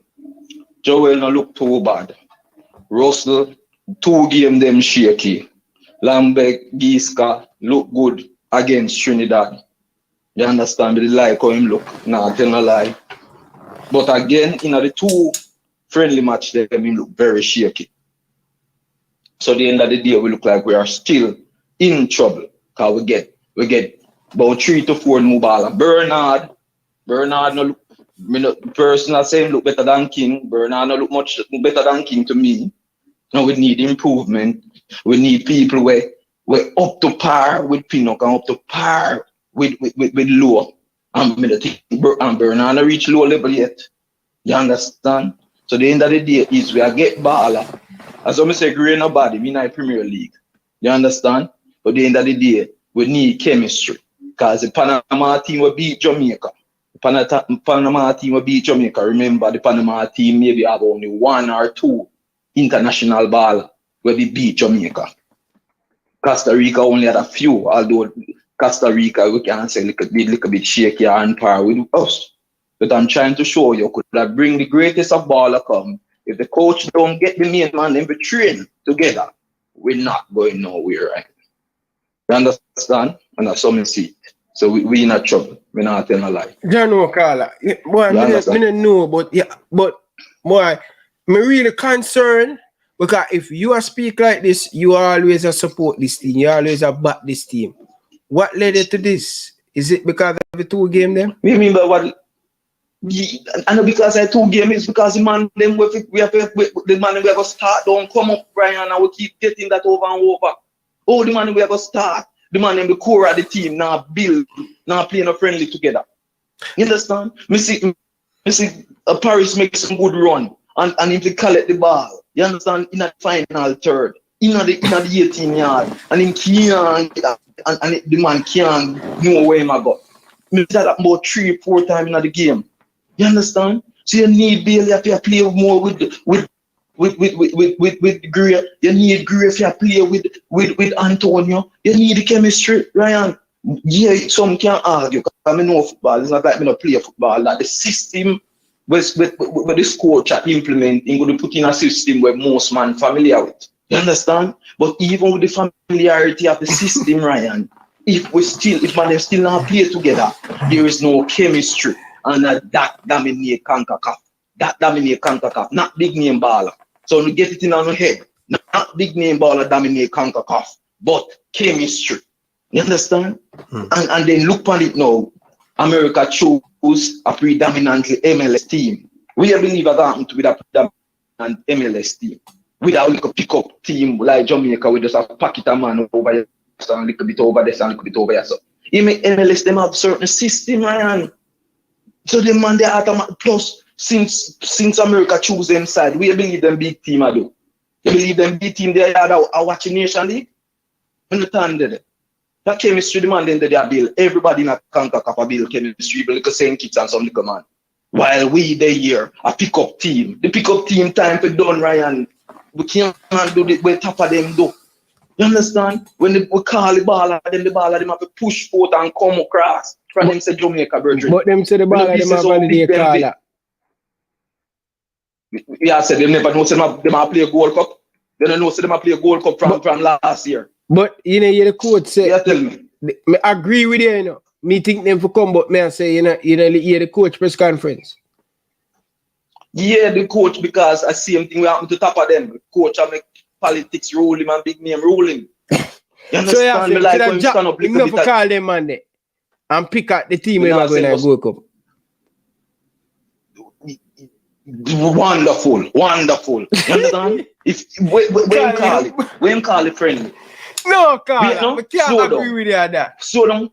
Joel no look too bad. Russell, 2 games them shaky. Lambe Giska look good against Trinidad. You understand? But like how him look. Nah, tell no lie. But again, in the 2 friendly match, they look very shaky. So at the end of the day, we look like we are still in trouble. Because we get about 3 to 4 new ball. Bernard no look, personal saying look better than King. Bernard no look much better than King to me. Now we need improvement. We need people where we're up to par with Pinnock and up to par with Low. And Bernard no reach low level yet. You understand? So the end of the day is we are get baller. As I say, great nobody, we not Premier League. You understand? But at the end of the day, we need chemistry. Because the Panama team will beat Jamaica. The Panama team will beat Jamaica. Remember, the Panama team maybe have only 1 or 2 international ball where they beat Jamaica. Costa Rica only had a few, although Costa Rica, we can say, little bit shaky on par with us. But I'm trying to show you, could I bring the greatest of baller come. If the coach don't get the main man and we train together, we're not going nowhere, right? You understand? And that's something see. So we in a trouble. We're not telling a lie. John Carla. Boy, I don't know, but boy, I'm really concerned because if you speak like this, you always support this team. You always back this team. What led it to this? Is it because of the 2 games then? You mean by what? And because I 2 games, it's because the man them we have the man we have to start don't come up, Brian, and we keep getting that over and over. Oh, the man we have to start, the man in the core of the team now build, now playing a friendly together. You understand? Me see Paris make some good run and if they collect the ball, you understand, in a final third, in the 18 yard, and him can't and the man can't know where him go. Me that about 3 or 4 times in the game. You understand? So you need Bailey if you play more with Gray. You need Gray if you play with Antonio. You need the chemistry, Ryan. Yeah, some can argue because I know football. It's not like me not play football. Like the system with this coach are implementing, going to put in a system where most man familiar with. You understand? But even with the familiarity of the system, Ryan, if man still not play together, there is no chemistry. And that dominate CONCACAF. That dominate CONCACAF. Not big name baller. So we get it in our head. Not big name baller dominate CONCACAF, but chemistry. You understand? And then look on it now. America chose a predominantly MLS team. We believe I got with a predominant MLS team. Without like a pickup team like Jamaica, we just have a packet of man over here, so a little bit over there, so a little bit over here. So you make MLS them have certain system, Ryan. So the man they automatic plus since America choose them side, we believe them big team I do. You believe them big team they are watching Nation League? Understand that? That chemistry demanding that they build. Everybody in a CONCACAF build chemistry, but like St. Kitts and some little man. While we they here, a pickup team. The pickup team time for done, Ryan. We can't do it when top of them do. You understand? When we call the ball, them have to push forth and come across. For them say Jamaica, brethren. But them say the ball, them have validate caller. Yeah, I said them never know say them have play a Gold Cup. They don't know say them have play a Gold Cup from last year. But you know, the coach say, yeah, tell me. I agree with you, you know. Me think them for come, but me I say, you hear the coach press conference. Yeah, the coach, because I see him thing we happen to top of them. The coach I make politics ruling and big name ruling. You understand? So yeah, me like when stand up enough to call them man there and pick out the team who are going to Gold Cup. Wonderful. You understand? When call it friendly. No, Carl, I can't agree with you on that. So down.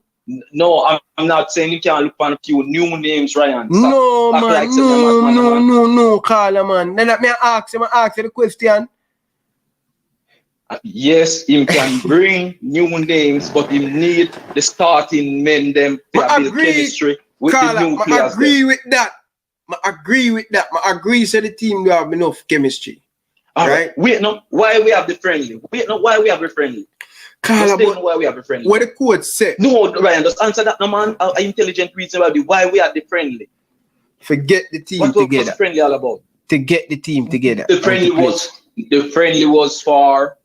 No, I'm not saying you can't look on a few new names, Ryan. No, man, like no, Carl, man. Then I ask you the question. Yes, he can bring new names, but he need the starting men them to build chemistry with Carl, the new players. I agree with that. I agree so the team will have enough chemistry. All right. Wait, no. Why we have the friendly? Why we have the friendly? Carl, why we have the friendly? What the coach said. No, Ryan, just answer that, no man. An intelligent reason why we have the friendly. Forget the team together. What was the friendly all about? To get the team together. The friendly was for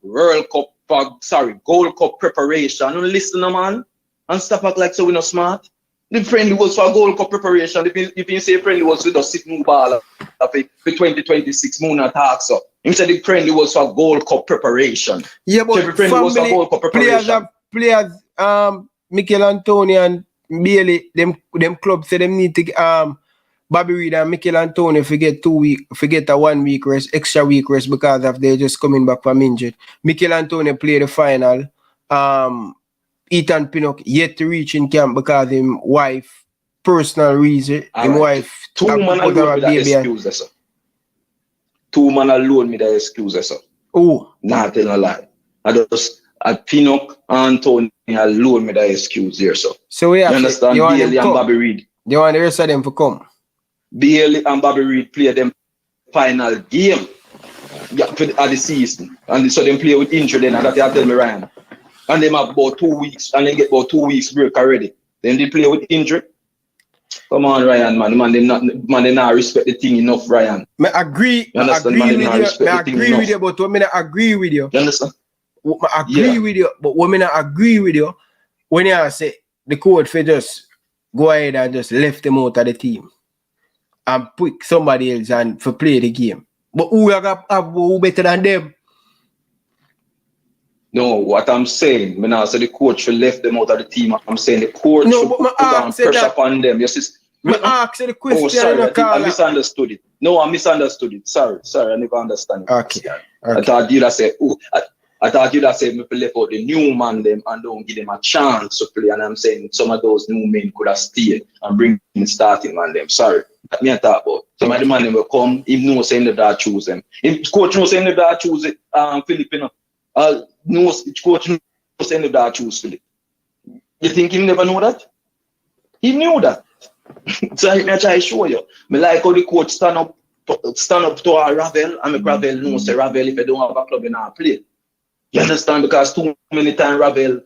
Gold Cup preparation. Don't listen, no man. And stop act like so we not smart. The friendly was for Gold Cup preparation. If you say friendly was with us sitting ball for 2026 moon attack, so you said the friendly was for Gold Cup preparation. Yeah, but so friendly was for Gold Cup preparation. Players, Mikel Antonio and Bailey, them clubs say them need to Bobby Reid and Mikel Antonio forget 1 week rest, extra week rest because of they just coming back from injured. Mikel Antonio played the final. Ethan Pinnock yet to reach in camp because him wife personal reason. Him wife two man alone with that excuse, sir. 2 man alone with that excuse, sir. Oh, not telling a lie. Pinnock Antonio alone with that excuse here, sir. So yeah, you understand? Bailey and Bobby Reid. You want the rest of them to come? Bailey and Bobby Reid play them final game at the season, and so them play with injury. Then and that they tell me Ryan. And they have about 2 weeks, and they get about 2 weeks break already. Then they play with injury. Come on, Ryan, man. They not respect the thing enough, Ryan. I agree. I agree with you, but when I agree with you. You understand? I agree with you, but when I agree with you, when you say the coach for just go ahead and just left them out of the team and pick somebody else and for play the game. But who better than them? No, what I'm saying, when I say the coach should left them out of the team, I'm saying the coach should put down pressure upon them. Yes, I asked the question. Oh, sorry, I misunderstood it. No, I misunderstood it. Sorry, I never understand it. Okay. I thought you'd have said, I thought you'd have said, me left out the new man them and don't give them a chance to play. And I'm saying some of those new men could have stayed and bring in starting man them. Sorry, that me I talk about. Some of the man them will come, he knows saying that choose them. If coach knows saying that choose it, Filipino. No, coach knows saying that choose Philip. You think he never know that? He knew that. So I try to show you. Me like how the coach stand up to our Ravel, and make Ravel know say Ravel if you don't have a club in our play. You understand? Because too many times Ravel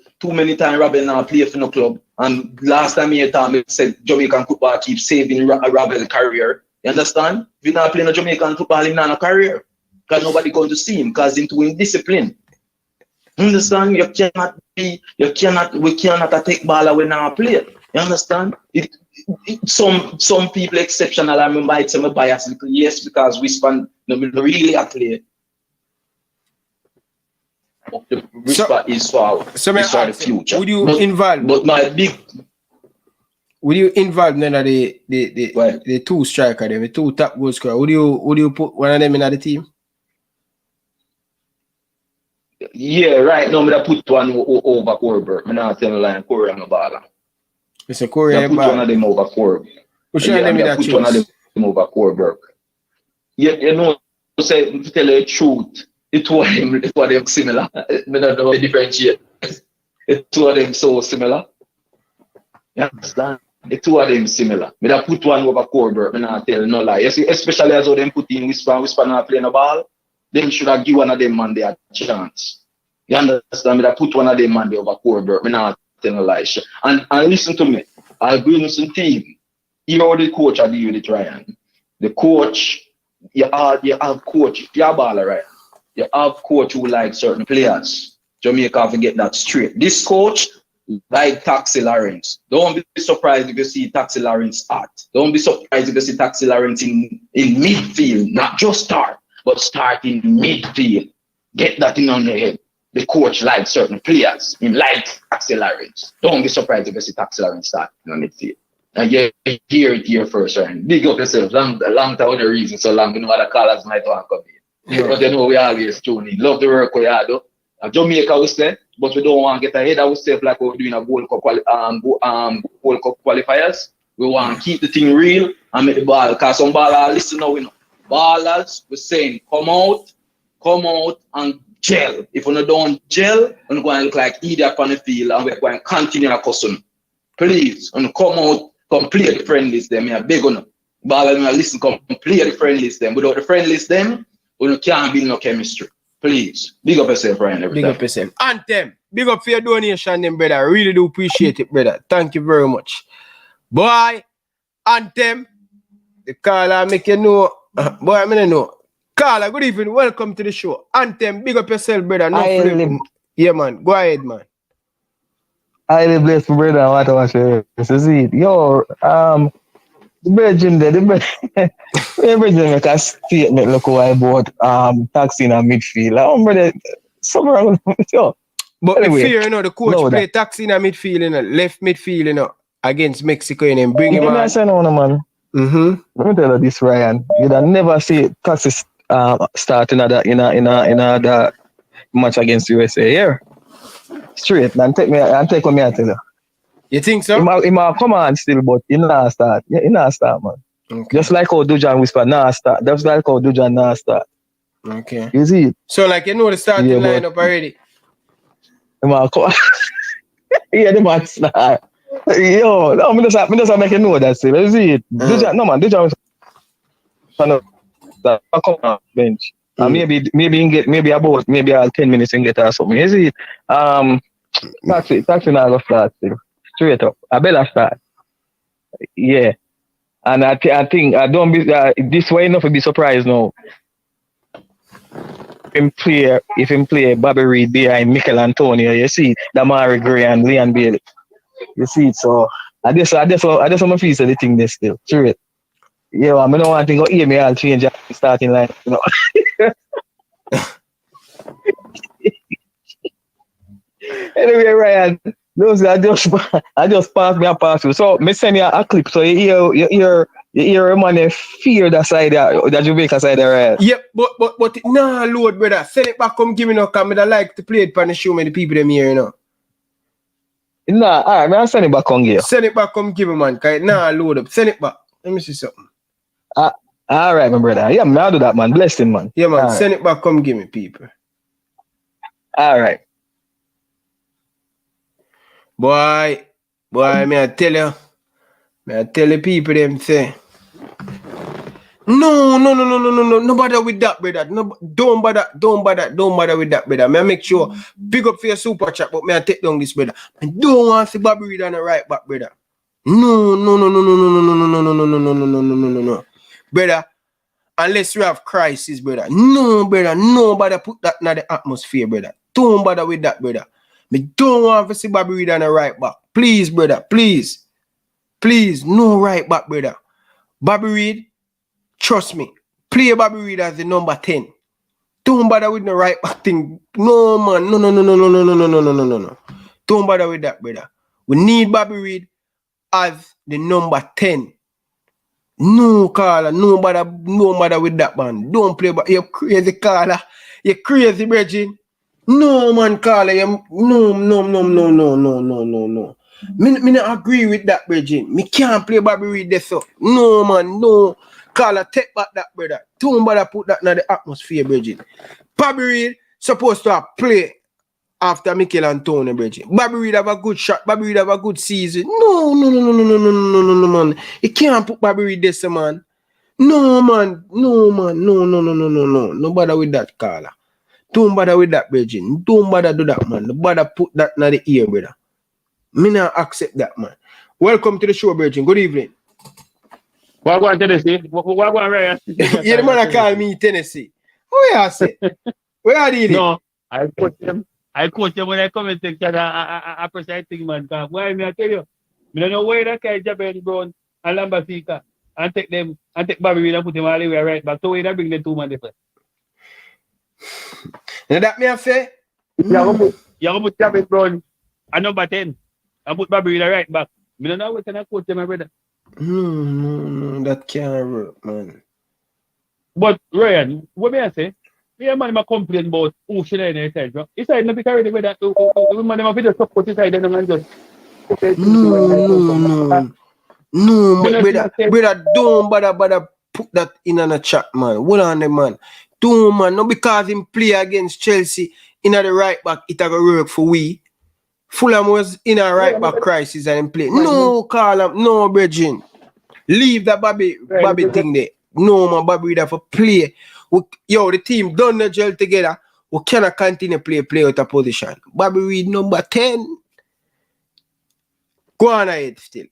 now play for no club. And last time he said Jamaican football keep saving Ravel career. You understand? If you're not playing a Jamaican football, he's not a career. Because nobody going to see him because he's too indisciplined. Understand? We cannot take ball when now play. You understand? Some people exceptional. I remember it's my bias. Yes, because we spend really a play. the respect is for the future. Would you involve? But my big. Would you involve none of the two striker, them, the two top goal scorer? Would you put one of them in the team? Yeah, right now I put one over Corber. I'm not telling line Corey and Bala. It's a Corey and put one of them over Corber. Which one of them in that put one of them over Corber. Yeah, you know, say to tell you the truth, the two of them similar. I don't know the differentiate. The two of them so similar. You understand? The two of them similar. I put one over Corber. I'm not telling no lie. Especially as how them put in Whisper not playing the ball. Then should have give one of them man their chance. You understand? I put one of them man over Corber. I'm not telling no lie. And listen to me. I'll bring you some team. You know the coach I deal with it, Ryan. The coach, you have coach, if you're a baller, right? You have coach who like certain players. Jamaica forget that straight. This coach like Taxi Lawrence. Don't be surprised if you see Taxi Lawrence start. Don't be surprised if you see Taxi Lawrence in midfield, not just start, but start in midfield. Get that in on your head. The coach likes certain players. He likes Taxi Lawrence. Don't be surprised if you see Taxi Lawrence start in midfield. And you hear it here first, right? Big up yourself. Long time on the reason so long, you know other callers might want to come in. Yeah. But you know we always tune in. Love the work we are do. Jamaica we say, but we don't want to get ahead of ourselves like we're doing a Gold Cup qualifiers. We want to keep the thing real and make the ball. Because some ballers, listen now, we know. Ballers, we're saying, come out and gel. If we don't gel, we're going to look like idiot on the field and we're going to continue our custom. Please, and come out, come play the friendlies them. Yeah, big on them. Ballers, listen, come play the friendlies them. Without the friendlies them, we can't build no chemistry. Please, big up yourself, Ryan. Big up yourself. Anthem, big up for your donation, them, brother. I really do appreciate it, brother. Thank you very much. Boy, Anthem, the caller make you know. Boy, I mean, know. Caller, good evening. Welcome to the show. Anthem, big up yourself, brother. No yeah, man. Go ahead, man. I live blessed, brother. What I want to say. Yo, the Virgin there, the Virgin make a statement look why about taxi in a midfield. Brother, somewhere around yo. But anyway, fear, you know, the coach play taxi in a midfield, you know, left midfield, you know, against Mexico and then bring him on. I say no, man. Let me tell you this, Ryan. You'd never see taxi start in another match against USA here. Straight, man. Take me and take what me I tell you. You think so? He might come on still, but he not start. Yeah, he not start, man. Okay. Just like how Dujan whisper, nah start. Just like how Dujan nah start. Okay. You see? So like you know the starting lineup already. He might come. Yeah, the man start. Yo, no, me just make you know that still. You see it? Dujan, no man, Dujan whisper. Come on bench. Maybe about 10 minutes and get her something. You see it? Taxi now go start still. Straight up. I better start. Yeah. And I think I don't be this way enough to be surprised now. If him play Bobby Reed behind Mikel Antonio, you see Demarai Gray and Leon Bailey. You see it, so I just want to feel the thing there still. Straight. Yeah, I don't want to go hear me all change the starting line, you know. Anyway, Ryan, I just pass you. So me send you a clip. So you hear a man fear that side that Jamaica side, right? Yep, but nah, Lord, brother. Send it back, come give me no comment. I like to play it for the show me the people them here, you know. Nah, alright, man, send it back on here. Send it back, come give me, man. Nah, load up. Send it back. Let me see something. Alright, my brother. Yeah, man, I'll do that, man. Bless him, man. Yeah, man. All send it back, come give me, people. Alright. Boy, may I tell you people them say. No bother with that, brother. No, don't bother with that, brother. May I make sure big up for your super chat, but may I take down this, brother. I don't want to see Bobby Reed on the right back, brother. No, brother. Unless you have crisis, brother. No, brother. Nobody put that in the atmosphere, brother. Don't bother with that, brother. Me don't want to see Bobby Reed on the right back. Please, brother. Please. Please, no right back, brother. Bobby Reed, trust me. Play Bobby Reed as the number 10. Don't bother with the right back thing. No, man. No. Don't bother with that, brother. We need Bobby Reed as the number 10. No, Carla. No bother with that, man. Don't play, but you're crazy, Carla. You're crazy, Bridget. No, man, Carla. No. Me not agree with that, Bridget. Me can't play Bobby Reed this up. No, man, no. Carla, take back that, brother. Don't bother put that in the atmosphere, Bridget. Bobby Reed supposed to have play after Mikel and Tony, Bridget. Bobby Reed have a good shot. Bobby Reed have a good season. No, man. You can't put Bobby Reed this, man. No, man. No. No bother with that, Carla. Don't bother with that, Bridget. Don't bother do that, man. Don't bother put that in the ear, brother. Me not accept that, man. Welcome to the show, Bridget. Good evening. What going Tennessee? What going Ryan? Yeah, the man call me Tennessee. What you say? Where are you? No, I coach them when I come and take that I precise thing, man. Why me I tell you? Me don't know where that guy Jabez Brown and Lambasika and take them and take Bobby Reed and put him all the way right back. So where that bring the two man different. Now that me I say? You gonna put Jabez Brown at number 10 and put Bobby Reed right back. Me don't know what can I coach them, my brother. No, that can't work, man. But Ryan, what may I say? Yeah, man, I complain about who should I decide, bro. He said, not be carried away that man, I just support his side and just. No, brother, don't bother put that in a chat, man. Hold on, the man. Don't, man, not because him play against Chelsea in the right back, it a go work for we. Fulham was in a right back crisis and him play. No, call him, no, Bridget. Leave that Bobby thing there. No, man, Bobby Reed have to play. The team done the gel together. We cannot continue play out of position. Bobby Reed number 10. Go on ahead still.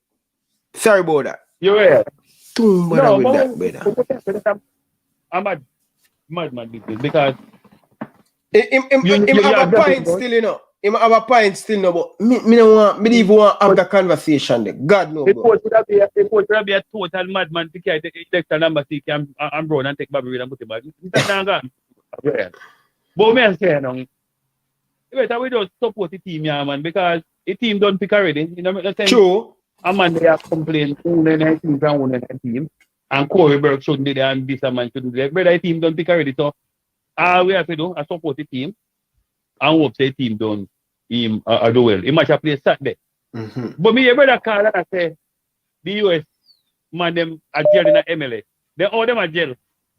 Sorry about that. You're right. Don't bother with that, brother. I'm mad because him have a point still, you know. Him have a point still, no, but me even want to have the conversation there. God no, bro. It would be a total madman to carry the number 6 and Brown and take Bobby Reed and put him back. But me I say, no, we don't support the team, yeah, man, because the team don't pick already. You know what I'm saying? True. A man they have complained, the team, and Corey Burke shouldn't be there, and this man shouldn't be there. But the team don't pick already, so all we have to do is support the team and hope the team don't do well. He might have played Saturday. But me, brother call and I say, the US man, them are jail in the MLS. They all them are jail.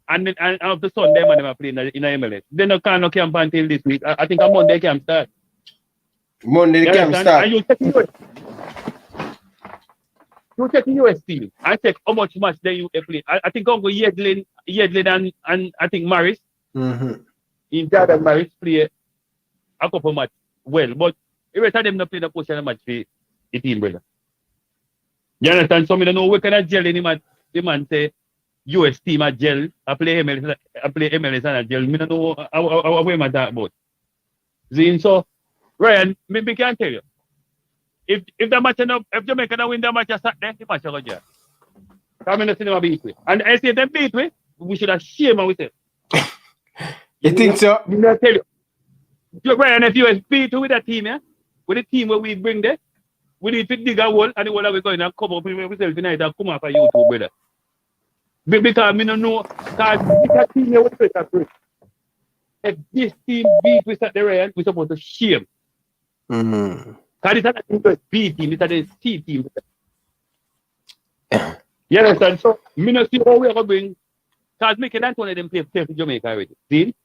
And after Sunday, man, them are playing in the MLS. They no can't camp until this week. I think on Monday camp start. Monday the camp start. And you check the US team. I check how much match they play. I think Uncle Yedlin and I think Maris. In Jordan Maris play a couple match well, but every time them not play the position match for the team, brother. You understand? So I don't know what kind of gel the man say US team a gel, I play MLS and a gel. I don't know how we talk about. So Ryan, me can tell you. If the match if Jamaica don't win the match Saturday, the match will go jail. Come in the cinema beat we. And I say them beat we should have shame ourselves. You think so? I tell you. Brian, if you beat with that team, yeah, with the team where we bring there, we need to dig a hole and the hole we're going to come up with ourselves tonight and come up for YouTube, brother. Because I don't know, because this team here was better. If this team beat with the Ryan, we're supposed to shame. Because this is not a B team, this is a C team. You understand? So, I don't see how we're going to bring, because Mickey and Tony them play for Jamaica already. See?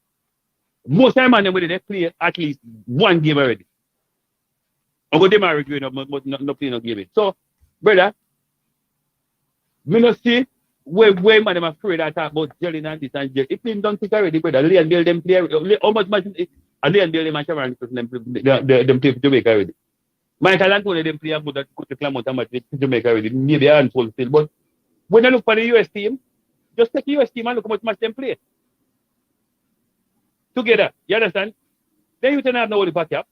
Most of them they play at least one game already. I'm going to Demarai growing up, but not playing no game. So, brother, I don't see where man them afraid to talk about gelling and this and gel. If them don't think already, brother, Lee and Bill them play, how much match, Lee and Bill them and Sharon, them play for Jamaica already. Michael and Tony them play a good amount of match for Jamaica already, maybe a handful still. But when you look for the US team, just take the US team and look how much match them play. Together, you understand? Then you turn out know the back up.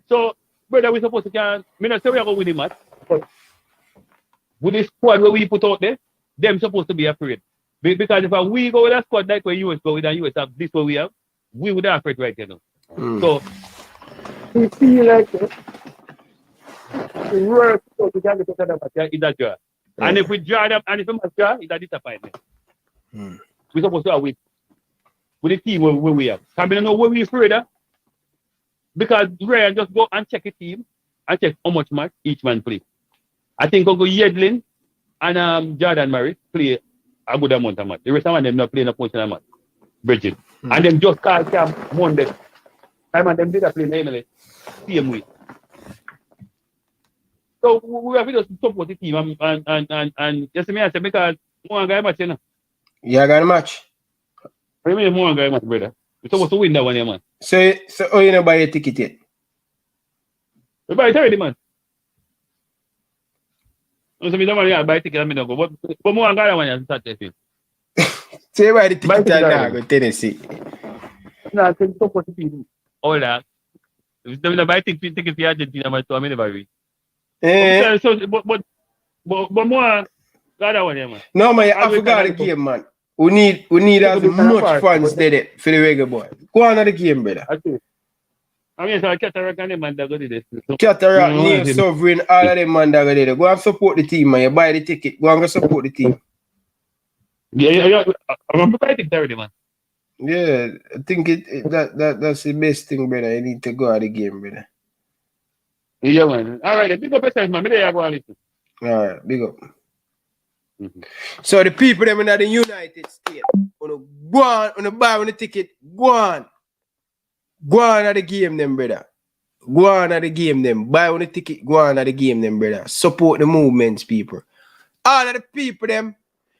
So, brother, we're supposed to can. I not say we are going to win the match, but with the squad where we put out there, them supposed to be afraid. Because if we go with a squad like where US go with and US have this what we have, we would have it right there. So we feel like the work so we can get to the match in that draw. And if we draw them, and if we must draw, it's a disappointment. We're supposed to have with the team where we have. Can we know where we're afraid of? Because Ryan just go and check a team and check how much match each man play. I think Uncle Yedlin and Jordan Murray play a good amount of match. The rest of them not playing a portion of match. Bridget. And them just call camp Monday. Time and them did a play in MLS. Same way. So we have to just support the team and just me I say because one guy match, you know. Yeah, got a match. What do you mean one guy match, brother? We're supposed to win that one, man. So you don't buy a ticket yet? We buy it already, man. So we don't want to buy a ticket, I mean, go. But more guy one and start testing. So you buy the ticket and go to Tennessee. No, I think support the team. All that. If they don't buy ticket for Argentina, man, so I mean, never read. But more that one, man. No, man, I forgot the game, man. We need as much fans there for the Reggae Boyz. Go on to the game, brother. I mean, so Cataract and them man that go to this. Cataract, Neil Sovereign, all of them man that go there. Go and support the team, man. You buy the ticket. Go and go support the team. Yeah. I'm going to buy the ticket already, man. Yeah, I think that's the best thing, brother. You need to go at the game, brother. Yeah, man. All right, big up yourself, man. There you go and listen. All right, big up. So the people them in the United States, on the buy on the ticket, go on at the game, them brother. Go on at the game, them buy on the ticket, go on at the game, them brother. Support the movements, people. All of the people, them,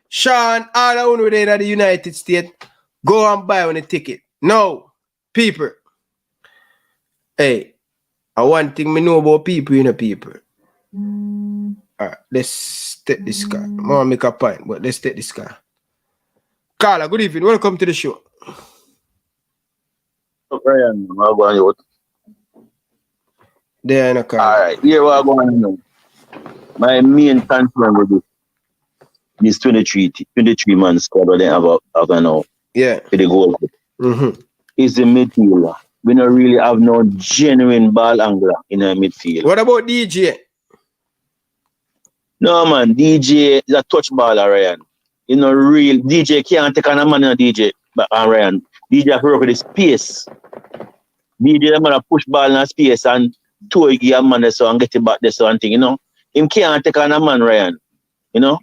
Sean, all of them there in the United States, go and buy on the ticket. No, people. Hey, one thing me know about people, you know, people. Alright, let's take this car. I want to make a point, but let's take this car. Carla, good evening. Welcome to the show. Ryan, I'm going to there in a car. Alright, here what I'm going to know. My main concern with this 23 man squad that they have now. Yeah. For the goal. Is the midfielder. We don't really have no genuine ball angler in the midfield. What about DJ? No, man, DJ is a touch baller, Ryan. You know, real DJ can't take on a man in a DJ, but Ryan. DJ have to work with the space. DJ, the man push ball in a space and two give a man there so and get it back there so and thing, you know. Him can't take on a man, Ryan. You know?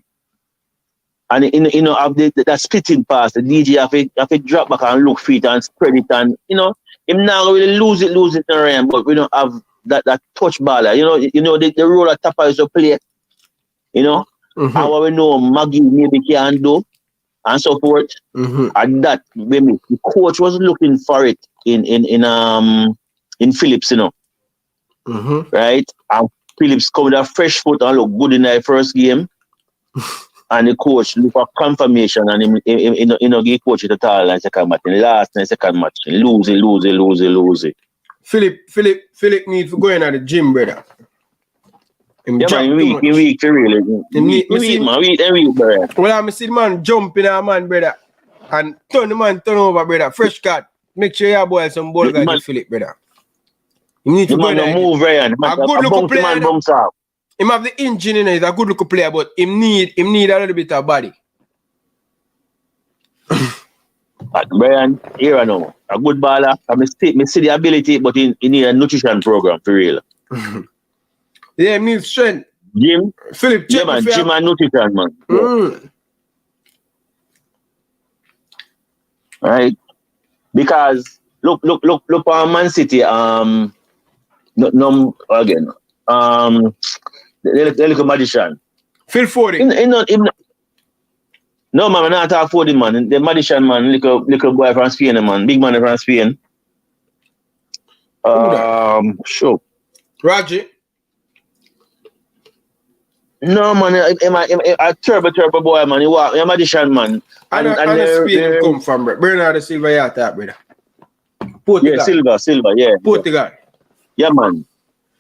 And you know, have that splitting pass, the DJ have to drop back and look for it and spread it and you know, him now really lose it, Ryan, but we don't have that touch baller. You know the role of Tapper is to play. You know, how we know Maggie maybe can do and so forth. And that maybe the coach was looking for it in Phillips, you know. Right? And Phillips come with a fresh foot and look good in the first game. And the coach look for confirmation and him give coach it at all in second match. In the last and second match. Lose it. Philip needs to go in at the gym, brother. Yeah, man, weak, really. Weak, brother. Well, I see the man jumping a man, brother. And turn over, brother. Fresh cut. Make sure you boil some ball guy to Philip, brother. You need to go there. Move, Ryan. A good looking player. Him have the engine in it. He's a good looking player, but him need a little bit of body. Brian, here I know. A good baller. I see the ability, but he need a nutrition program for real. Yeah, he needs strength. Gym. Philip, yeah, man. Gym and nutrition, man. Right? Because look on Man City. Again. The little magician. Phil Foden. No, man, I'm not talking Foden, man. The magician, man, little boy from Spain, man. Big man from Spain. Sure. Roger. No, man, a turbo boy, man. You walk, a magician, man. And Spain come from, bro. Bernardo Silva, yeah, that, brother. Portugal. Yeah, Silva, yeah. Portugal. Yeah, man.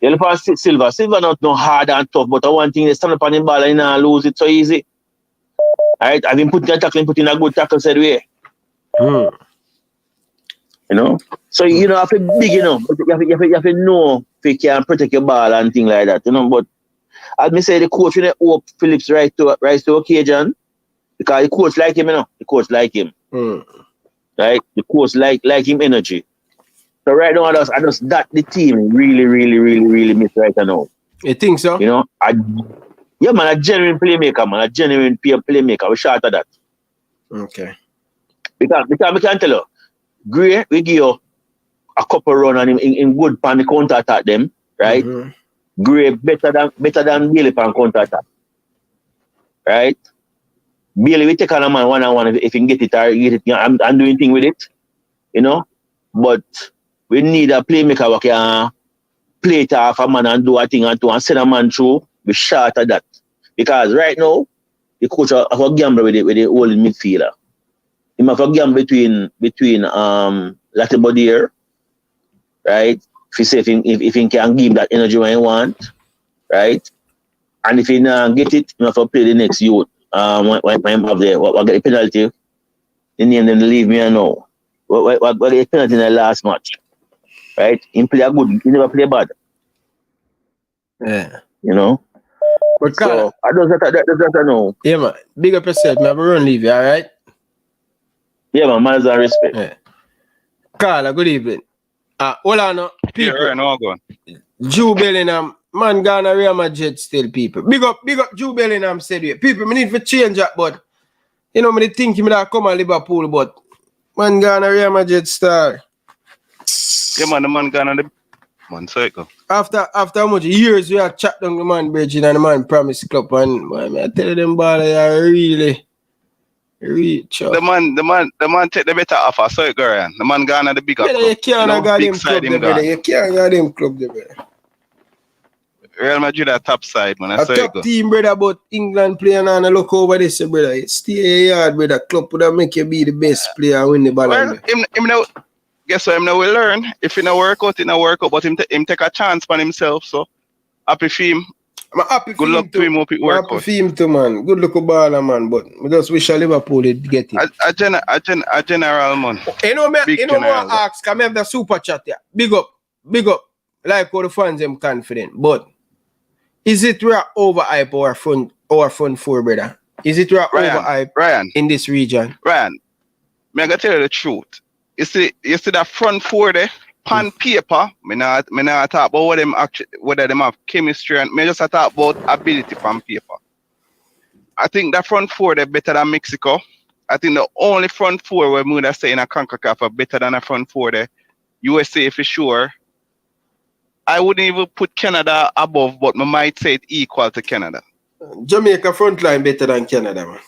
You look at Silva not no hard and tough, but one thing they stand up on the ball and not lose it so easy. Alright, I've been putting a tackle, putting a good tackle said way. You know? So, you know, have to big, you know, you have to know if you can protect your ball and things like that, you know. But as me say, the coach will hope Phillips rise to occasion because the coach like him, you know. The coach like him. Right? The coach like him energy. So right now, I just that the team really miss right now. You think so? You know, yeah, man, a genuine playmaker, man, a genuine playmaker. We short of that. Okay. Because we can tell you, Gray, we give you a couple run and in good pan the counter attack them, right? Gray better than Bailey pan counter attack. Right? Bailey we take on a man one-on-one if he can get it or get it, you know, I'm doing thing with it, you know. But we need a playmaker who can play it off a man and do a thing and send a man through. We short of that. Because right now, the coach have a gamble with the old midfielder. He have a gamble between Latibodier, right? If he can give that energy when he want, right? And if he not get it, he have to play the next youth. When he have the penalty, the name them leave me and know. What the penalty in the last match, right? He play a good, he never play bad. Yeah. You know? But so, I don't know. Yeah, man. Big up yourself, man. Run leave you, alright? Yeah, man. Manners and respect. Yeah. Carla, good evening. Hold on now. People. Yeah, no, go on. Jude Bellingham, man gone to Real Madrid still, people. Big up Jude Bellingham said it. People, me need to change that, but you know, me think him that come to Liverpool, but man gone to Real Madrid star. Yeah, man, the man gone to the man cycle. After how much years we have chat down the man Bridget and the man promise club, and man, I tell them ball are really sure. The man take the better offer, so it go around. The man gone to the bigger club. You can't go them club there, brother. You can't go them club there, brother. Real Madrid a top side, man. A top team, brother, but England playing on a look over this, brother. Stay yard, brother. Club would make you be the best player and win the ball. Well, him now, guess what? Him now will learn. If he no work out, he no work out. But him take a chance on himself. So happy for him. I'm happy for good luck to him. Hope it work out. Happy for him too, man. Good luck to baller, man. But we just wish Liverpool would get it. A general, man. You know me. You know what I ask? Can I have the super chat here? Big up. Like how the fans them confident, but. Is it we're overhype our front four, brother? Is it we're overhype in this region? Ryan, me I gotta tell you the truth. You see that front four there, pan paper, me not talk about whether them have chemistry and me just talk about ability pan paper. I think that front four they're better than Mexico. I think the only front four where we would say in a CONCACAF are better than a front four there. USA for sure. I wouldn't even put Canada above, but I might say it equal to Canada. Jamaica front line better than Canada, man.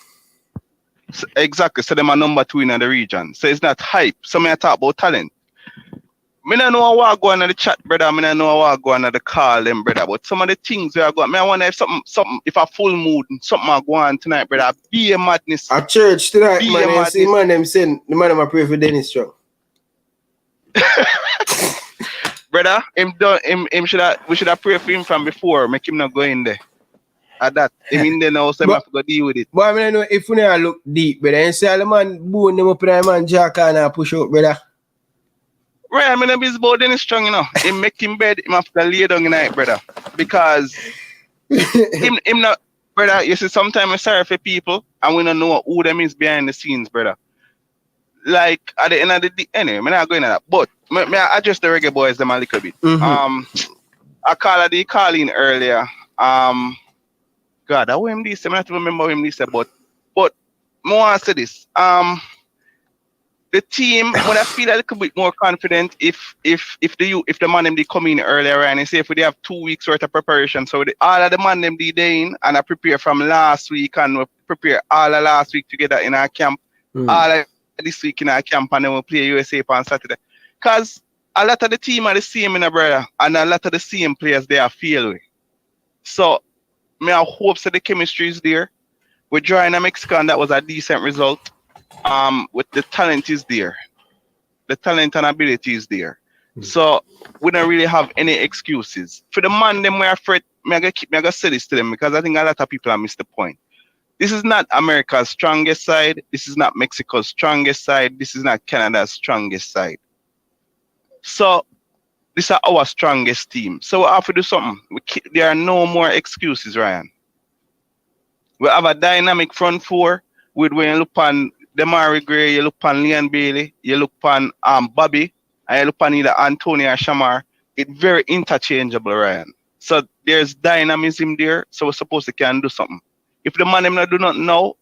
So, exactly. So them are number 2 in the region. So it's not hype. So I talk about talent. I don't know what go on in the chat, brother. I don't know what go on in the call, them, brother. But some of the things we are going, I wonder if something, if a full mood, something are going on tonight, brother. Be a madness. At church tonight, man. You see, man, them saying the man I pray for Dennis Chung. Brother, we should have prayed for him from before. Make him not go in there. At that, him in there now, so I have to go deal with it. But I mean, know if we look deep, brother, and say the man bone them up in the man jack and push out, brother. Right, I mean, I'm busy about Dennis Strong, you know. Him make him bed, him have to lay down tonight, brother. Because him not, brother, you see, sometimes I'm sorry for people and we don't know who them is behind the scenes, brother. Like, at the end of the day, anyway, I'm not going to that. But, I address the Reggae Boyz them a little bit. I called the calling earlier. God, I want him this, I'm not even remember him this, but I want to say this. The team would I feel a little bit more confident if the man them they come in earlier and say if they have 2 weeks worth of preparation. So all of the man them they in and I prepare from last week and we prepare all of last week together in our camp. All of this week in our camp and then we'll play USA on Saturday. Because a lot of the team are the same in a brother and a lot of the same players they are feel with. So I hope that the chemistry is there. We're drawing a Mexican that was a decent result. With the talent is there. The talent and ability is there. So we don't really have any excuses. For the man them we're afraid, I'm gonna say this to them because I think a lot of people have missed the point. This is not America's strongest side. This is not Mexico's strongest side. This is not Canada's strongest side. So this is our strongest team. So we have to do something. There are no more excuses, Ryan. We have a dynamic front four with when you look on Demarai Gray, you look on Leon Bailey, you look on Bobby, and you look on either Antonio or Shamar. It's very interchangeable, Ryan. So there's dynamism there, so we're supposed to can do something. If the man them not do not know,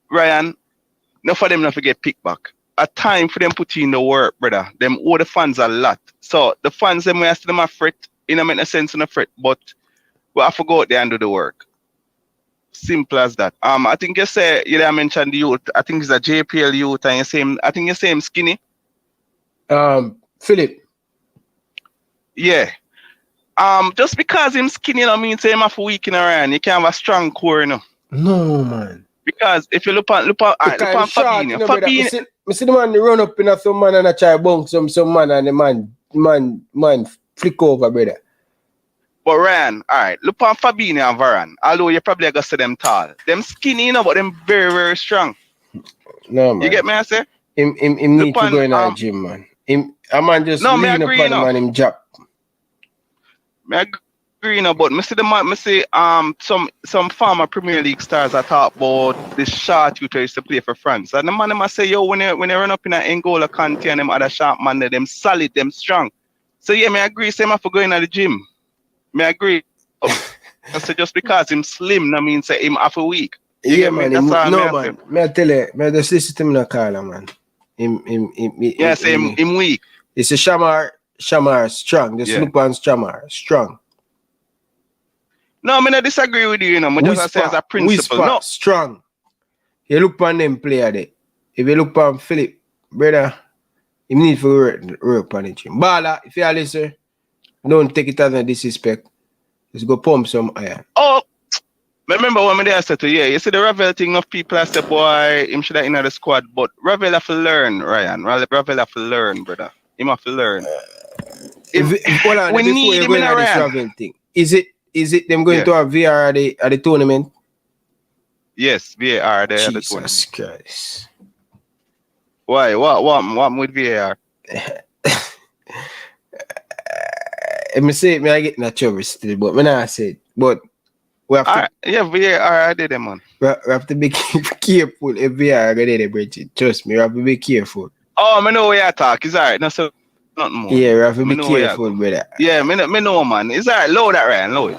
Ryan, no for them not to get picked back. A time for them put in the work, brother. Them owe the fans a lot. So the fans them we ask them a fret, it don't make no sense in a fret, but we have to go out there and do the work. Simple as that. I think you say you mentioned the youth. I think it's a JPL youth, and I think you say him skinny. Philip. Yeah. Just because him skinny, don't mean say him have a weak in around. You can have a strong core, you know. No, man. Because if you look on Fabinho, Fabinho. I see the man run up in some man and I try bunk some man and the man flick over, brother. But Ryan, alright, look on Fabinho and Varane. Although you probably gonna see them tall. Them skinny, you know, but them very, very strong. No, man. You get me, I say? Him need to go in the gym, man. A man just lean upon him and him jump. I agree, you know, but I see the man, I see some former Premier League stars I talk about this short youth used to play for France. And the man must say, yo, when they run up in an Angola Conte and them other sharp man, them solid, them strong. So yeah, I agree, same have to go in the gym. I agree. I say just because him slim, I mean say him half a week. Yeah, man. Man. I tell you, I just listen to him in the caller, man. Him weak. It's a Shamar strong. Just look on Shamar strong. No, I mean I disagree with you, you know. I just say as a principle. No, strong. You look on them player there. If you look on Philip, brother, you need to work on it. Bala, if you listen, don't take it as a disrespect. Just go pump some iron. Oh, remember when I said to you, you see the Ravel thing of people I said, boy, him should have in the squad, but Ravel have to learn, Ryan. Ravel have to learn, brother. Him have to learn. We need him in a Ravel thing. Is it them going to have VR at the tournament? Yes, VAR there at the tournament. Jesus Christ. Why? What with VAR? I say I get in a trouble still, but when I said, but we have to. VAR I did them, man. We have to be careful if VAR get there, Bridget. Trust me, we have to be careful. Oh, I know where you talk. It's alright. No, so nothing more. Yeah, we have to be careful, brother. Yeah, me know, man. It's alright. Load that, Ryan. Load.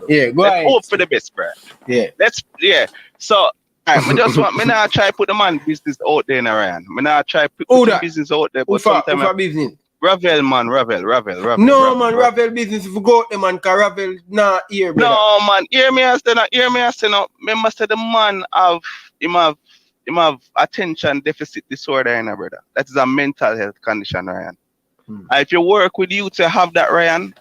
Yeah, go ahead. Let's hope for the best, bro. Yeah. So, I just want me not try put the man business out there, Ryan. Me not try put the business out there, but sometimes business. Ravel, man, Ravel. No, man, Ravel business. If you go out there, man, cause Ravel not here, brother. No, man, hear me as no. Remember, say the man have attention deficit disorder, brother. That is a mental health condition, Ryan. If you work with youth to have that, Ryan,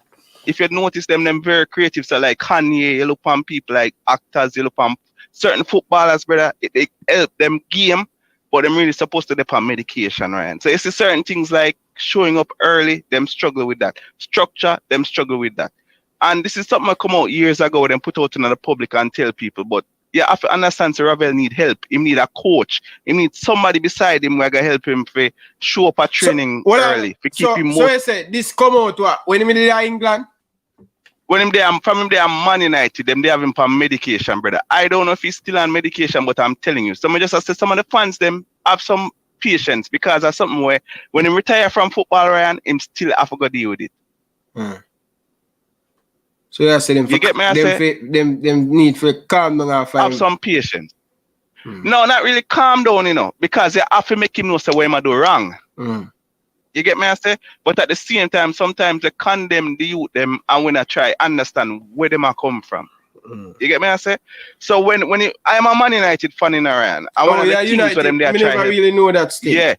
if you notice them very creative, so like Kanye, you look on people like actors, you look on certain footballers, brother, they help them game, but them really supposed to depend on medication, Ryan. So it's certain things like showing up early, them struggle with that. Structure, them struggle with that. And this is something that come out years ago, then put out in the public and tell people, but you have to understand, so Ravel need help. He need a coach. He need somebody beside him who can help him to show up at training early. To keep him more. So you say this come out what? When him in England? When him there, from him there, Man United, them they have him on medication, brother. I don't know if he's still on medication, but I'm telling you. Some just say some of the fans them have some patience because of something where when he retire from football, Ryan, him still have to go deal with it. So you say them, you get me? Them need for calm down and have some patience. No, not really calm down, you know, because you have to make him know what him do wrong. You get me? I say, but at the same time, sometimes they condemn the youth them and when I try understand where them are come from. You get me? I say, so when I'm a Man United fan in Iran, I want to United. Them they never really know that still.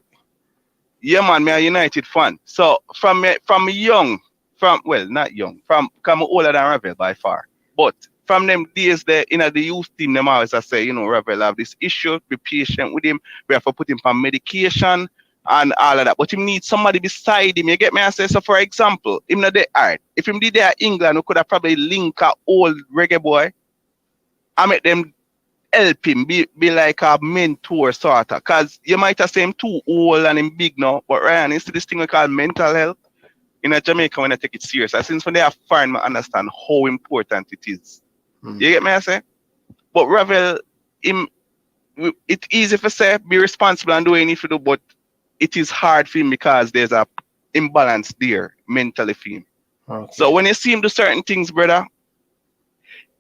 Yeah, man, me a United fan. So from young. Not young, from older than Ravel by far. But from them days there in the youth team, them always I say, you know, Ravel have this issue, be patient with him, we have to put him on medication and all of that. But him need somebody beside him. You get me? I say, so for example, him not there, alright. If him did there in England, we could have probably link a old reggae boy. I make them help him, be like a mentor sort of. Because you might have said him too old and him big now, but Ryan, you see this thing we call mental health in Jamaica when I take it serious. Since when they are foreign, I understand how important it is. You get me, I say? But Ravel, it's easy for say, be responsible and do what you need to do, but it is hard for him because there's a imbalance there mentally for him. Okay. So when you see him do certain things, brother,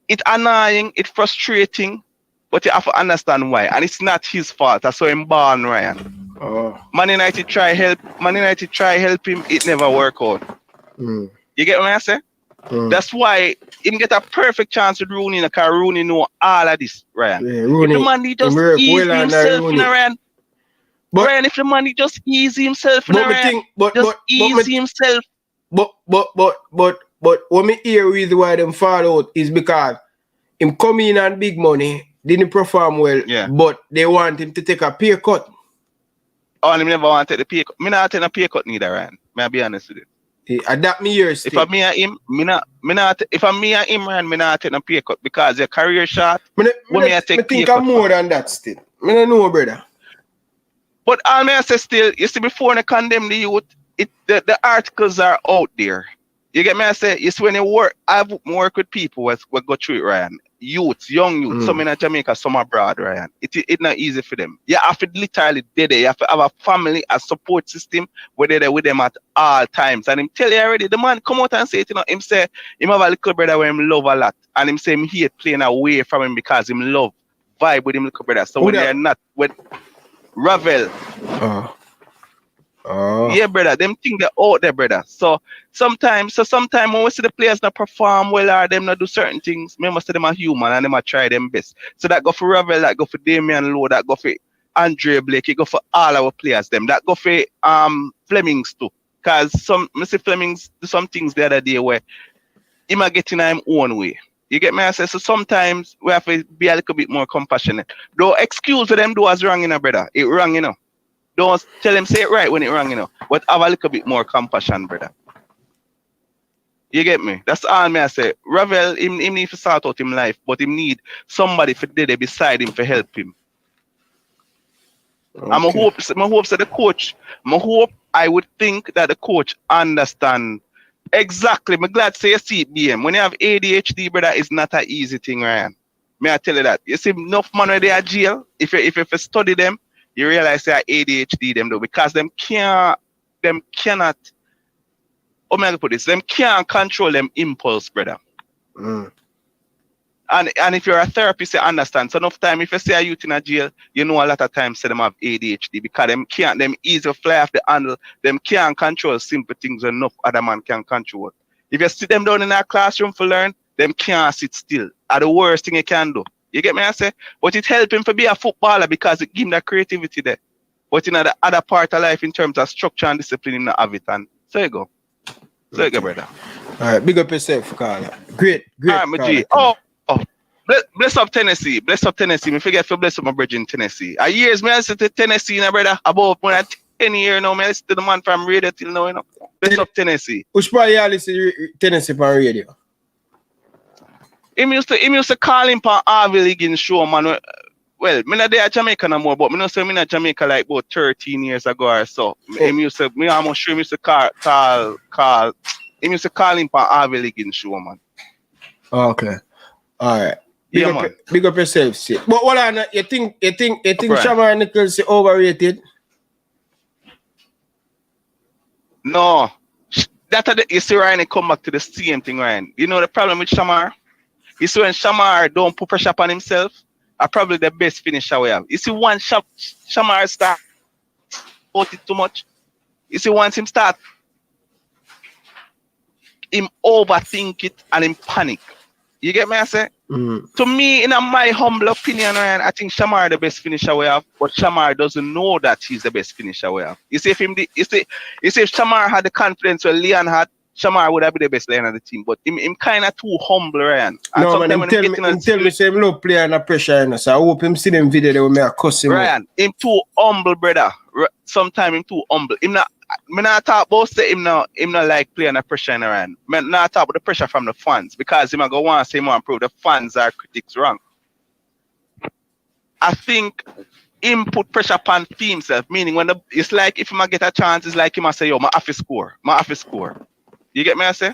it's annoying, it's frustrating, but you have to understand why. And it's not his fault. That's how him born, Ryan. Oh. Man United try help him, it never work out. You get what I say? That's why him get a perfect chance with Rooney, because Rooney know all of this, Ryan. Yeah, Rooney, if the man he just easy himself in Ryan. But Ryan, if the man he just easy himself in Ryan, easy himself. But what me hear reason why them fall out is because him come in on big money, didn't perform well, but they want him to take a pay cut. Oh, and him never want to take the pay cut. Me not take a pay cut neither, Ryan. May I be honest with you. Adapt me here still. If I'm me and him, if I'm me and him, Ryan, me not take a pay cut because your career shot. I think I'm more than that still. I don't know, brother. But all me I say still, you see, before they condemn the youth, the articles are out there. You get me? I say, it's when you work, I've worked with people who go through it, Ryan. Youths, young youths, some in Jamaica, some abroad, Ryan. It's not easy for them. You have to literally be there. You have to have a family, a support system where they're there with them at all times. And him tell you already, the man come out and say it, you know, him say, him have a little brother where him love a lot. And him say him hate playing away from him because him love vibe with him little brother. So when they're not with Ravel. Yeah, brother, them things they're out there, brother. So sometimes when we see the players not perform well or them not do certain things, we must say them are human and them are try them best. So that go for Ravel, that go for Damian Lowe, that go for Andre Blake, it go for all our players, them. That go for Flemings too. Cause Mr. Flemings do some things the other day where he might get in his own way. You get me? I say, so sometimes we have to be a little bit more compassionate. Don't excuse for them do as wrong, you know, brother. It wrong, you know. Don't tell them say it right when it wrong, you know. But have a little bit more compassion, brother. You get me? That's all me I say. Ravel, him need to sort out him life, but him need somebody for there beside him to help him. Okay. And I hope that the coach, I would think that the coach understand exactly. I'm glad to say you see it, BM. When you have ADHD, brother, it's not an easy thing, Ryan. May I tell you that? You see enough man when they are jail, if you study them, you realize they are ADHD them though, because them cannot, how may I put this? Them can't control them impulse, brother. And if you're a therapist, you understand. So enough time, if you see a youth in a jail, you know a lot of times say them have ADHD because them easy fly off the handle, them can't control simple things enough other man can control. If you sit them down in a classroom for learn, them can't sit still. Are the worst thing you can do. You get me? I say, but it help him to be a footballer because it give him that creativity there. But in the other part of life, in terms of structure and discipline, in the have it. And so you go. So you go, brother. All right, big up yourself, Carla. Great. All right, my G. Bless up Tennessee. Bless up Tennessee. Me forget to bless up my bridge in Tennessee. A years, me I listen to Tennessee, now, brother. About more than 10 years now, me I listen to the man from radio till now, you know. Bless up Tennessee. Which part you listen to Tennessee from radio? He used to call him for Harvey Liggins show, man. Well, me not there at Jamaica no more, but me not say me not Jamaica like about 13 years ago or so. Me almost sure he used to call him for Harvey Liggins show, man. Okay. All right. Yeah, big up yourself, see. But what you think Shamar Nichols is overrated? No. You see, Ryan, come back to the same thing, Ryan. You know the problem with Shamar? You see, when Shamar don't put pressure upon himself, are probably the best finisher we have. You see, once Shamar start about it too much, you see, once him start, him overthink it and him panic. You get me, I say? To me, in my humble opinion, Ryan, I think Shamar the best finisher we have, but Shamar doesn't know that he's the best finisher we have. You see, if Shamar had the confidence where Leon had, Shamar would have been the best player on the team, but him kind of too humble, Ryan. And no, man, him tell me say him no play under pressure, you know, so I hope him see them video they will make a cuss him. Ryan, him too humble, brother. Sometimes him too humble. Me not talk about say him not like play under pressure, Ryan. Me not talk about the pressure from the fans, because him go want to say him want to prove the fans are critics wrong. I think him put pressure upon himself, meaning when it's like if him get a chance, it's like him say, yo, my have to score. You get me I say?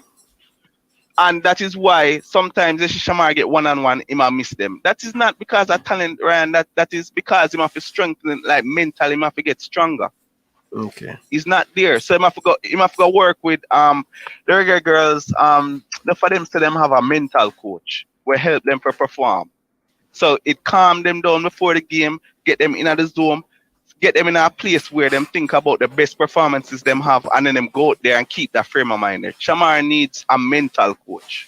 And that is why sometimes if Shamar get one-on-one, he might miss them. That is not because of talent, Ryan. That is because he have to strengthen, like mentally, he have to get stronger. Okay. He's not there. So he have to go work with the Reggae girls. For them so them have a mental coach will help them to perform. So it calm them down before the game, get them in the zone, get them in a place where them think about the best performances them have, and then them go out there and keep that frame of mind there. Shamar needs a mental coach.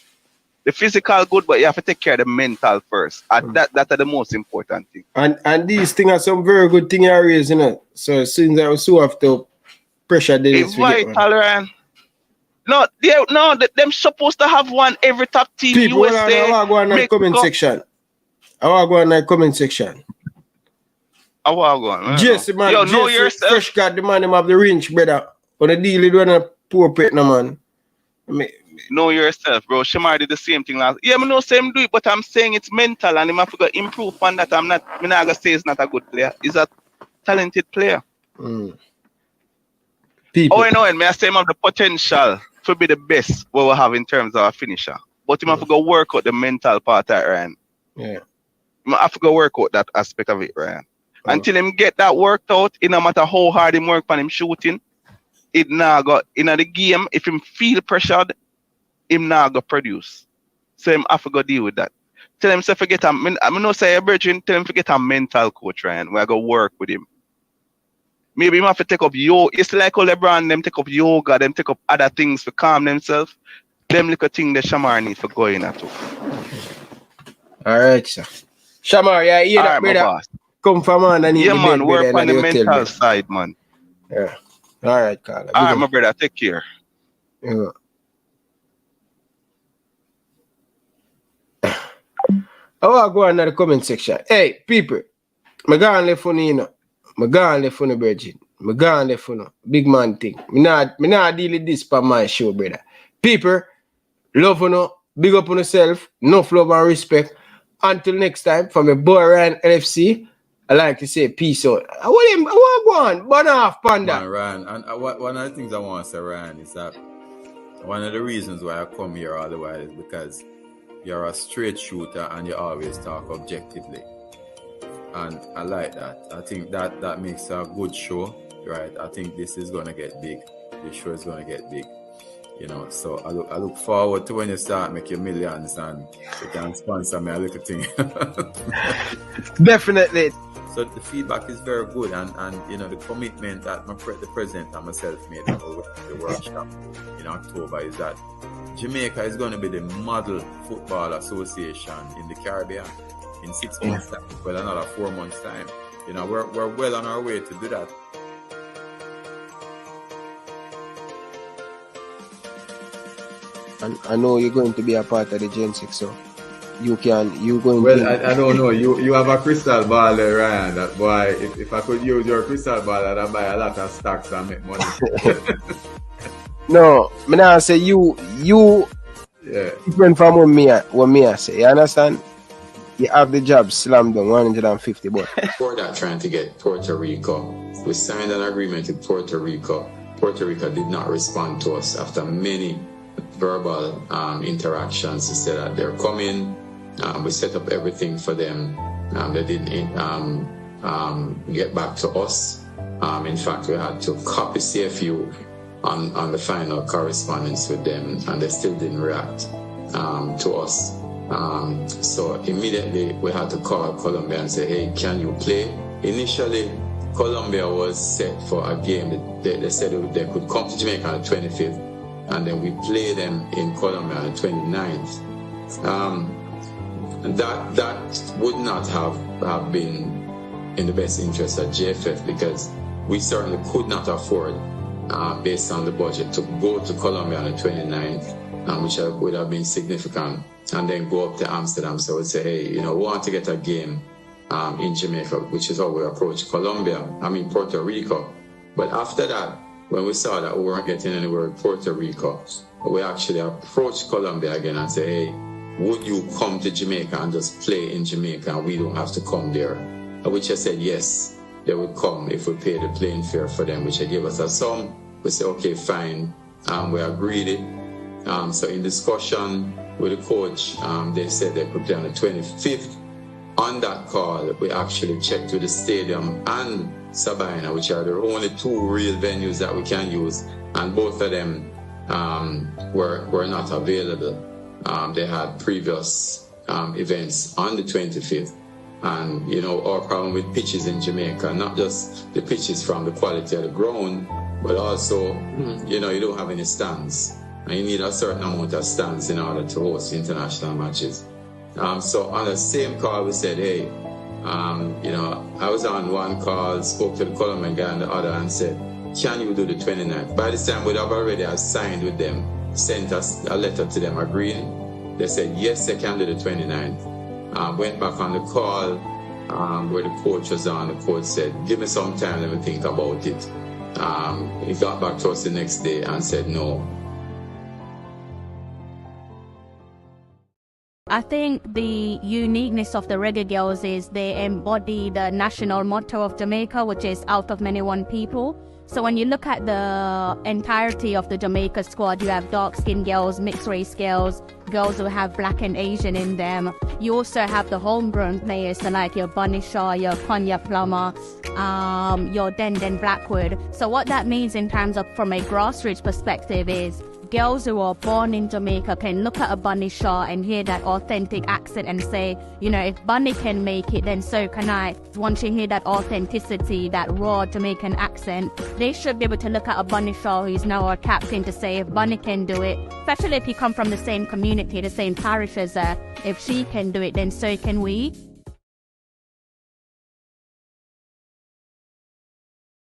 The physical good, but you have to take care of the mental first. And that's the most important thing. And these things are some very good thing areas, you know. So since I also have to pressure Dennis. It's vital, Ryan. No, them supposed to have one every top team. People, USA. I want to go in the comment section. I want to go in the comment section. I want to go on. Jesse, man. Yo, Jesse, know yourself. Fresh got the man him have the range, brother. On the deal, it wasn't a poor pet, no, man. Know yourself, bro. Shamar did the same thing last. Yeah, I know same do it, but I'm saying it's mental, and he have to improve on that. I'm not gonna say he's not a good player. He's a talented player. People. Oh, I know, and may I say him have the potential to be the best what we have in terms of a finisher. But he have to go work out the mental part of it, Ryan. Yeah. He have to go work out that aspect of it, Ryan. Until him get that worked out, it no matter how hard him work on him shooting, it now got in the game. If him feel pressured, him now go produce. So him have to go deal with that. Tell him to forget him. I'm not say a virgin. Tell him forget a mental coach, Ryan. Where I go work with him. Maybe him have to take up yoga. It's like all LeBron, them take up yoga, them take up other things to calm themselves. Them little thing the Shamar need for going at. All right, sir. Shamar, yeah, hear that, brother. Come from on and yeah, man, work on the mental side, man. Yeah. All right, Carla. All right, my brother, take care. Yeah. I want to go in the comment section. Hey, people, I'm going to left for you, know. I'm going to left for you, Virgin. I'm going to left for you. Big man thing. I'm not deal with this for my show, brother. People, love you, big up on yourself, enough love and respect. Until next time, from your boy Ryan LFC, I like to say peace out. I want to go on, burn off, Panda. Man, Ryan, and one of the things I want to say, Ryan, is that one of the reasons why I come here all the while is because you're a straight shooter and you always talk objectively. And I like that. I think that makes a good show, right? I think this is going to get big. This show is going to get big. You know, so I look forward to when you start making millions and you can sponsor me a little thing. Definitely. So the feedback is very good, and you know the commitment that the president and myself made with the workshop in October is that Jamaica is going to be the model football association in the Caribbean in 6 months' time, well another 4 months' time. You know, we're well on our way to do that. And I know you're going to be a part of the Gen 6, so I don't know. You have a crystal ball there, Ryan. That boy, if I could use your crystal ball, I'd buy a lot of stocks and make money. No, me now say you different from what me I say. You understand? You have the job slammed down 150 bucks. Before that, trying to get Puerto Rico, we signed an agreement with Puerto Rico. Puerto Rico did not respond to us after many verbal interactions. They said that they're coming. We set up everything for them. They didn't get back to us. In fact, we had to copy CFU on the final correspondence with them, and they still didn't react to us. So immediately we had to call Colombia and say, hey, can you play? Initially, Colombia was set for a game. They said they could come to Jamaica on the 25th, and then we play them in Colombia on the 29th. That would not have been in the best interest of JFF, because we certainly could not afford, based on the budget, to go to Colombia on the 29th, which would have been significant, and then go up to Amsterdam. So we'd say, hey, we want to get a game in Jamaica, which is how we approached Puerto Rico. But after that, when we saw that we weren't getting anywhere in Puerto Rico, we actually approached Colombia again and said, hey, would you come to Jamaica and just play in Jamaica, and we don't have to come there? which I said yes, they would come if we paid the plane fare for them, which I gave us a sum. We said, okay, fine. We agreed it. So in discussion with the coach, they said they could play on the 25th. On that call, we actually checked with the stadium and Sabina, which are the only two real venues that we can use, and both of them were not available. They had previous events on the 25th. And, you know, our problem with pitches in Jamaica, not just the pitches from the quality of the ground, but also, you know, you don't have any stands. And you need a certain amount of stands in order to host international matches. So on the same call, we said, hey, you know, I was on one call, spoke to the Colombian guy on the other and said, can you do the 29th? By this time, we'd have already signed with them, sent us a letter to them agreeing. They said, yes, they can do the 29th. Went back on the call where the coach was on. The coach said, give me some time, let me think about it. He got back to us the next day and said no. I think the uniqueness of the Reggae Girls is they embody the national motto of Jamaica, which is out of many one people. So when you look at the entirety of the Jamaica squad, you have dark-skinned girls, mixed-race girls, girls who have black and Asian in them. You also have the homegrown players, so like your Bunny Shaw, your Konya Plummer, your Den Blackwood. So what that means in terms of from a grassroots perspective is girls who are born in Jamaica can look at a Bunny Shaw and hear that authentic accent and say, you know, if Bunny can make it, then so can I. Once you hear that authenticity, that raw Jamaican accent, they should be able to look at a Bunny Shaw who's now our captain to say, if Bunny can do it, especially if you come from the same community, the same parish as her, if she can do it, then so can we.